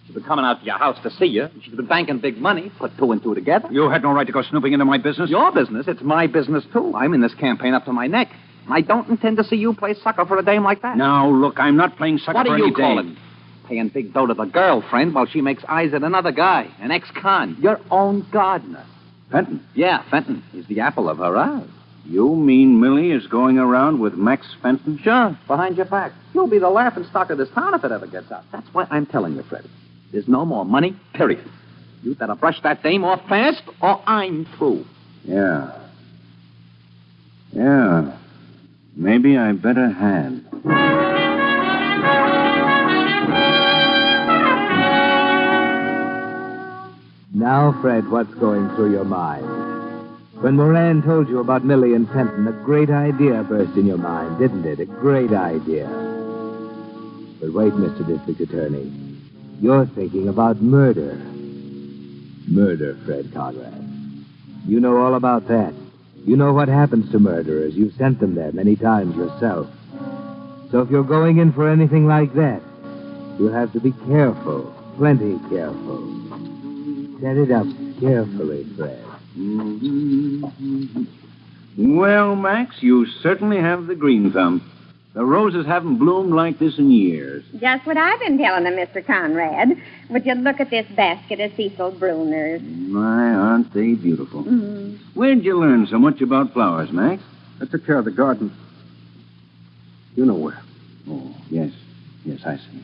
She's been coming out to your house to see you. And she's been banking big money. Put two and two together. You had no right to go snooping into my business? Your business? It's my business, too. I'm in this campaign up to my neck. And I don't intend to see you play sucker for a dame like that. Now, look, I'm not playing sucker what for do any you call dame. it? Paying big dough to the girlfriend while she makes eyes at another guy, an ex-con, your own gardener. Fenton? Yeah, Fenton. He's the apple of her eye. You mean Millie is going around with Max Fenton? Sure, behind your back. You'll be the laughingstock of this town if it ever gets out. That's why I'm telling you, Fred. There's no more money, period. You better brush that dame off fast, or I'm through. Yeah. Maybe I better hand. Now, Fred, what's going through your mind? When Moran told you about Millie and Fenton, a great idea burst in your mind, didn't it? A great idea. But wait, Mr. District Attorney. You're thinking about murder. Murder, Fred Conrad. You know all about that. You know what happens to murderers. You've sent them there many times yourself. So if you're going in for anything like that, you'll have to be careful, plenty careful. Set it up carefully, Fred. Well, Max, you certainly have the green thumb. The roses haven't bloomed like this in years. Just what I've been telling them, Mr. Conrad. Would you look at this basket of Cecil Brunner's? My, aren't they beautiful? Where'd you learn so much about flowers, Max? I took care of the garden. You know where. Oh, yes. Yes, I see.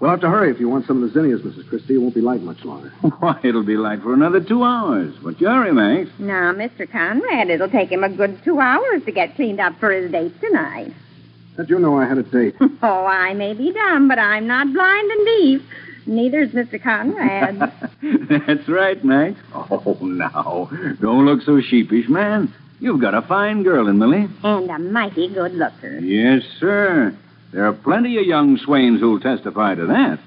We'll have to hurry if you want some of the zinnias, Mrs. Christie. It won't be light much longer. Why, it'll be light for another 2 hours. What's your hurry, Max? Now, Mr. Conrad, it'll take him a good 2 hours to get cleaned up for his date tonight. How'd you know I had a date? Oh, I may be dumb, but I'm not blind and deaf. Neither is Mr. Conrad. That's right, Max. Oh, now, don't look so sheepish, man. You've got a fine girl in Millie. And a mighty good looker. Yes, sir. There are plenty of young swains who'll testify to that.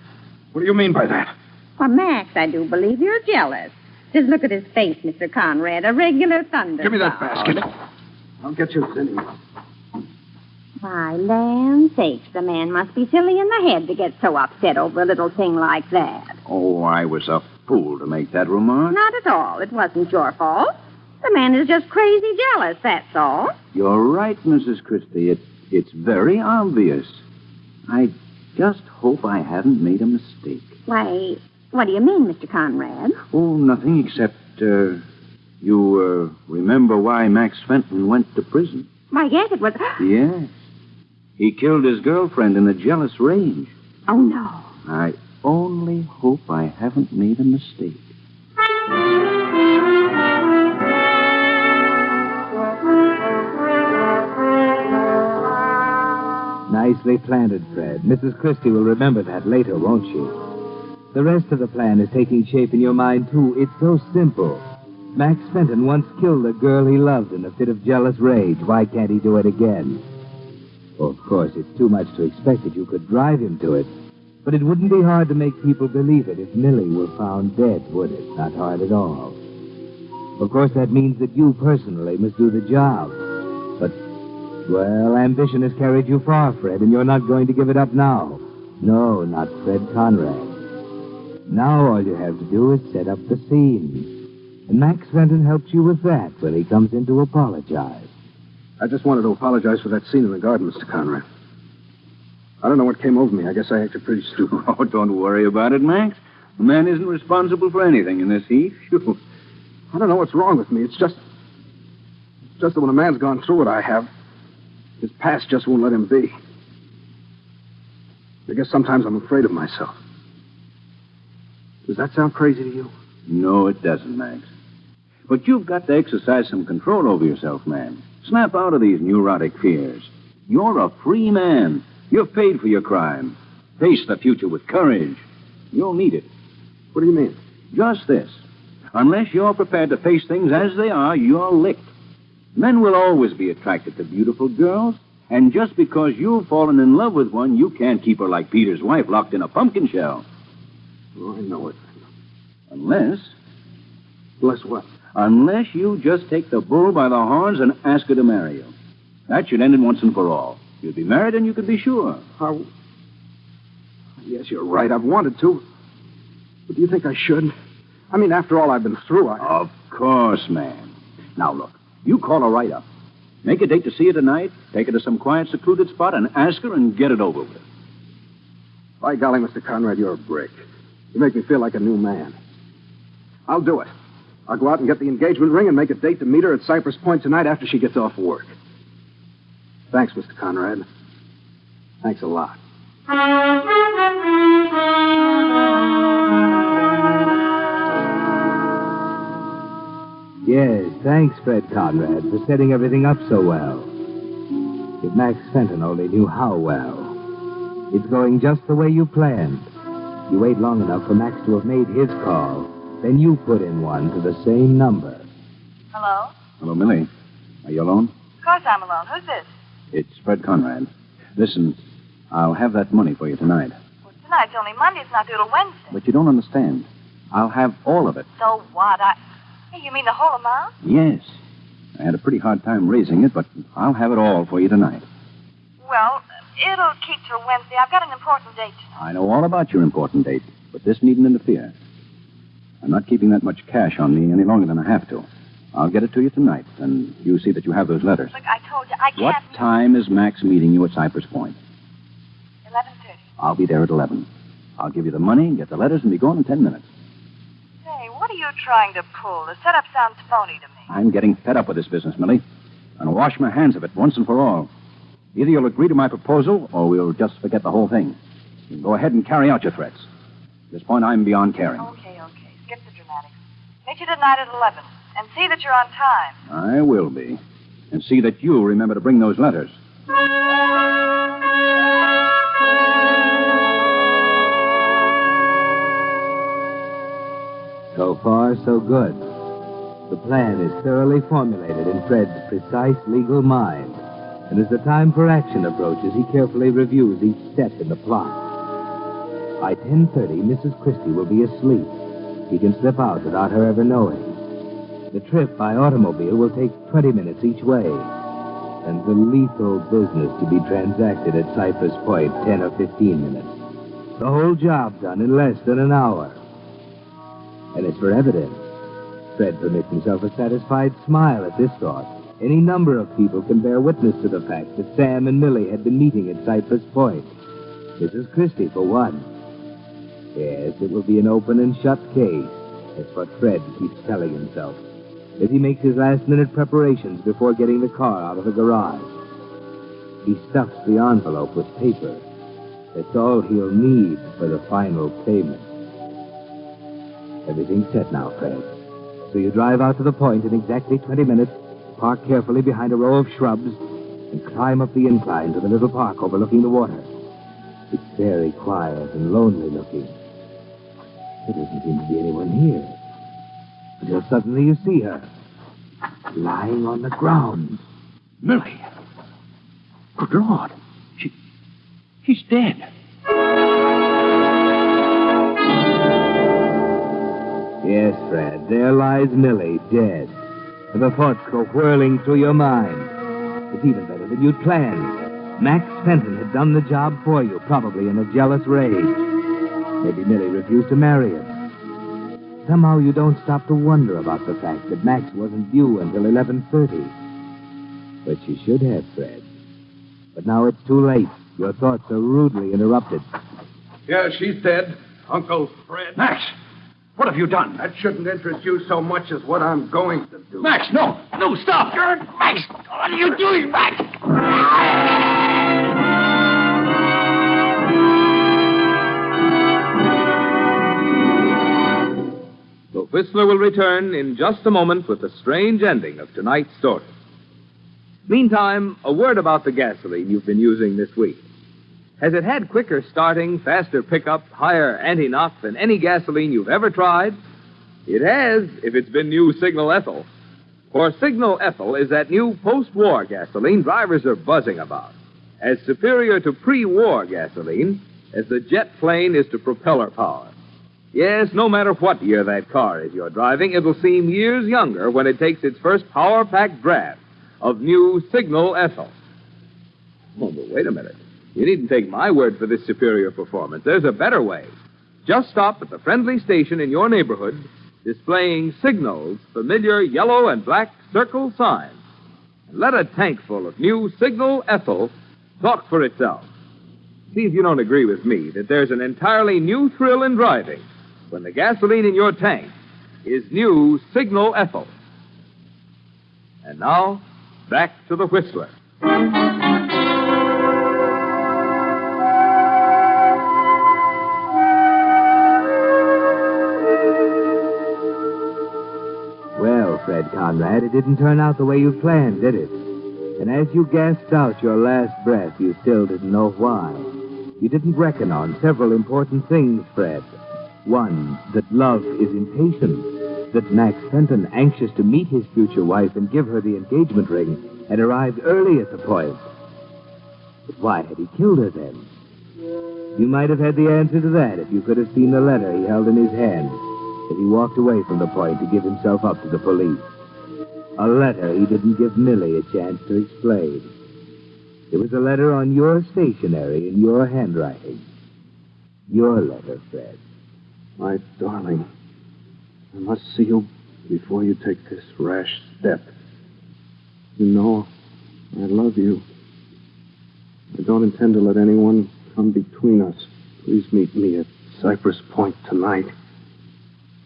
What do you mean by that? Well, Max, I do believe you're jealous. Just look at his face, Mr. Conrad. A regular thunder. Give me that basket. I'll get you zinnias. Why, land sakes, the man must be silly in the head to get so upset over a little thing like that. Oh, I was a fool to make that remark. Not at all. It wasn't your fault. The man is just crazy jealous, that's all. You're right, Mrs. Christie. It's very obvious. I just hope I haven't made a mistake. Why, what do you mean, Mr. Conrad? Oh, nothing except, you remember why Max Fenton went to prison? Why, yes, it was... Yes. He killed his girlfriend in a jealous rage. Oh, no. I only hope I haven't made a mistake. Nicely planted, Fred. Mrs. Christie will remember that later, won't she? The rest of the plan is taking shape in your mind, too. It's so simple. Max Fenton once killed a girl he loved in a fit of jealous rage. Why can't he do it again? Well, of course, it's too much to expect that you could drive him to it. But it wouldn't be hard to make people believe it if Millie were found dead, would it? Not hard at all. Of course, that means that you personally must do the job. But, well, ambition has carried you far, Fred, and you're not going to give it up now. No, not Fred Conrad. Now all you have to do is set up the scene. And Max Fenton helps you with that when he comes in to apologize. I just wanted to apologize for that scene in the garden, Mr. Conrad. I don't know what came over me. I guess I acted pretty stupid. Oh, don't worry about it, Max. The man isn't responsible for anything in this heat. I don't know what's wrong with me. It's just that when a man's gone through what I have, his past just won't let him be. I guess sometimes I'm afraid of myself. Does that sound crazy to you? No, it doesn't, Max. But you've got to exercise some control over yourself, man. Snap out of these neurotic fears. You're a free man. You've paid for your crime. Face the future with courage. You'll need it. What do you mean? Just this. Unless you're prepared to face things as they are, you're licked. Men will always be attracted to beautiful girls, and just because you've fallen in love with one, you can't keep her like Peter's wife locked in a pumpkin shell. Oh, I know it. Unless... Unless what? Unless you just take the bull by the horns and ask her to marry you. That should end it once and for all. You'd be married and you could be sure. How? Yes, you're right. I've wanted to. But do you think I should? I mean, after all I've been through, Of course, man. Now, look, you call her right up. Make a date to see her tonight, take her to some quiet, secluded spot, and ask her and get it over with. By golly, Mr. Conrad, you're a brick. You make me feel like a new man. I'll do it. I'll go out and get the engagement ring and make a date to meet her at Cypress Point tonight after she gets off work. Thanks, Mr. Conrad. Thanks a lot. Yes, thanks, Fred Conrad, for setting everything up so well. If Max Fenton only knew how well. It's going just the way you planned. You wait long enough for Max to have made his call. Then you put in one to the same number. Hello? Hello, Millie. Are you alone? Of course I'm alone. Who's this? It's Fred Conrad. Listen, I'll have that money for you tonight. Well, tonight's only Monday. It's not due till Wednesday. But you don't understand. I'll have all of it. So what? Hey, you mean the whole amount? Yes. I had a pretty hard time raising it, but I'll have it all for you tonight. Well, it'll keep till Wednesday. I've got an important date tonight. I know all about your important date, but this needn't interfere. I'm not keeping that much cash on me any longer than I have to. I'll get it to you tonight, and you see that you have those letters. Look, I told you, I can't... What time is Max meeting you at Cypress Point? 11:30. I'll be there at 11. I'll give you the money, get the letters, and be gone in 10 minutes. Say, what are you trying to pull? The setup sounds phony to me. I'm getting fed up with this business, Millie. And I'll wash my hands of it once and for all. Either you'll agree to my proposal, or we'll just forget the whole thing. You go ahead and carry out your threats. At this point, I'm beyond caring. Okay. Skip the dramatics. Meet you tonight at 11. And see that you're on time. I will be. And see that you remember to bring those letters. So far, so good. The plan is thoroughly formulated in Fred's precise legal mind. And as the time for action approaches, he carefully reviews each step in the plot. By 10:30, Mrs. Christie will be asleep. He can slip out without her ever knowing. The trip by automobile will take 20 minutes each way. And the lethal business to be transacted at Cypress Point, 10 or 15 minutes. The whole job done in less than an hour. And as for evidence, Fred permits himself a satisfied smile at this thought. Any number of people can bear witness to the fact that Sam and Millie had been meeting at Cypress Point. Mrs. Christie, for one. Yes, it will be an open and shut case. That's what Fred keeps telling himself, as he makes his last-minute preparations before getting the car out of the garage. He stuffs the envelope with paper. That's all he'll need for the final payment. Everything's set now, Fred. So you drive out to the point in exactly 20 minutes, park carefully behind a row of shrubs, and climb up the incline to the little park overlooking the water. It's very quiet and lonely looking. There doesn't seem to be anyone here. Until suddenly you see her, lying on the ground. Millie! Good Lord! She's dead. Yes, Fred, there lies Millie, dead. And the thoughts go whirling through your mind. It's even better than you'd planned. Max Fenton had done the job for you, probably in a jealous rage. Maybe Millie refused to marry him. Somehow you don't stop to wonder about the fact that Max wasn't due until 11:30. But you should have, Fred. But now it's too late. Your thoughts are rudely interrupted. Yeah, she's dead. Uncle Fred. Max! What have you done? That shouldn't interest you so much as what I'm going to do. Max, no! No, stop! Max! What are you doing, Max? The Whistler will return in just a moment with the strange ending of tonight's story. Meantime, a word about the gasoline you've been using this week. Has it had quicker starting, faster pickup, higher anti-knock than any gasoline you've ever tried? It has, if it's been new Signal Ethyl. For Signal Ethyl is that new post-war gasoline drivers are buzzing about. As superior to pre-war gasoline as the jet plane is to propeller power. Yes, no matter what year that car is you're driving, it'll seem years younger when it takes its first power-packed draft of new Signal Ethyl. Oh, but wait a minute. You needn't take my word for this superior performance. There's a better way. Just stop at the friendly station in your neighborhood displaying Signal's familiar yellow and black circle sign. And let a tank full of new Signal Ethyl talk for itself. See if you don't agree with me that there's an entirely new thrill in driving when the gasoline in your tank is new Signal Ethyl. And now, back to the Whistler. Well, Fred Conrad, it didn't turn out the way you planned, did it? And as you gasped out your last breath, you still didn't know why. You didn't reckon on several important things, Fred. One, that love is impatient. That Max Fenton, anxious to meet his future wife and give her the engagement ring, had arrived early at the point. But why had he killed her then? You might have had the answer to that if you could have seen the letter he held in his hand as he walked away from the point to give himself up to the police. A letter he didn't give Millie a chance to explain. It was a letter on your stationery in your handwriting. Your letter, Fred. My darling, I must see you before you take this rash step. You know I love you. I don't intend to let anyone come between us. Please meet me at Cypress Point tonight.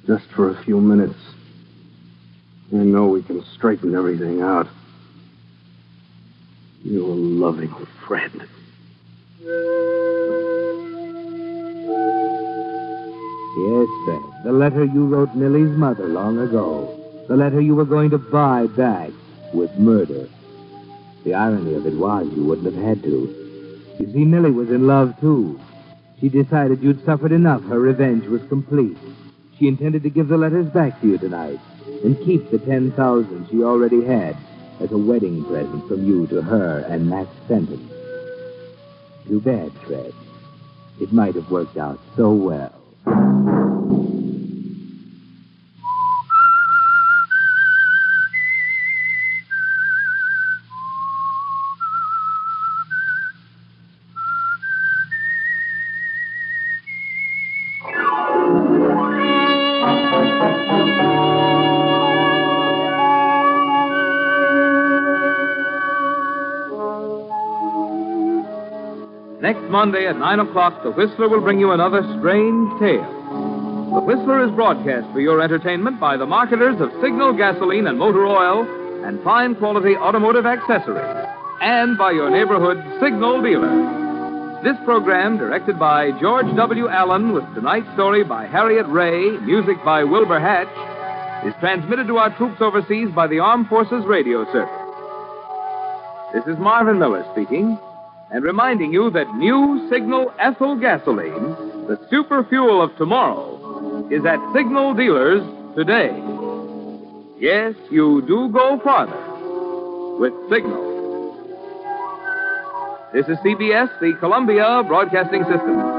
Just for a few minutes. I know we can straighten everything out. Your loving friend. Yes, Fred. The letter you wrote Millie's mother long ago. The letter you were going to buy back with murder. The irony of it was you wouldn't have had to. You see, Millie was in love, too. She decided you'd suffered enough. Her revenge was complete. She intended to give the letters back to you tonight and keep the $10,000 she already had as a wedding present from you to her and Max Fenton. Too bad, Fred. It might have worked out so well. Next Monday at 9 o'clock, The Whistler will bring you another strange tale. The Whistler is broadcast for your entertainment by the marketers of Signal gasoline and motor oil and fine quality automotive accessories, and by your neighborhood Signal dealer. This program, directed by George W. Allen, with tonight's story by Harriet Ray, music by Wilbur Hatch, is transmitted to our troops overseas by the Armed Forces Radio Service. This is Marvin Miller speaking, and reminding you that new Signal ethyl gasoline, the super fuel of tomorrow, is at Signal dealers today. Yes, you do go farther with Signal. This is CBS, the Columbia Broadcasting System.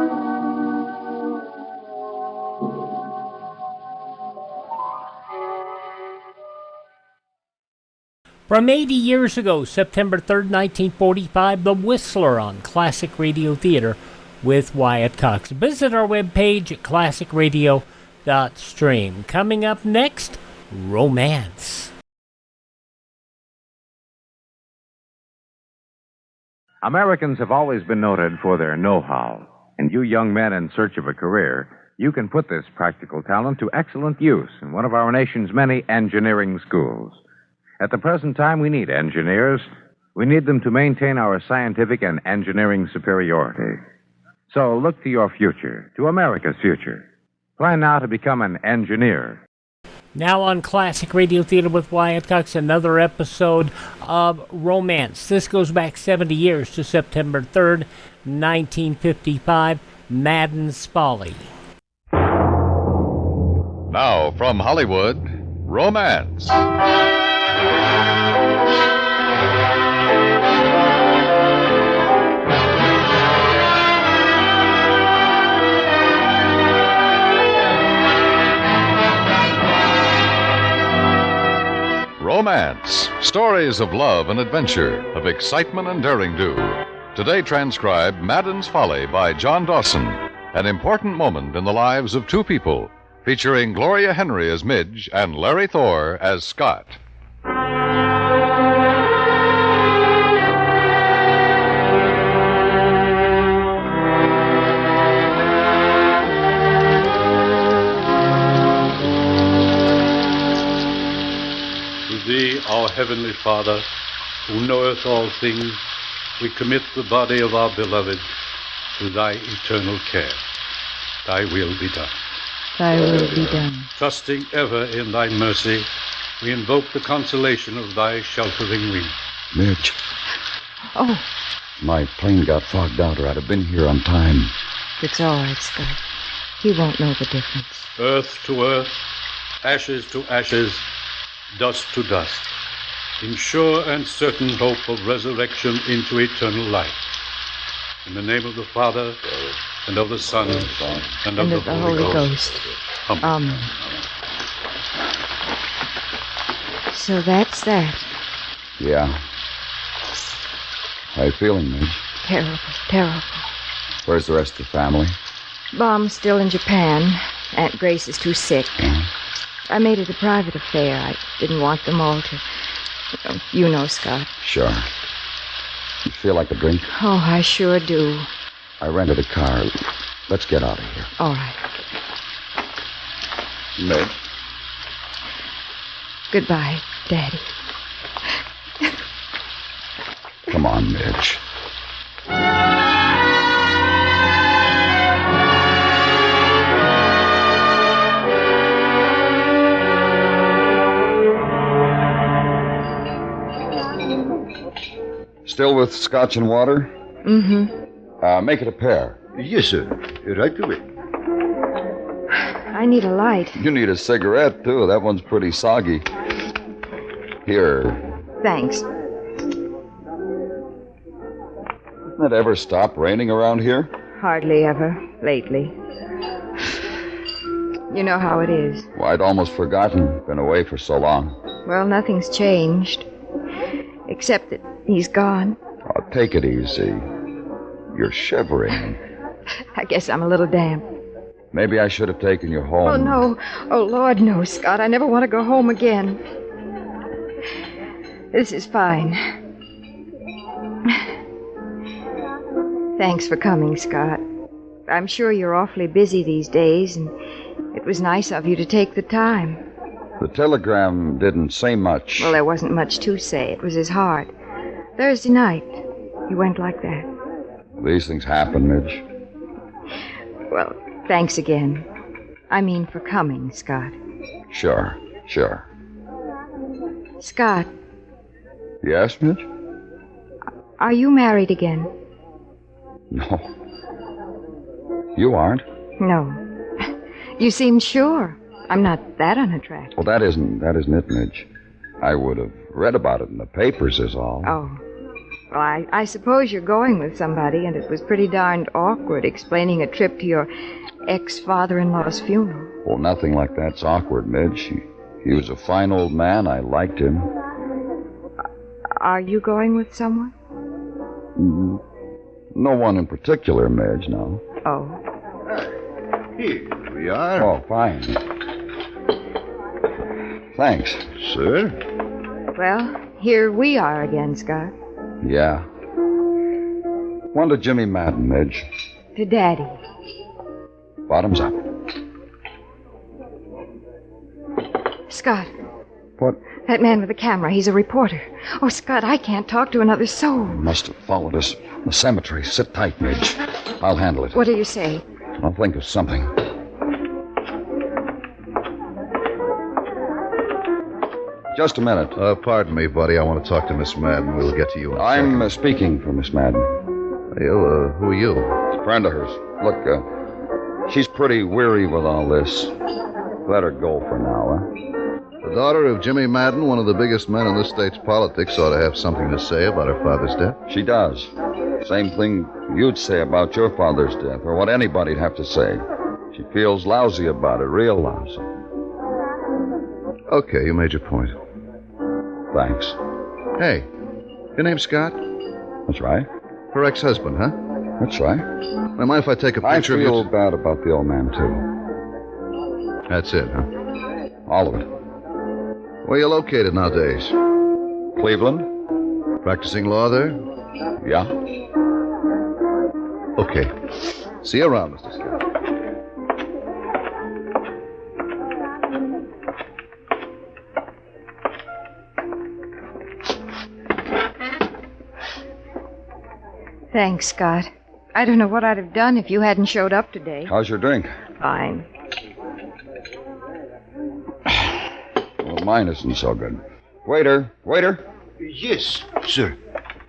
From 80 years ago, September 3rd, 1945, The Whistler on Classic Radio Theater with Wyatt Cox. Visit our webpage at classicradio.stream. Coming up next, Romance. Americans have always been noted for their know-how. And you young men in search of a career, you can put this practical talent to excellent use in one of our nation's many engineering schools. At the present time, we need engineers. We need them to maintain our scientific and engineering superiority. So look to your future, to America's future. Plan now to become an engineer. Now on Classic Radio Theater with Wyatt Cox, another episode of Romance. This goes back 70 years to September 3rd, 1955, Maddon's Folly. Now from Hollywood, Romance. Romance. Stories of love and adventure, of excitement and daring-do. Today transcribed Maddon's Folly by John Dawson, an important moment in the lives of two people, featuring Gloria Henry as Midge and Larry Thor as Scott. Thee, our heavenly Father, who knoweth all things, we commit the body of our beloved to thy eternal care. Thy will be done. Thy will be done. Trusting ever in thy mercy, we invoke the consolation of thy sheltering wing. Midge, Oh, my plane got fogged out, or I'd have been here on time. it's all right, Scott. He won't know the difference. Earth to earth, ashes to ashes, dust to dust, in sure and certain hope of resurrection into eternal life. In the name of the Father, and of the Son, and of the Holy Ghost. Amen. So that's that. Yeah. How you feeling, Midge? Terrible, terrible. Where's the rest of the family? Mom's still in Japan. Aunt Grace is too sick. Yeah. I made it a private affair. I didn't want them all to... You know, Scott. Sure. You feel like a drink? Oh, I sure do. I rented a car. Let's get out of here. All right. Midge. Goodbye, Daddy. Come on, Midge. still with scotch and water? Mm-hmm. Make it a pair. Yes, sir. Right away. I need a light. You need a cigarette, too. That one's pretty soggy. Here. Thanks. Doesn't it ever stop raining around here? Hardly ever, lately. You know how it is. Well, I'd almost forgotten. Been away for so long. Well, nothing's changed. Except that he's gone. Oh, take it easy. You're shivering. I guess I'm a little damp. Maybe I should have taken you home. Oh, no. Oh, Lord, no, Scott. I never want to go home again. This is fine. Thanks for coming, Scott. I'm sure you're awfully busy these days, and it was nice of you to take the time. The telegram didn't say much. Well, there wasn't much to say. It was his heart. Thursday night, he went like that. These things happen, Midge. Well, thanks again. I mean, for coming, Scott. Sure. Scott, Yes, Midge? are you married again? No. You aren't? No. You seem sure. I'm not that unattractive. Well, that isn't it, Midge. I would have read about it in the papers is all. Oh. Well, I suppose you're going with somebody, and it was pretty darned awkward explaining a trip to your ex-father-in-law's funeral. Well, nothing like that's awkward, Midge. He was a fine old man. I liked him. Are you going with someone? No one in particular, Midge, no. Oh. Here we are. Oh, fine. Thanks. Sir? Well, here we are again, Scott. Yeah. One to Jimmy Maddon, Midge. To Daddy. Bottoms up. Scott. What? That man with the camera, he's a reporter. Oh, Scott, I can't talk to another soul. Must have followed us. The cemetery. Sit tight, Midge. I'll handle it. What do you say? I'll think of something. Just a minute. Pardon me, buddy. I want to talk to Miss Maddon. We'll get to you in a I'm second. Speaking for Miss Maddon. Who are you? A friend of hers. Look, she's pretty weary with all this. Let her go for now, huh? The daughter of Jimmy Maddon, one of the biggest men in this state's politics, ought to have something to say about her father's death. She does. Same thing you'd say about your father's death, or what anybody'd have to say. She feels lousy about it, real lousy. Okay, you made your point. Thanks. Hey, your name's Scott? That's right. Her ex-husband, huh? That's right. I mind if I take a picture of you? I feel bad about the old man, too. That's it, huh? All of it. Where are you located nowadays? Cleveland. Practicing law there? Yeah. Okay. See you around, Mr. Scott. Thanks, Scott. I don't know what I'd have done if you hadn't showed up today. How's your drink? Fine. Well, mine isn't so good. Waiter. Yes, sir.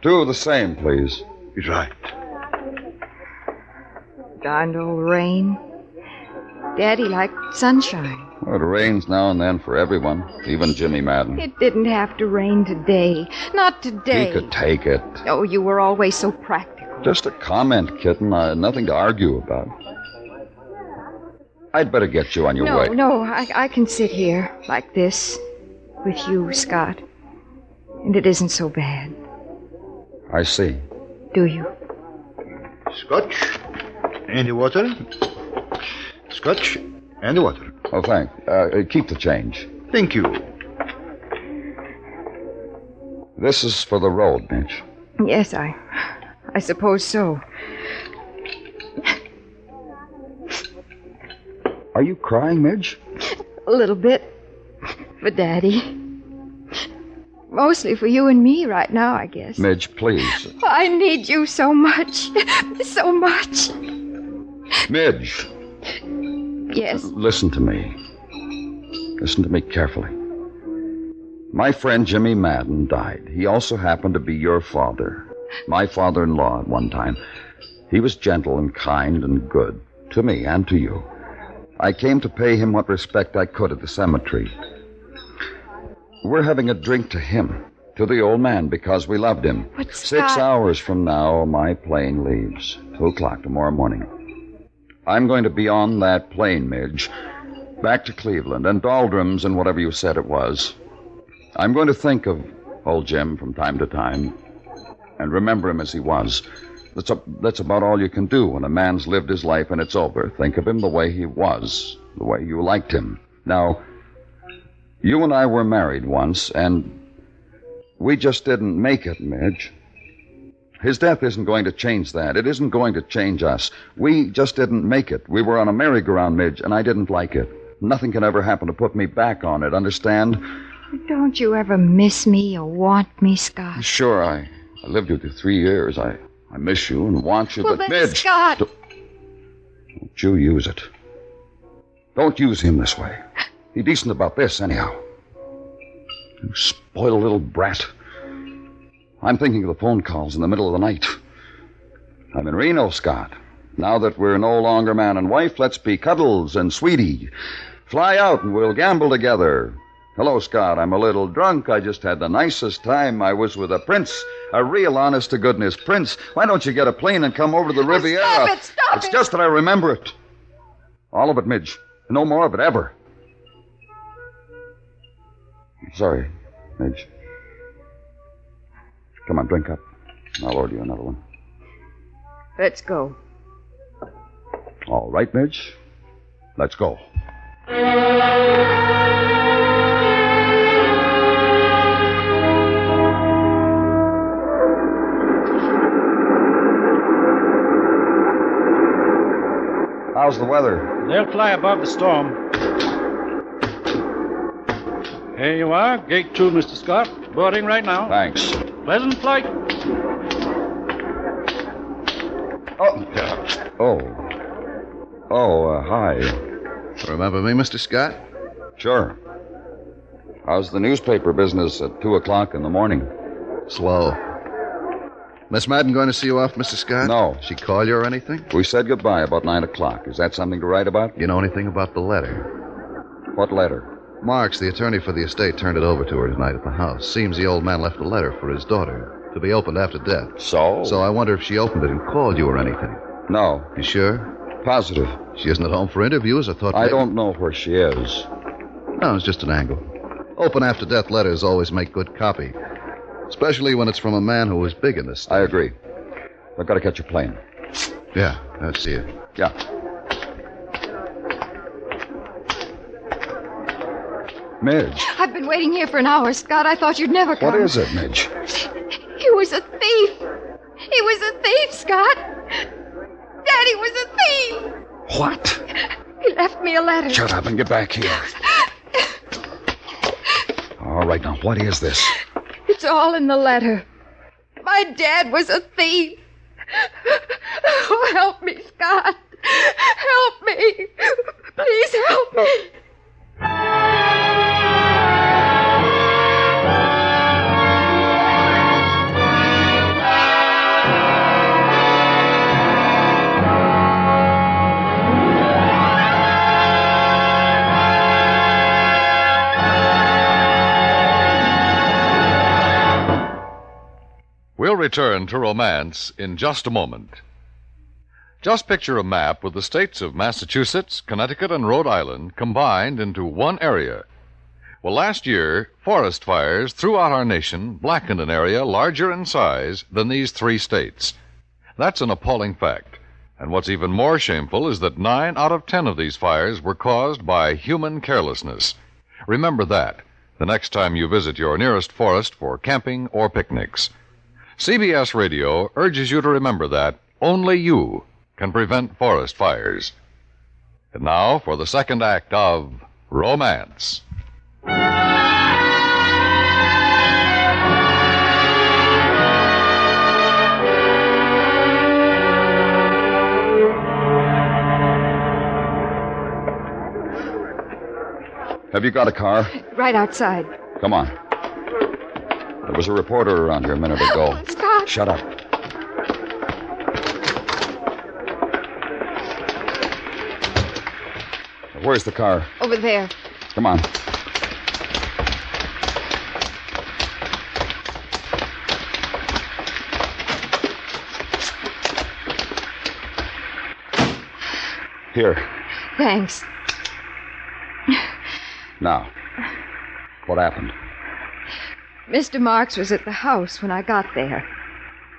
2 of the same, please. Right. Darned old rain. Daddy liked sunshine. Well, it rains now and then for everyone, even Jimmy Maddon. It didn't have to rain today. Not today. He could take it. Oh, you were always so practical. Just a comment, kitten. Nothing to argue about. I'd better get you on your way. No, I can sit here like this with you, Scott. And it isn't so bad. I see. Do you? Scotch and water. Scotch and water. Oh, thanks. Keep the change. Thank you. This is for the road, Mitch. Yes, I suppose so. Are you crying, Midge? A little bit. For Daddy. Mostly for you and me right now, I guess. Midge, please. I need you so much. So much. Midge. Yes. Listen to me. Listen to me carefully. My friend Jimmy Maddon died. He also happened to be your father. My father-in-law at one time. He was gentle and kind and good to me and to you. I came to pay him what respect I could at the cemetery. We're having a drink to him, to the old man, because we loved him. But 6 hours from now, my plane leaves. 2 o'clock tomorrow morning. I'm going to be on that plane, Midge, back to Cleveland and Doldrums and whatever you said it was. I'm going to think of old Jim from time to time and remember him as he was. That's about all you can do when a man's lived his life and it's over. Think of him the way he was, the way you liked him. Now, you and I were married once, and we just didn't make it, Midge. His death isn't going to change that. It isn't going to change us. We just didn't make it. We were on a merry-go-round, Midge, and I didn't like it. Nothing can ever happen to put me back on it, understand? Don't you ever miss me or want me, Scott? Sure, I lived with you 3 years. I miss you and want you, Well, but then, Midge... Scott... Don't you use it. Don't use him this way. Be decent about this, anyhow. You spoiled little brat. I'm thinking of the phone calls in the middle of the night. I'm in Reno, Scott. Now that we're no longer man and wife, let's be cuddles and sweetie. Fly out and we'll gamble together. Hello, Scott. I'm a little drunk. I just had the nicest time. I was with a prince, a real honest-to-goodness prince. Why don't you get a plane and come over to the Riviera? Stop it! It's just that I remember it. All of it, Midge. No more of it, ever. Sorry, Midge. Come on, drink up. I'll order you another one. Let's go. All right, Midge. Let's go. How's the weather? They'll fly above the storm. Here you are, gate 2, Mr. Scott. Boarding right now. Thanks. Pleasant flight. Hi. Remember me, Mr. Scott? Sure. How's the newspaper business at 2 o'clock in the morning? Slow. Miss Maddon going to see you off, Mr. Scott? No. She call you or anything? We said goodbye about 9 o'clock. Is that something to write about? You know anything about the letter? What letter? Marks, the attorney for the estate, turned it over to her tonight at the house. Seems the old man left a letter for his daughter to be opened after death. So? So I wonder if she opened it and called you or anything. No. You sure? Positive. She isn't at home for interviews? I thought... I don't know where she is. No, it's just an angle. Open after death letters always make good copy. Especially when it's from a man who was big in this state. I agree. I've got to catch a plane. Yeah, I'll see you. Yeah. Midge. I've been waiting here for an hour, Scott. I thought you'd never come. What is it, Midge? He was a thief. He was a thief, Scott. Daddy was a thief. What? He left me a letter. Shut up and get back here. All right, now, what is this? It's all in the letter. My dad was a thief. Oh, help me, Scott. Help me. Please help me. We'll return to romance in just a moment. Just picture a map with the states of Massachusetts, Connecticut, and Rhode Island combined into one area. Well, last year, forest fires throughout our nation blackened an area larger in size than these 3 states. That's an appalling fact. And what's even more shameful is that 9 out of 10 of these fires were caused by human carelessness. Remember that the next time you visit your nearest forest for camping or picnics. CBS Radio urges you to remember that only you can prevent forest fires. And now for the second act of Romance. Have you got a car? Right outside. Come on. There was a reporter around here a minute ago. Scott. Shut up. Where's the car? Over there. Come on. Here. Thanks. Now, what happened? Mr. Marks was at the house when I got there.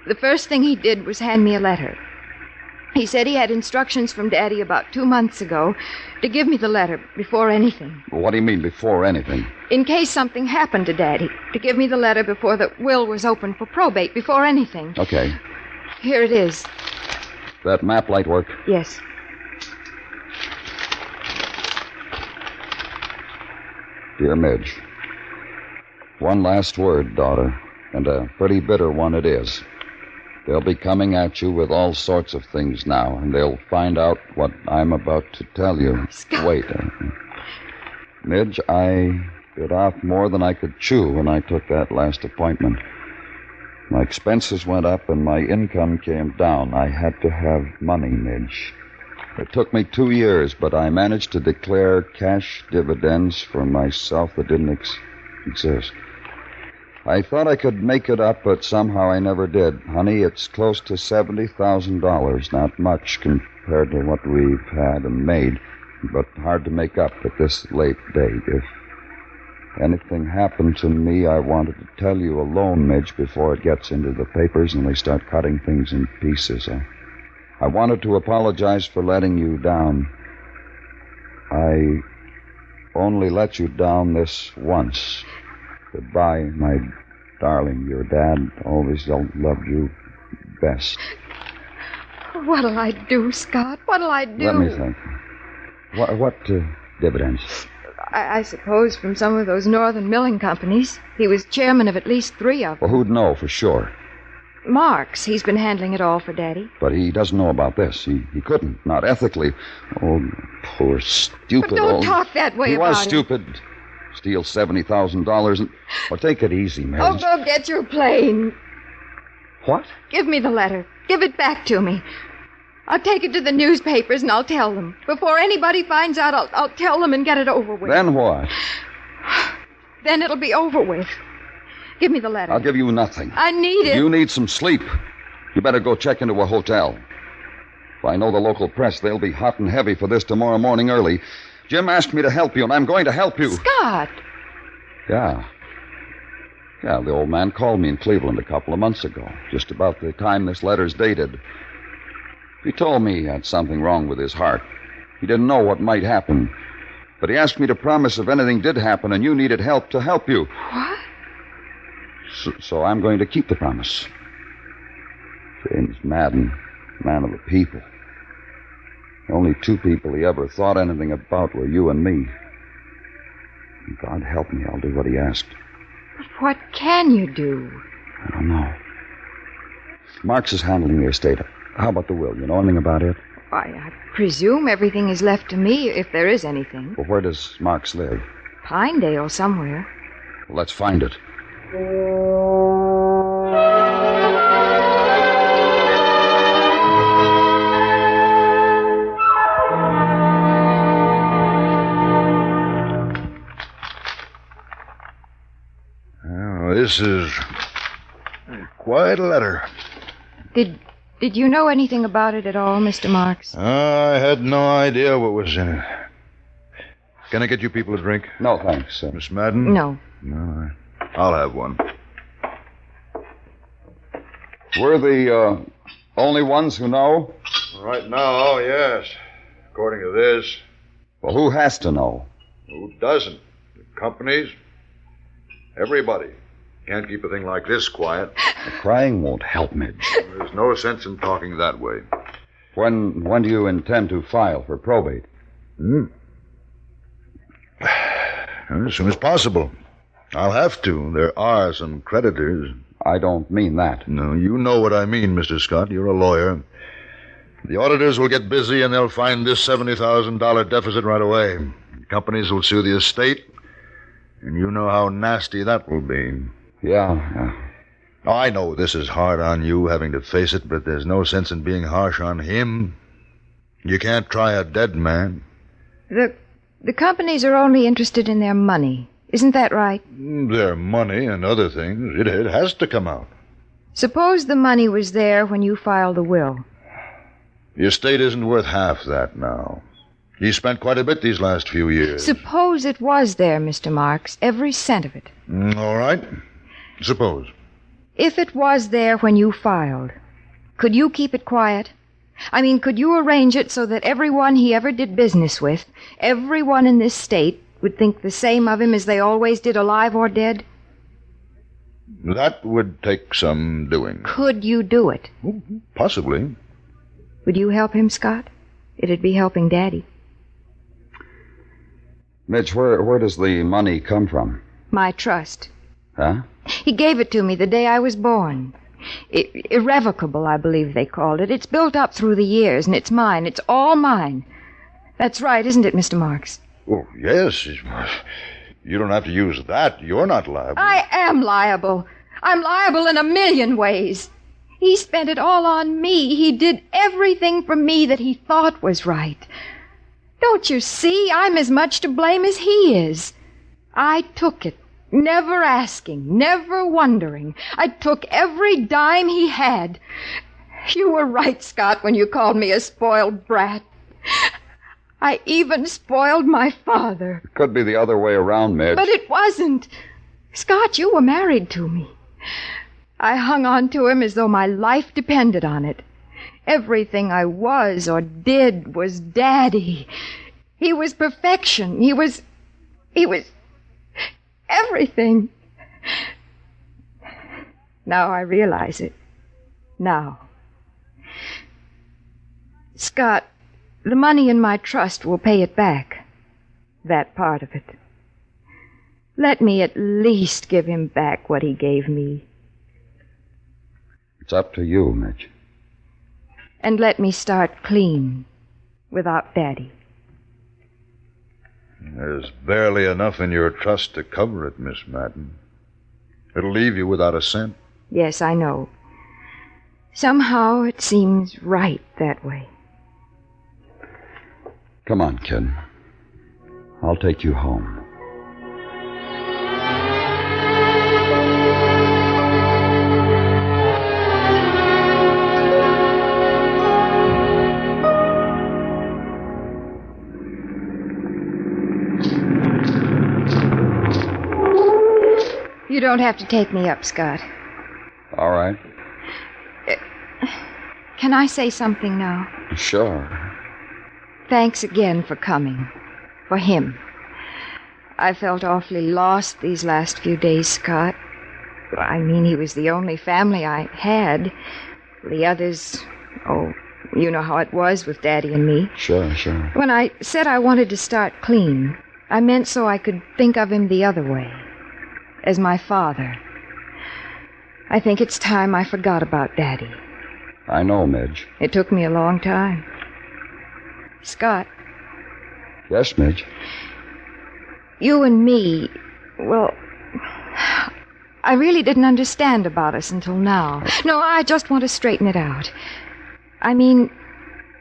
The first thing he did was hand me a letter. He said he had instructions from Daddy about 2 months ago to give me the letter before anything. What do you mean, before anything? In case something happened to Daddy, to give me the letter before the will was open for probate, before anything. Okay. Here it is. That map light work? Yes. Dear Midge, one last word, daughter, and a pretty bitter one it is. They'll be coming at you with all sorts of things now, and they'll find out what I'm about to tell you. Scott. Wait. Midge, I bit off more than I could chew when I took that last appointment. My expenses went up and my income came down. I had to have money, Midge. It took me 2 years, but I managed to declare cash dividends for myself that didn't exist. I thought I could make it up, but somehow I never did. Honey, it's close to $70,000. Not much compared to what we've had and made, but hard to make up at this late date. If anything happened to me, I wanted to tell you alone, Midge, before it gets into the papers and they start cutting things in pieces. I wanted to apologize for letting you down. I only let you down this once. Goodbye, my darling. Your dad always loved you best. What'll I do, Scott? What'll I do? Let me think. What dividends? I suppose from some of those northern milling companies. He was chairman of at least 3 of them. Well, who'd know for sure? Marks. He's been handling it all for Daddy. But he doesn't know about this. He couldn't. Not ethically. Oh, poor stupid But don't old... talk that way he about was him. stupid. Steal $70,000 and... Well, take it easy, Mary. Oh, go get your plane. What? Give me the letter. Give it back to me. I'll take it to the newspapers and I'll tell them. Before anybody finds out, I'll tell them and get it over with. Then what? Then it'll be over with. Give me the letter. I'll give you nothing. I need it. You need some sleep. You better go check into a hotel. If I know the local press, they'll be hot and heavy for this tomorrow morning early. Jim asked me to help you, and I'm going to help you. Scott! Yeah, the old man called me in Cleveland a couple of months ago, just about the time this letter's dated. He told me he had something wrong with his heart. He didn't know what might happen. But he asked me to promise if anything did happen and you needed help, to help you. What? So I'm going to keep the promise. James Maddon, man of the people. The only 2 people he ever thought anything about were you and me. God help me, I'll do what he asked. But what can you do? I don't know. Marks is handling the estate. How about the will? You know anything about it? Why, I presume everything is left to me, if there is anything. Well, where does Marks live? Pinedale somewhere. Well, let's find it. Oh, this is quite a letter. Did you know anything about it at all, Mr. Marks? I had no idea what was in it. Can I get you people a drink? No, thanks. Miss Maddon? No. No, I'll have one. We're the only ones who know? Right now, yes. According to this. Well, who has to know? Who doesn't? The companies. Everybody. Can't keep a thing like this quiet. The crying won't help, Midge. There's no sense in talking that way. When do you intend to file for probate? As soon as possible. I'll have to. There are some creditors. I don't mean that. No, you know what I mean, Mr. Scott. You're a lawyer. The auditors will get busy and they'll find this $70,000 deficit right away. The companies will sue the estate, and you know how nasty that will be. Yeah. Oh, I know this is hard on you, having to face it, but there's no sense in being harsh on him. You can't try a dead man. The The companies are only interested in their money. Isn't that right? Their money and other things. It has to come out. Suppose the money was there when you filed the will. The estate isn't worth half that now. He spent quite a bit these last few years. Suppose it was there, Mr. Marks, every cent of it. All right. Suppose. If it was there when you filed, could you keep it quiet? I mean, could you arrange it so that everyone he ever did business with, everyone in this state, would think the same of him as they always did, alive or dead? That would take some doing. Could you do it? Possibly. Would you help him, Scott? It'd be helping Daddy. Mitch, where does the money come from? My trust. Huh? He gave it to me the day I was born. Irrevocable, I believe they called it. It's built up through the years, and it's mine. It's all mine. That's right, isn't it, Mr. Marks? Oh, yes. You don't have to use that. You're not liable. I am liable. I'm liable in a million ways. He spent it all on me. He did everything for me that he thought was right. Don't you see? I'm as much to blame as he is. I took it. Never asking, never wondering. I took every dime he had. You were right, Scott, when you called me a spoiled brat. I even spoiled my father. It could be the other way around, Mitch. But it wasn't. Scott, you were married to me. I hung on to him as though my life depended on it. Everything I was or did was Daddy. He was perfection. He was everything. Now I realize it. Now. Scott, the money in my trust will pay it back. That part of it. Let me at least give him back what he gave me. It's up to you, Mitch. And let me start clean, without Daddy. There's barely enough in your trust to cover it, Miss Maddon. It'll leave you without a cent. Yes, I know. Somehow it seems right that way. Come on, kid. I'll take you home. You don't have to take me up, Scott. All right. Can I say something now? Sure. Thanks again for coming. For him. I felt awfully lost these last few days, Scott. I mean, he was the only family I had. The others, oh, you know how it was with Daddy and me. Sure. When I said I wanted to start clean, I meant so I could think of him the other way. As my father. I think it's time I forgot about Daddy. I know, Midge. It took me a long time. Scott. Yes, Midge? You and me, well, I really didn't understand about us until now. No, I just want to straighten it out. I mean,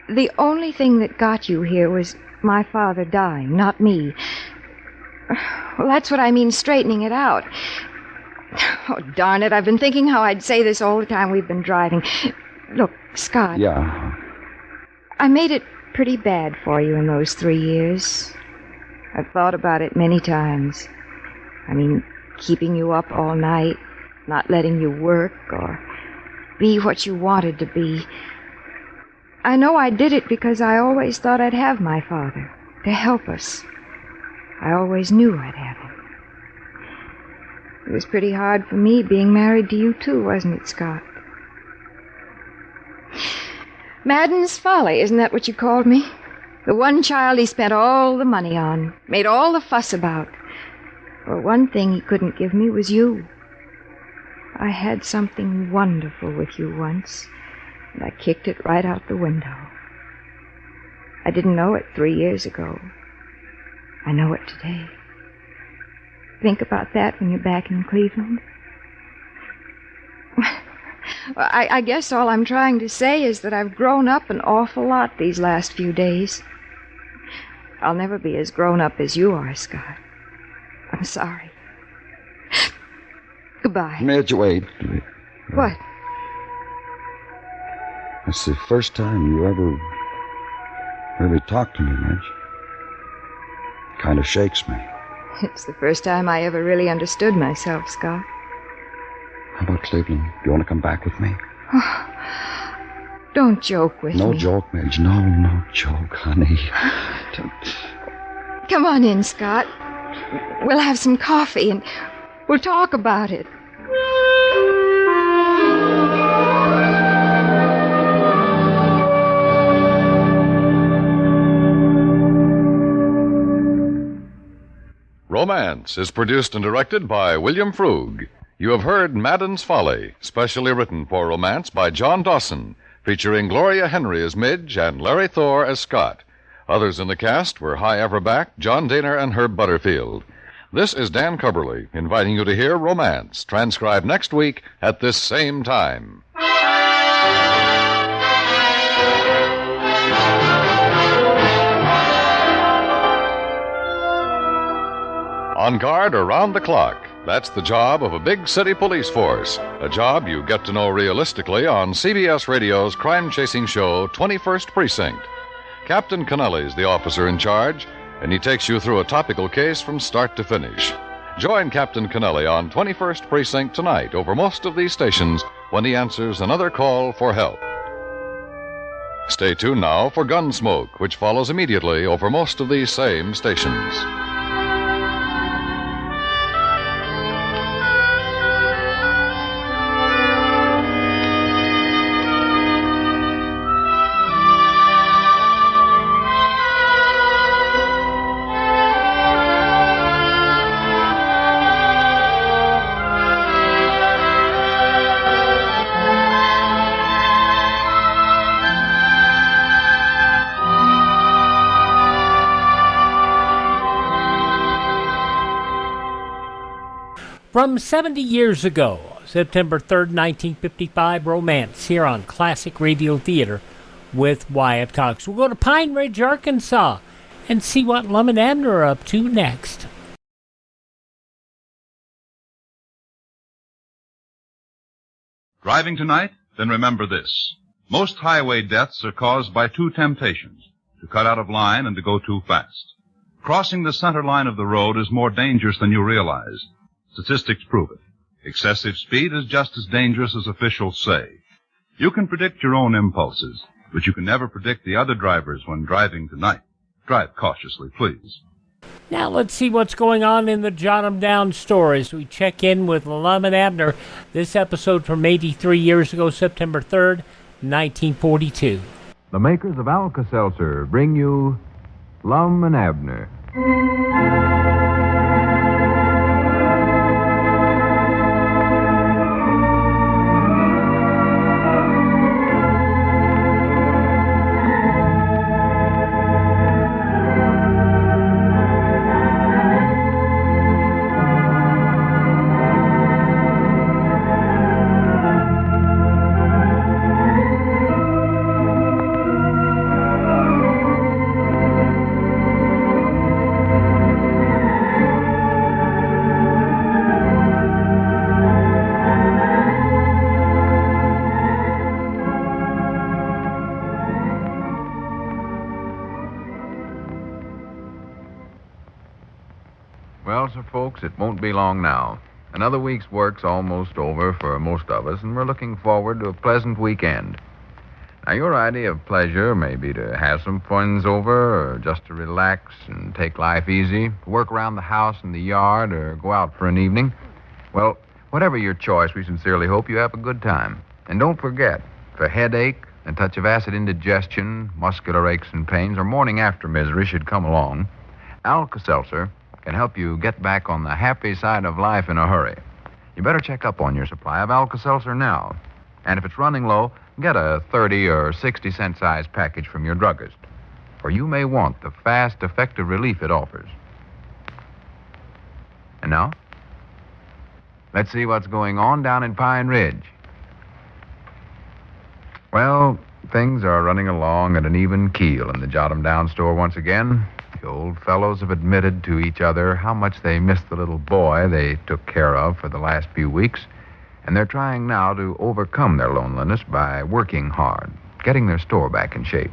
the only thing that got you here was my father dying, not me. Well, that's what I mean, straightening it out. Oh, darn it, I've been thinking how I'd say this all the time we've been driving. Look, Scott. Yeah? I made it pretty bad for you in those 3 years. I've thought about it many times. I mean, keeping you up all night, not letting you work or be what you wanted to be. I know I did it because I always thought I'd have my father to help us. I always knew I'd have him. It was pretty hard for me being married to you, too, wasn't it, Scott? Maddon's Folly, isn't that what you called me? The one child he spent all the money on, made all the fuss about. Well, one thing he couldn't give me was you. I had something wonderful with you once, and I kicked it right out the window. I didn't know it 3 years ago. I know it today. Think about that when you're back in Cleveland. Well, I guess all I'm trying to say is that I've grown up an awful lot these last few days. I'll never be as grown up as you are, Scott. I'm sorry. Goodbye. Midge, wait. What? That's the first time you ever really talked to me, Midge. Kind of shakes me. It's the first time I ever really understood myself, Scott. How about Cleveland? Do you want to come back with me? Don't joke with me. No joke, Midge. No joke, honey. Come on in, Scott. We'll have some coffee and we'll talk about it. Romance is produced and directed by William Frug. You have heard Maddon's Folly, specially written for romance by John Dawson, featuring Gloria Henry as Midge and Larry Thor as Scott. Others in the cast were High Everback, John Daner, and Herb Butterfield. This is Dan Cubberly, inviting you to hear Romance, transcribed next week at this same time. On guard around the clock. That's the job of a big city police force. A job you get to know realistically on CBS Radio's crime-chasing show, 21st Precinct. Captain Kennelly's the officer in charge, and he takes you through a topical case from start to finish. Join Captain Kennelly on 21st Precinct tonight over most of these stations when he answers another call for help. Stay tuned now for Gunsmoke, which follows immediately over most of these same stations. From 70 years ago, September 3rd, 1955, Romance here on Classic Radio Theater with Wyatt Cox. We'll go to Pine Ridge, Arkansas, and see what Lum and Abner are up to next. Driving tonight? Then remember this. Most highway deaths are caused by two temptations, to cut out of line and to go too fast. Crossing the center line of the road is more dangerous than you realize. Statistics prove it. Excessive speed is just as dangerous as officials say. You can predict your own impulses, but you can never predict the other drivers when driving tonight. Drive cautiously, please. Now let's see what's going on in the Jot 'em Down stories. We check in with Lum and Abner. This episode from 83 years ago, September 3rd, 1942. The makers of Alka-Seltzer bring you Lum and Abner. Well, sir, folks, it won't be long now. Another week's work's almost over for most of us, and we're looking forward to a pleasant weekend. Now, your idea of pleasure may be to have some friends over, or just to relax and take life easy, work around the house and the yard, or go out for an evening. Well, whatever your choice, we sincerely hope you have a good time. And don't forget, if a headache, a touch of acid indigestion, muscular aches and pains, or morning after misery should come along, Alka-Seltzer can help you get back on the happy side of life in a hurry. You better check up on your supply of Alka-Seltzer now. And if it's running low, get a 30 or 60 cent size package from your druggist. For you may want the fast, effective relief it offers. And now, let's see what's going on down in Pine Ridge. Well, things are running along at an even keel in the Jot 'em Down store once again. The old fellows have admitted to each other how much they missed the little boy they took care of for the last few weeks, and they're trying now to overcome their loneliness by working hard, getting their store back in shape.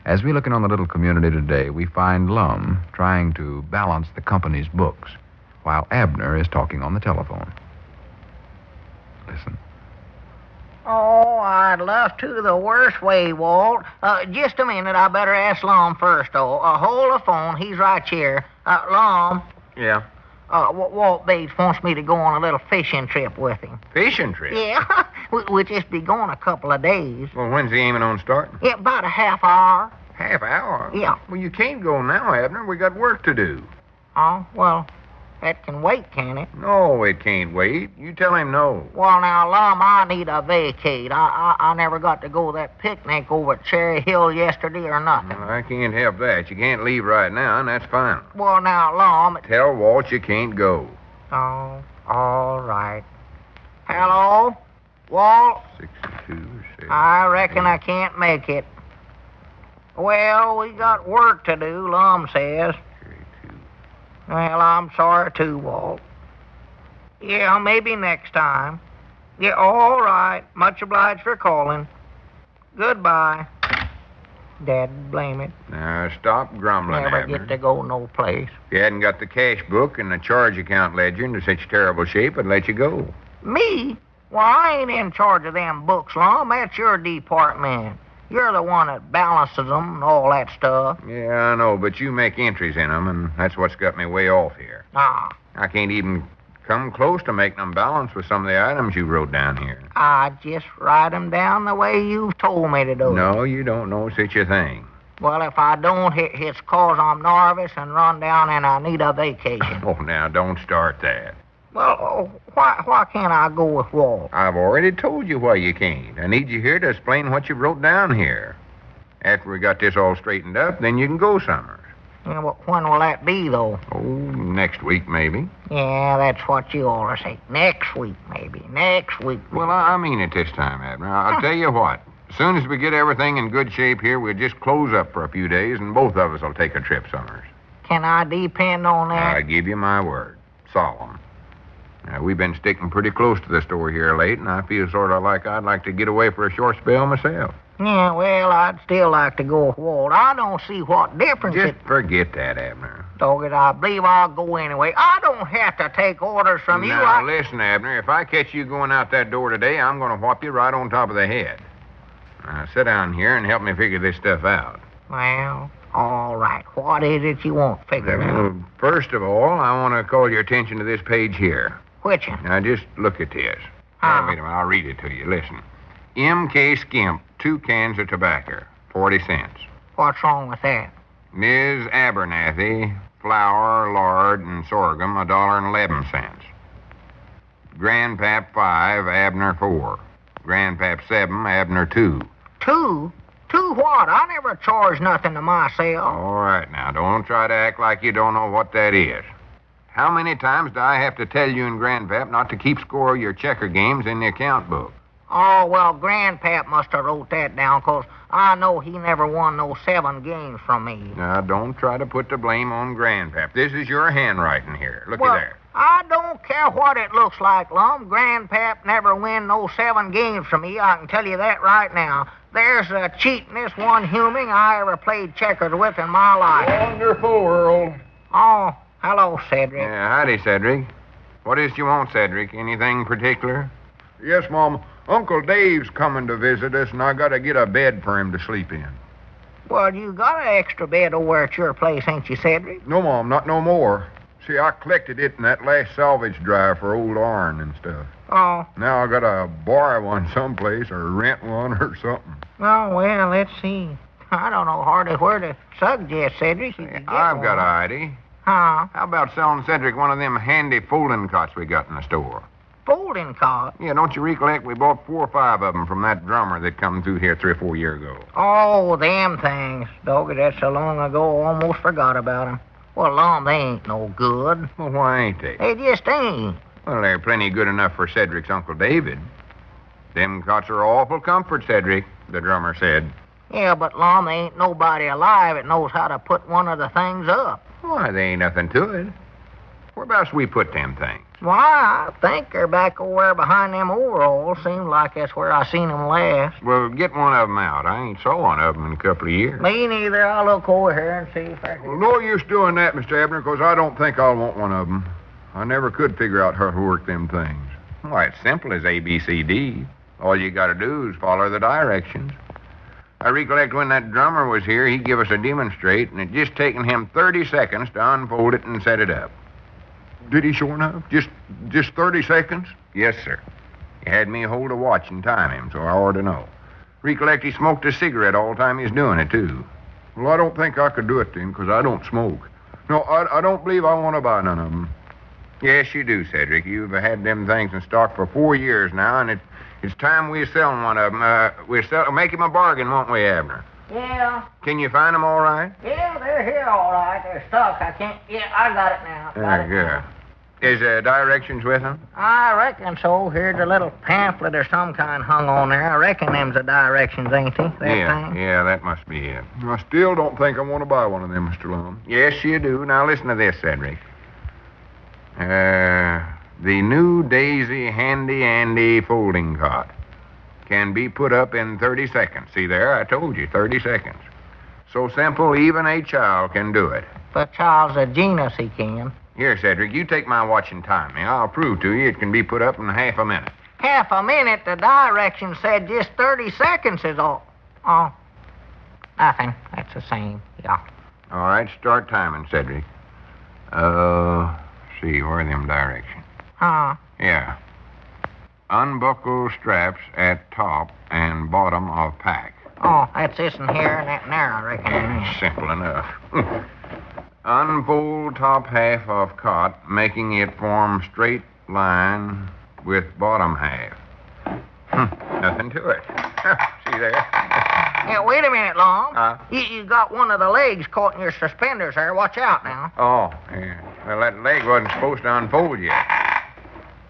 As we look in on the little community today, we find Lum trying to balance the company's books, while Abner is talking on the telephone. Listen. Oh, I'd love to the worst way, Walt. Just a minute. I better ask Lum first, though. Hold the phone. He's right here. Lum. Yeah. Walt Bates wants me to go on a little fishing trip with him. Fishing trip? Yeah. We'll just be gone a couple of days. Well, when's he aiming on starting? Yeah, about a half hour. Half hour? Yeah. Well, you can't go now, Abner. We got work to do. Oh, well, that can wait, can it? No, it can't wait. You tell him no. Well, now, Lum, I need a vacate. I never got to go to that picnic over at Cherry Hill yesterday or nothing. Well, I can't help that. You can't leave right now, and that's fine. Well, now, Lum... Tell Walt you can't go. Oh, all right. Hello? Walt? 62, 7, I reckon I can't make it. Well, we got work to do, Lum says. Well, I'm sorry too, Walt. Yeah, maybe next time. Yeah, all right. Much obliged for calling. Goodbye. Dad, blame it. Now, stop grumbling, Never Abner. get to go no place. If you hadn't got the cash book and the charge account ledger into such terrible shape, I'd let you go. Me? Well, I ain't in charge of them books, Lum. That's your department. You're the one that balances them and all that stuff. Yeah, I know, but you make entries in them, and that's what's got me way off here. Ah. I can't even come close to making them balance with some of the items you wrote down here. I just write them down the way you've told me to do. No, you don't know such a thing. Well, if I don't, it's 'cause I'm nervous and run down and I need a vacation. Oh, now, don't start that. Well, why can't I go with Walt? I've already told you why you can't. I need you here to explain what you wrote down here. After we got this all straightened up, then you can go somewhere. Yeah, well, when will that be, though? Oh, next week, maybe. Yeah, that's what you always say. Next week, maybe. Next week. Well, I mean it this time, Abner. I'll tell you what. As soon as we get everything in good shape here, we'll just close up for a few days, and both of us will take a trip somewhere. Can I depend on that? I give you my word. Solemn. Now, we've been sticking pretty close to the store here late, and I feel sort of like I'd like to get away for a short spell myself. Yeah, well, I'd still like to go with Walt. I don't see what difference Just forget that, Abner. Dog it, I believe I'll go anyway. I don't have to take orders from you. Now, listen, Abner, if I catch you going out that door today, I'm going to whop you right on top of the head. Now, sit down here and help me figure this stuff out. Well, all right. What is it you want figured out? First of all, I want to call your attention to this page here. Which one? Now, just look at this. Huh? Wait a minute, I'll read it to you. Listen. M.K. Skimp, 2 cans of tobacco, 40 cents. What's wrong with that? Ms. Abernathy, flour, lard, and sorghum, $1.11. Grandpap 5, Abner 4. Grandpap 7, Abner 2. 2? 2 what? I never charge nothing to myself. All right, now, don't try to act like you don't know what that is. How many times do I have to tell you and Grandpap not to keep score of your checker games in the account book? Oh, well, Grandpap must have wrote that down, 'cause I know he never won no 7 games from me. Now, don't try to put the blame on Grandpap. This is your handwriting here. Looky Well, there. I don't care what it looks like, Lum. Grandpap never win no 7 games from me. I can tell you that right now. There's a cheatin'est one human I ever played checkers with in my life. Wonderful world. Oh, hello, Cedric. Yeah, howdy, Cedric. What is it you want, Cedric? Anything particular? Yes, Mom. Uncle Dave's coming to visit us, and I got to get a bed for him to sleep in. Well, you got an extra bed over at your place, ain't you, Cedric? No, Mom, not no more. See, I collected it in that last salvage drive for old Arn and stuff. Oh. Now I got to borrow one someplace or rent one or something. Oh, well, let's see. I don't know hardly where to suggest, Cedric. You could get I've one. got an idea. Huh? How about selling Cedric one of them handy folding cots we got in the store? Folding cot? Yeah, don't you recollect we bought 4 or 5 of them from that drummer that come through here 3 or 4 years ago? Oh, them things. Doggy, that's so long ago, almost forgot about them. Well, Lum, they ain't no good. Well, why ain't they? They just ain't. Well, they're plenty good enough for Cedric's Uncle David. Them cots are awful comfort, Cedric, the drummer said. Yeah, but, Lum, there ain't nobody alive that knows how to put one of the things up. Why, there ain't nothing to it. Whereabouts we put them things? Why, I think they're back over there behind them overalls. Seems like that's where I seen them last. Well, get one of them out. I ain't saw one of them in a couple of years. Me neither. I'll look over here and see if I can... Well, no use doing that, Mr. Abner, because I don't think I'll want one of them. I never could figure out how to work them things. Why, it's simple as ABCD. All you got to do is follow the directions. I recollect when that drummer was here, he give us a demonstrate, and it just taken him 30 seconds to unfold it and set it up. Did he sure enough? Just 30 seconds? Yes, sir. He had me hold a watch and time him, so I ought to know. Recollect he smoked a cigarette all the time he's doing it, too. Well, I don't think I could do it then, because I don't smoke. No, I don't believe I want to buy none of them. Yes, you do, Cedric. You've had them things in stock for 4 years now, and it's time we're selling one of them. We'll make him a bargain, won't we, Abner? Yeah. Can you find them all right? Yeah, they're here all right. They're stuck. I can't... Yeah, I got it now. Good. Is directions with them? I reckon so. Here's a little pamphlet or some kind hung on there. I reckon them's the directions, ain't they? Yeah, that must be it. I still don't think I want to buy one of them, Mr. Lum. Yes, you do. Now listen to this, Cedric. The new Daisy Handy Andy folding cot can be put up in 30 seconds. See there? I told you, 30 seconds. So simple, even a child can do it. But child's a genius, he can. Here, Cedric, you take my watch and time me. I'll prove to you it can be put up in half a minute. Half a minute? The directions said just 30 seconds is all. Oh, nothing. That's the same. Yeah. All right, start timing, Cedric. See, where are them directions? Huh? Yeah. Unbuckle straps at top and bottom of pack. Oh, that's this and here and that and there, I reckon. Simple enough. Unfold top half of cot, making it form straight line with bottom half. Nothing to it. See there? Yeah, wait a minute, Long. You got one of the legs caught in your suspenders there. Watch out now. Oh, yeah. Well, that leg wasn't supposed to unfold yet.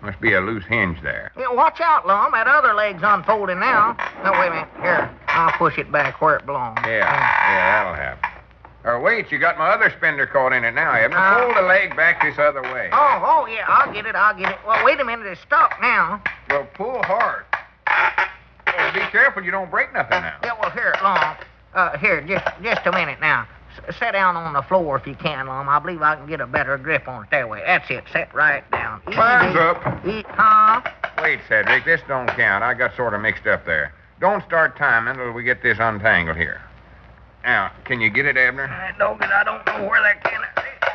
Must be a loose hinge there. Yeah, watch out, Lum. That other leg's unfolding now. No, wait a minute. Here, I'll push it back where it belongs. Yeah, that'll happen. Or wait, you got my other spender caught in it now, Abner. Hold the leg back this other way. Oh, yeah, I'll get it. Well, wait a minute. It's stuck now. Well, pull hard. Well, be careful you don't break nothing now. Yeah, well, here, Lum. Here, just a minute now. Sit down on the floor if you can, Lum. I believe I can get a better grip on it that way. That's it. Sit right down. Time's up. Huh? Wait, Cedric. This don't count. I got sort of mixed up there. Don't start timing until we get this untangled here. Now, can you get it, Abner? I don't know where that can...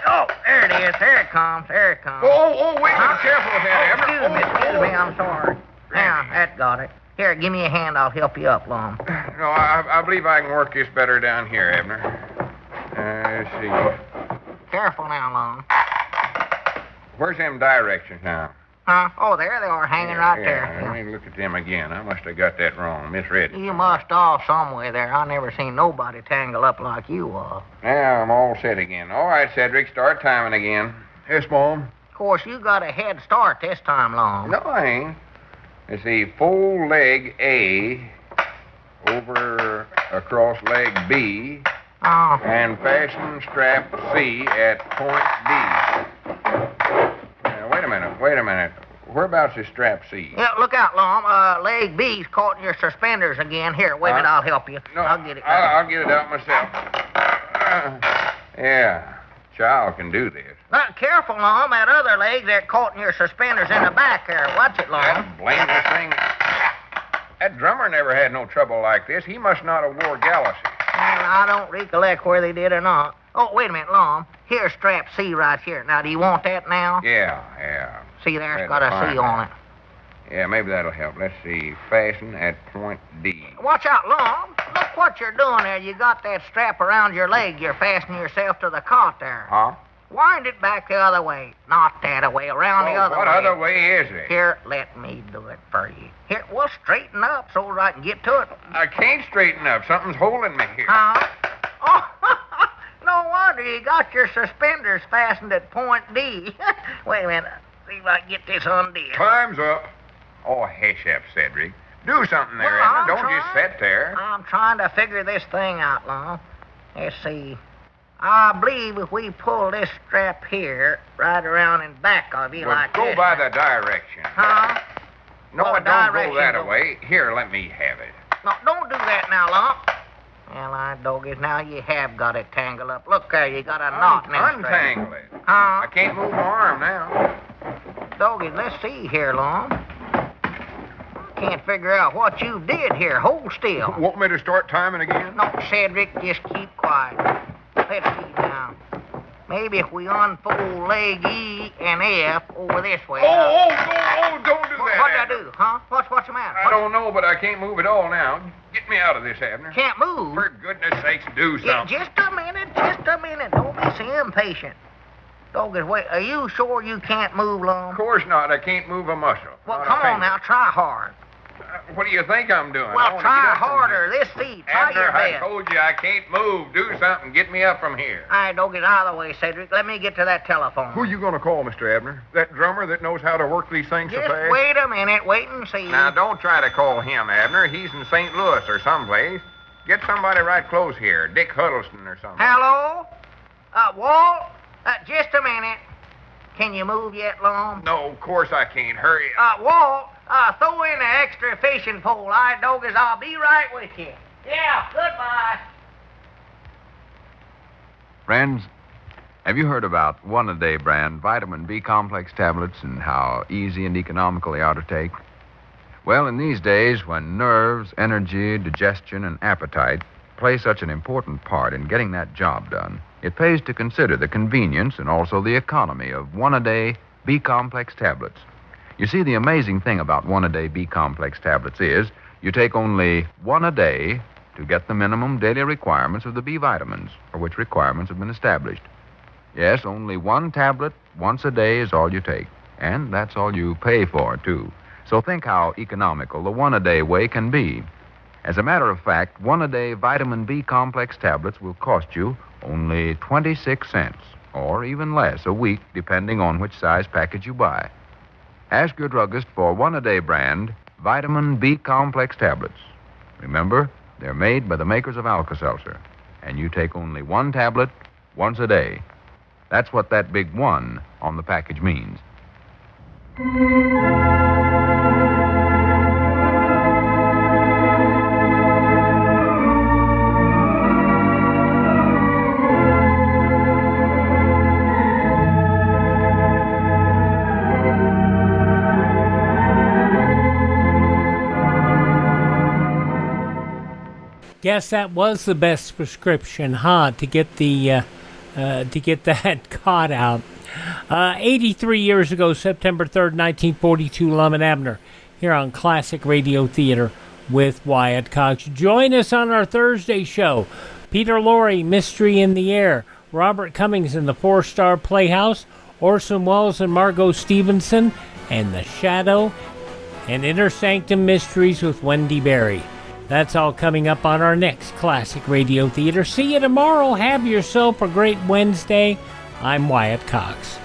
Oh, there it is. There it comes. Oh, wait a minute. Careful with that, Abner. Excuse me. I'm sorry. Now, that got it. Here, give me a hand. I'll help you up, Lum. No, I believe I can work this better down here, Abner. Let's see. Careful now, Lum. Where's them directions now? Huh? Oh, there they are, hanging right there. Let me look at them again. I must have got that wrong, misread it. You must off some way there. I never seen nobody tangle up like you are. Now I'm all set again. All right, Cedric, start timing again. Yes, Mom. Of course, you got a head start this time, Lum. No, I ain't. Let's see, fold leg A over across leg B. Oh. And fasten strap C at point D. Now, wait a minute. Whereabouts is strap C? Yeah, look out, Lum. Leg B's caught in your suspenders again. Here, wait a minute, I'll help you. No, I'll get it. I'll get it out myself. Yeah, child can do this. Careful, Lum. That other leg, they're caught in your suspenders in the back there. Watch it, Lum. That blameless thing. That drummer never had no trouble like this. He must not have wore galaxy. I don't recollect where they did or not. Oh, wait a minute, Lum. Here's strap C right here. Now, do you want that now? Yeah. See, there's got a C on it. Yeah, maybe that'll help. Let's see. Fasten at point D. Watch out, Lum. Look what you're doing there. You got that strap around your leg. You're fastening yourself to the cot there. Huh? Wind it back the other way. Not that way, around the other way. What other way is it? Here, let me do it for you. Here, we'll straighten up so I can get to it. I can't straighten up. Something's holding me here. Huh? Oh, no wonder you got your suspenders fastened at point D. Wait a minute. See if I can get this undid. Time's up. Oh, hush up, Cedric. Do something there, Well, Edna. Don't just sit there. I'm trying to figure this thing out, Lum. Let's see. I believe if we pull this strap here right around in back of you Well, like go this. by the direction. Huh? No, Well, don't direction go that go- away. Here, let me have it. No, don't do that now, Lump. Well, I doggies, now you have got it tangled up. Look there, you got a knot in that strap. Untangle it. Huh? I can't move my arm now. Doggies, let's see here, Lump. Can't figure out what you did here. Hold still. Want me to start timing again? No, Cedric, just keep quiet. Let's see now. Maybe if we unfold leg E and F over this way. Oh, don't do that. What'd I do, huh? What's the matter? I don't know, but I can't move at all now. Get me out of this, Abner. Can't move? For goodness sakes, do Yeah, something. just a minute. Don't be so impatient. Doggies, wait, are you sure you can't move, Lum? Of course not. I can't move a muscle. Well, Not a come on finger. now, try hard. What do you think I'm doing? I Well, wanna try get up from harder. here. Let's see. Try Abner, your I best. told you I can't move. Do something. Get me up from here. All right, doggies, out of the way, Cedric. Let me get to that telephone. Who are you going to call, Mr. Abner? That drummer that knows how to work these things so Just fast? wait a minute. Wait and see. Now, don't try to call him, Abner. He's in St. Louis or someplace. Get somebody right close here. Dick Huddleston or something. Hello? Walt? Just a minute. Can you move yet, Lum? No, of course I can't. Hurry up. Walt, throw in the extra fishing pole. All right, doggies, I'll be right with you. Yeah, goodbye. Friends, have you heard about one-a-day brand vitamin B complex tablets and how easy and economical they are to take? Well, in these days when nerves, energy, digestion, and appetite play such an important part in getting that job done, it pays to consider the convenience and also the economy of one-a-day B complex tablets. You see, the amazing thing about one-a-day B complex tablets is you take only one a day to get the minimum daily requirements of the B vitamins, for which requirements have been established. Yes, only one tablet once a day is all you take, and that's all you pay for, too. So think how economical the one-a-day way can be. As a matter of fact, one-a-day vitamin B complex tablets will cost you only 26 cents, or even less a week, depending on which size package you buy. Ask your druggist for one-a-day brand vitamin B complex tablets. Remember, they're made by the makers of Alka-Seltzer, and you take only one tablet once a day. That's what that big one on the package means. Guess that was the best prescription, huh? To get that cod out. 83 years ago, September 3rd, 1942, Lum and Abner, here on Classic Radio Theater with Wyatt Cox. Join us on our Thursday show. Peter Lorre, Mystery in the Air. Robert Cummings in the Four-Star Playhouse. Orson Welles and Margot Stevenson. And The Shadow. And Inner Sanctum Mysteries with Wendy Berry. That's all coming up on our next Classic Radio Theater. See you tomorrow. Have yourself a great Wednesday. I'm Wyatt Cox.